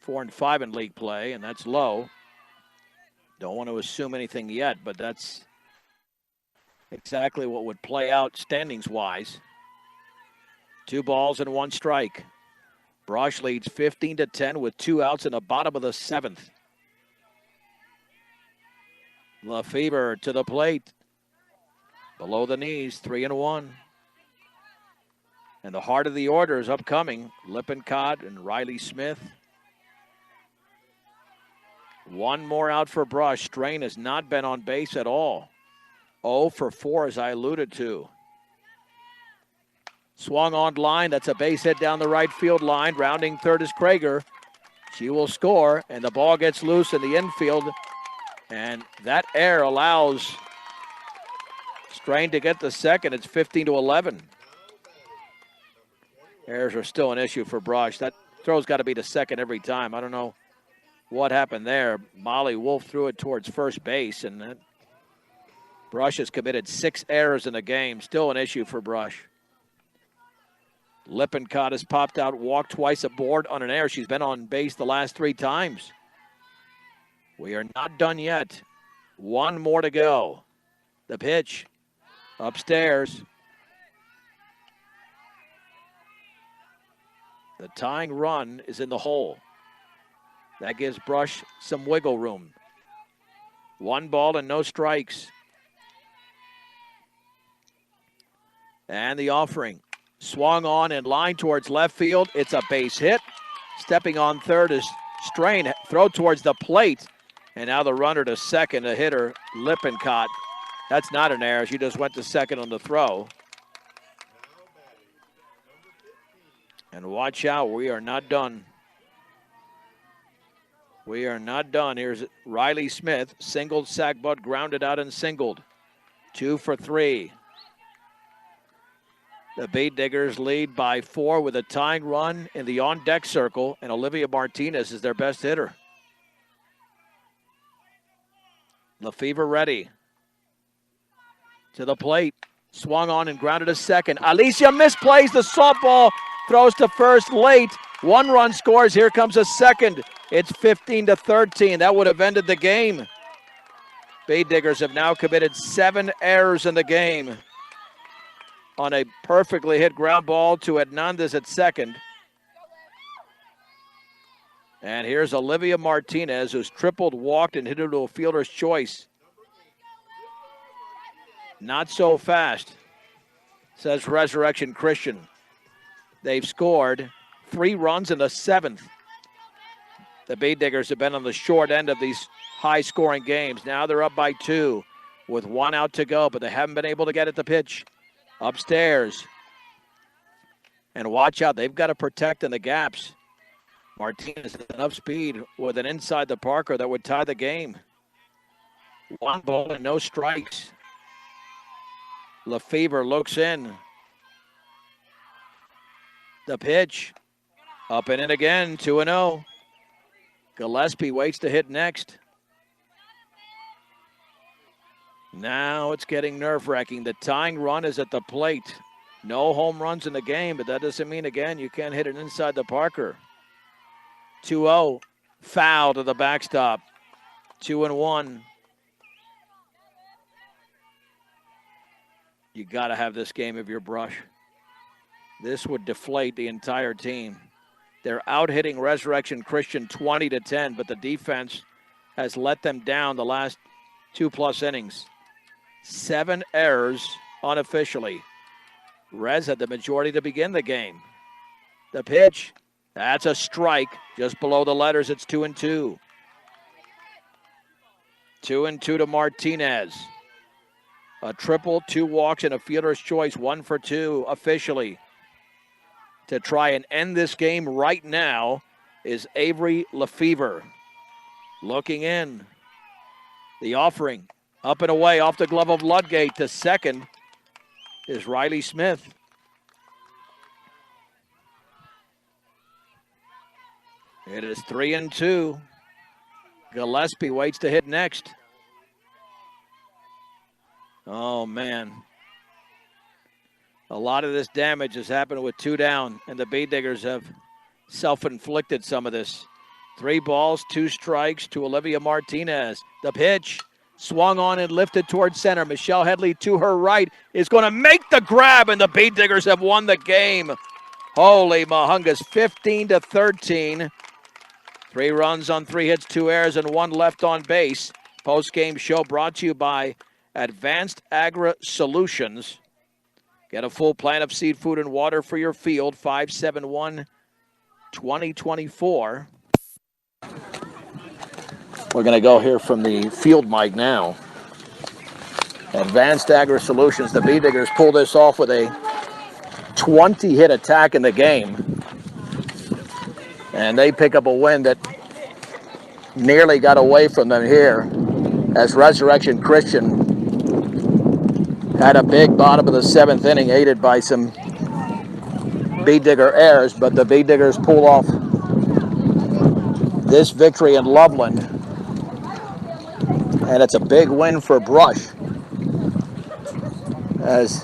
4-5 in league play, and that's low. Don't want to assume anything yet, but that's exactly what would play out standings-wise. 2 balls and 1 strike. Brush leads 15-10 with 2 outs in the bottom of the 7th. Lefevre to the plate. Below the knees, 3-1. And the heart of the order is upcoming. Lippincott and Riley Smith. 1 more out for Brush. Strain has not been on base at all. 0 for 4, as I alluded to. Swung on line. That's a base hit down the right field line. Rounding third is Krager. She will score, and the ball gets loose in the infield. And that error allows Strain to get the second. It's 15-11. Errors are still an issue for Brush. That throw's got to be to second every time. I don't know what happened there. Molly Wolf threw it towards first base, and that Brush has committed 6 errors in the game. Still an issue for Brush. Lippincott has popped out, walked twice aboard on an error. She's been on base the last 3 times. We are not done yet. 1 more to go. The pitch upstairs. The tying run is in the hole. That gives Brush some wiggle room. 1 ball and no strikes. And the offering. Swung on in line towards left field. It's a base hit. Stepping on third is Strain. Throw towards the plate. And now the runner to second, a hitter, Lippincott. That's not an error. She just went to second on the throw. And watch out, we are not done. We are not done. Here's Riley Smith, singled, sack butt, grounded out and singled. 2 for 3. The Bay Diggers lead by 4 with a tying run in the on-deck circle, and Olivia Martinez is their best hitter. Lefevre ready. To the plate. Swung on and grounded to second. Alicia misplays the softball. Throws to first late. 1 run scores. Here comes a second. It's 15-13. That would have ended the game. Bay Diggers have now committed 7 errors in the game. On a perfectly hit ground ball to Hernandez at second. And here's Olivia Martinez, who's tripled, walked, and hit it to a fielder's choice. Not so fast, says Resurrection Christian. They've scored 3 runs in the 7th. The Bay Diggers have been on the short end of these high-scoring games. Now they're up by 2 with 1 out to go, but they haven't been able to get at the pitch. Upstairs. And watch out, they've got to protect in the gaps. Martinez has enough speed with an inside the Parker that would tie the game. 1 ball and no strikes. Lefevre looks in. The pitch. Up and in again, 2-0. Gillespie waits to hit next. Now it's getting nerve-wracking. The tying run is at the plate. No home runs in the game, but that doesn't mean, again, you can't hit it inside the Parker. 2-0. Foul to the backstop. 2-1. You got to have this game if you're Brush. This would deflate the entire team. They're out-hitting Resurrection Christian 20-10, but the defense has let them down the last 2+ innings. 7 errors unofficially. Rez had the majority to begin the game. The pitch. That's a strike. Just below the letters, it's 2-2. 2-2 to Martinez. A triple, 2 walks, and a fielder's choice. 1 for 2 officially. To try and end this game right now is Avery Lefevre. Looking in. The offering. Up and away off the glove of Ludgate. To second is Riley Smith. It is 3-2. Gillespie waits to hit next. Oh, man. A lot of this damage has happened with 2 down, and the Bee Diggers have self-inflicted some of this. 3 balls, 2 strikes to Olivia Martinez. The pitch swung on and lifted towards center. Michelle Headley to her right is going to make the grab, and the Bee Diggers have won the game. Holy mahungas, 15-13. 3 runs on 3 hits, 2 errors, and 1 left on base. Post-game show brought to you by Advanced Agri Solutions. Get a full plan of seed, food, and water for your field. 571-2024. We're going to go here from the field mic now. Advanced Agri Solutions. The Bee Diggers pull this off with a 20-hit attack in the game. And they pick up a win that nearly got away from them here as Resurrection Christian had a big bottom of the 7th inning, aided by some Bee Digger errors, but the Bee Diggers pull off this victory in Loveland. And it's a big win for Brush, as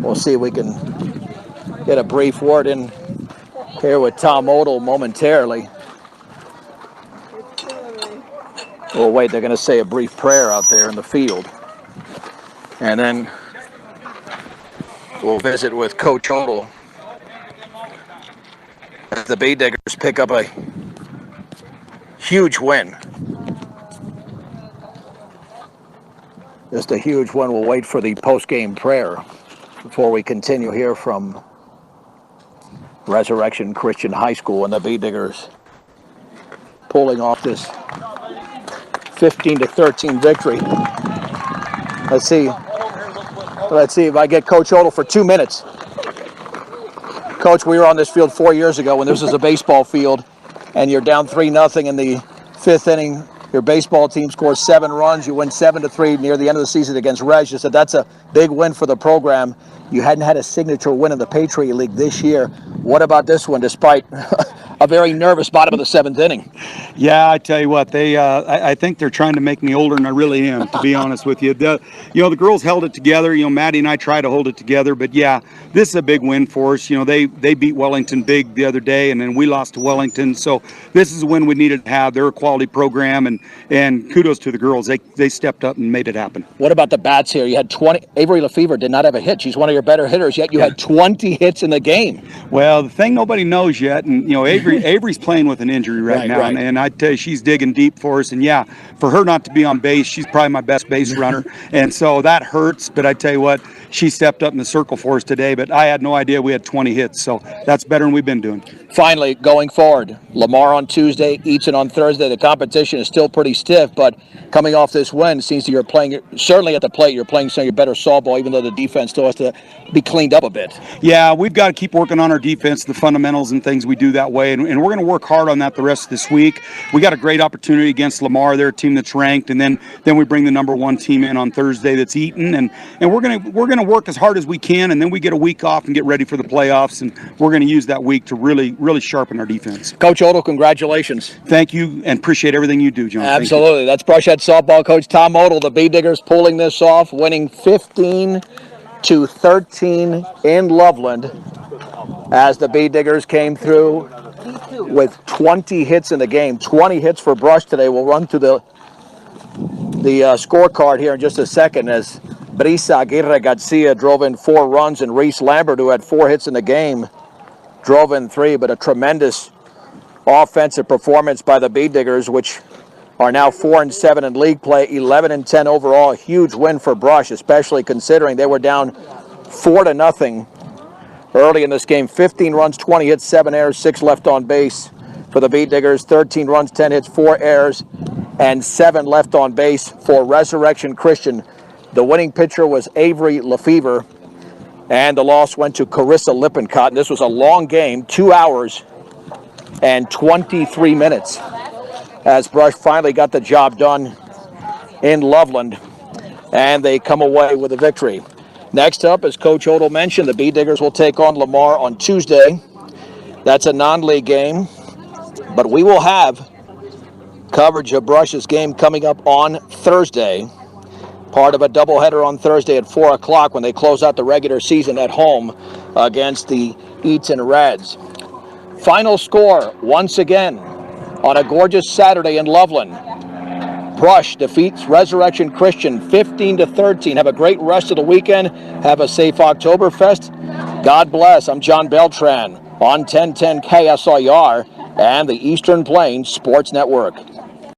we'll see if we can get a brief word in here with Tom Odell momentarily. Oh, wait, they're going to say a brief prayer out there in the field. And then we'll visit with Coach Odell as the Bee Diggers pick up a huge win. Just a huge win. We'll wait for the post-game prayer before we continue here from Resurrection Christian High School, and the Bee Diggers pulling off this 15-13 victory. Let's see if I get Coach Odell for 2 minutes. Coach, we were on this field 4 years ago when this was a baseball field, and you're down 3-0 in the 5th inning. Your baseball team scores 7 runs. You win 7-3 near the end of the season against Reg. You said that's a big win for the program. You hadn't had a signature win in the Patriot League this year. What about this one, despite a very nervous bottom of the 7th inning? Yeah, I tell you what, I think they're trying to make me older than I really am, to be honest with you. The girls held it together. Maddie and I tried to hold it together, but yeah, this is a big win for us. They beat Wellington big the other day, and then we lost to Wellington. So this is a win we needed to have. They're a quality program, and kudos to the girls. They stepped up and made it happen. What about the bats here? You had 20. Avery Lefevre did not have a hit. She's one of your better hitters, yet you had 20 hits in the game. Well, the thing nobody knows yet, and Avery's playing with an injury right now, and I tell you, she's digging deep for us. And yeah, for her not to be on base, she's probably my best base runner, and so that hurts. But I tell you what, she stepped up in the circle for us today. But I had no idea we had 20 hits, so that's better than we've been doing. Finally, going forward, Lamar on Tuesday, Easton on Thursday. The competition is still pretty stiff, but coming off this win, it seems that you're playing, certainly at the plate, you're playing some of your better softball, even though the defense still has to be cleaned up a bit. Yeah, we've got to keep working on our defense, the fundamentals and things we do that way, and we're going to work hard on that the rest of this week. We got a great opportunity against Lamar. They're a team that's ranked, and then we bring the number 1 team in on Thursday that's Eaton, and we're going to work as hard as we can, and then we get a week off and get ready for the playoffs, and we're going to use that week to really sharpen our defense. Coach Odell, congratulations. Thank you, and appreciate everything you do, John. Absolutely. That's Brushhead softball coach Tom Odell. The Bee Diggers pulling this off, winning 15-13 in Loveland, as the Bee Diggers came through with 20 hits in the game. 20 hits for Brush today. We'll run through the scorecard here in just a second, as Brisa Aguirre Garcia drove in 4 runs, and Reese Lambert, who had 4 hits in the game, drove in 3. But a tremendous offensive performance by the Bee Diggers, which are now 4-7 in league play, 11-10 overall. A huge win for Brush, especially considering they were down 4-0 early in this game. 15 runs, 20 hits, 7 errors, 6 left on base for the Bee Diggers. 13 runs, 10 hits, 4 errors, and 7 left on base for Resurrection Christian. The winning pitcher was Avery Lefevre, and the loss went to Carissa Lippincott. And this was a long game, 2 hours and 23 minutes, as Brush finally got the job done in Loveland. and they come away with a victory. Next up, as Coach Odell mentioned, the Bee Diggers will take on Lamar on Tuesday. That's a non-league game, but we will have coverage of Brush's game coming up on Thursday. Part of a doubleheader on Thursday at 4 o'clock when they close out the regular season at home against the Eaton Reds. Final score, once again, on a gorgeous Saturday in Loveland. Brush defeats Resurrection Christian 15-13. Have a great rest of the weekend. Have a safe Oktoberfest. God bless. I'm John Beltran on 1010 KSIR and the Eastern Plains Sports Network.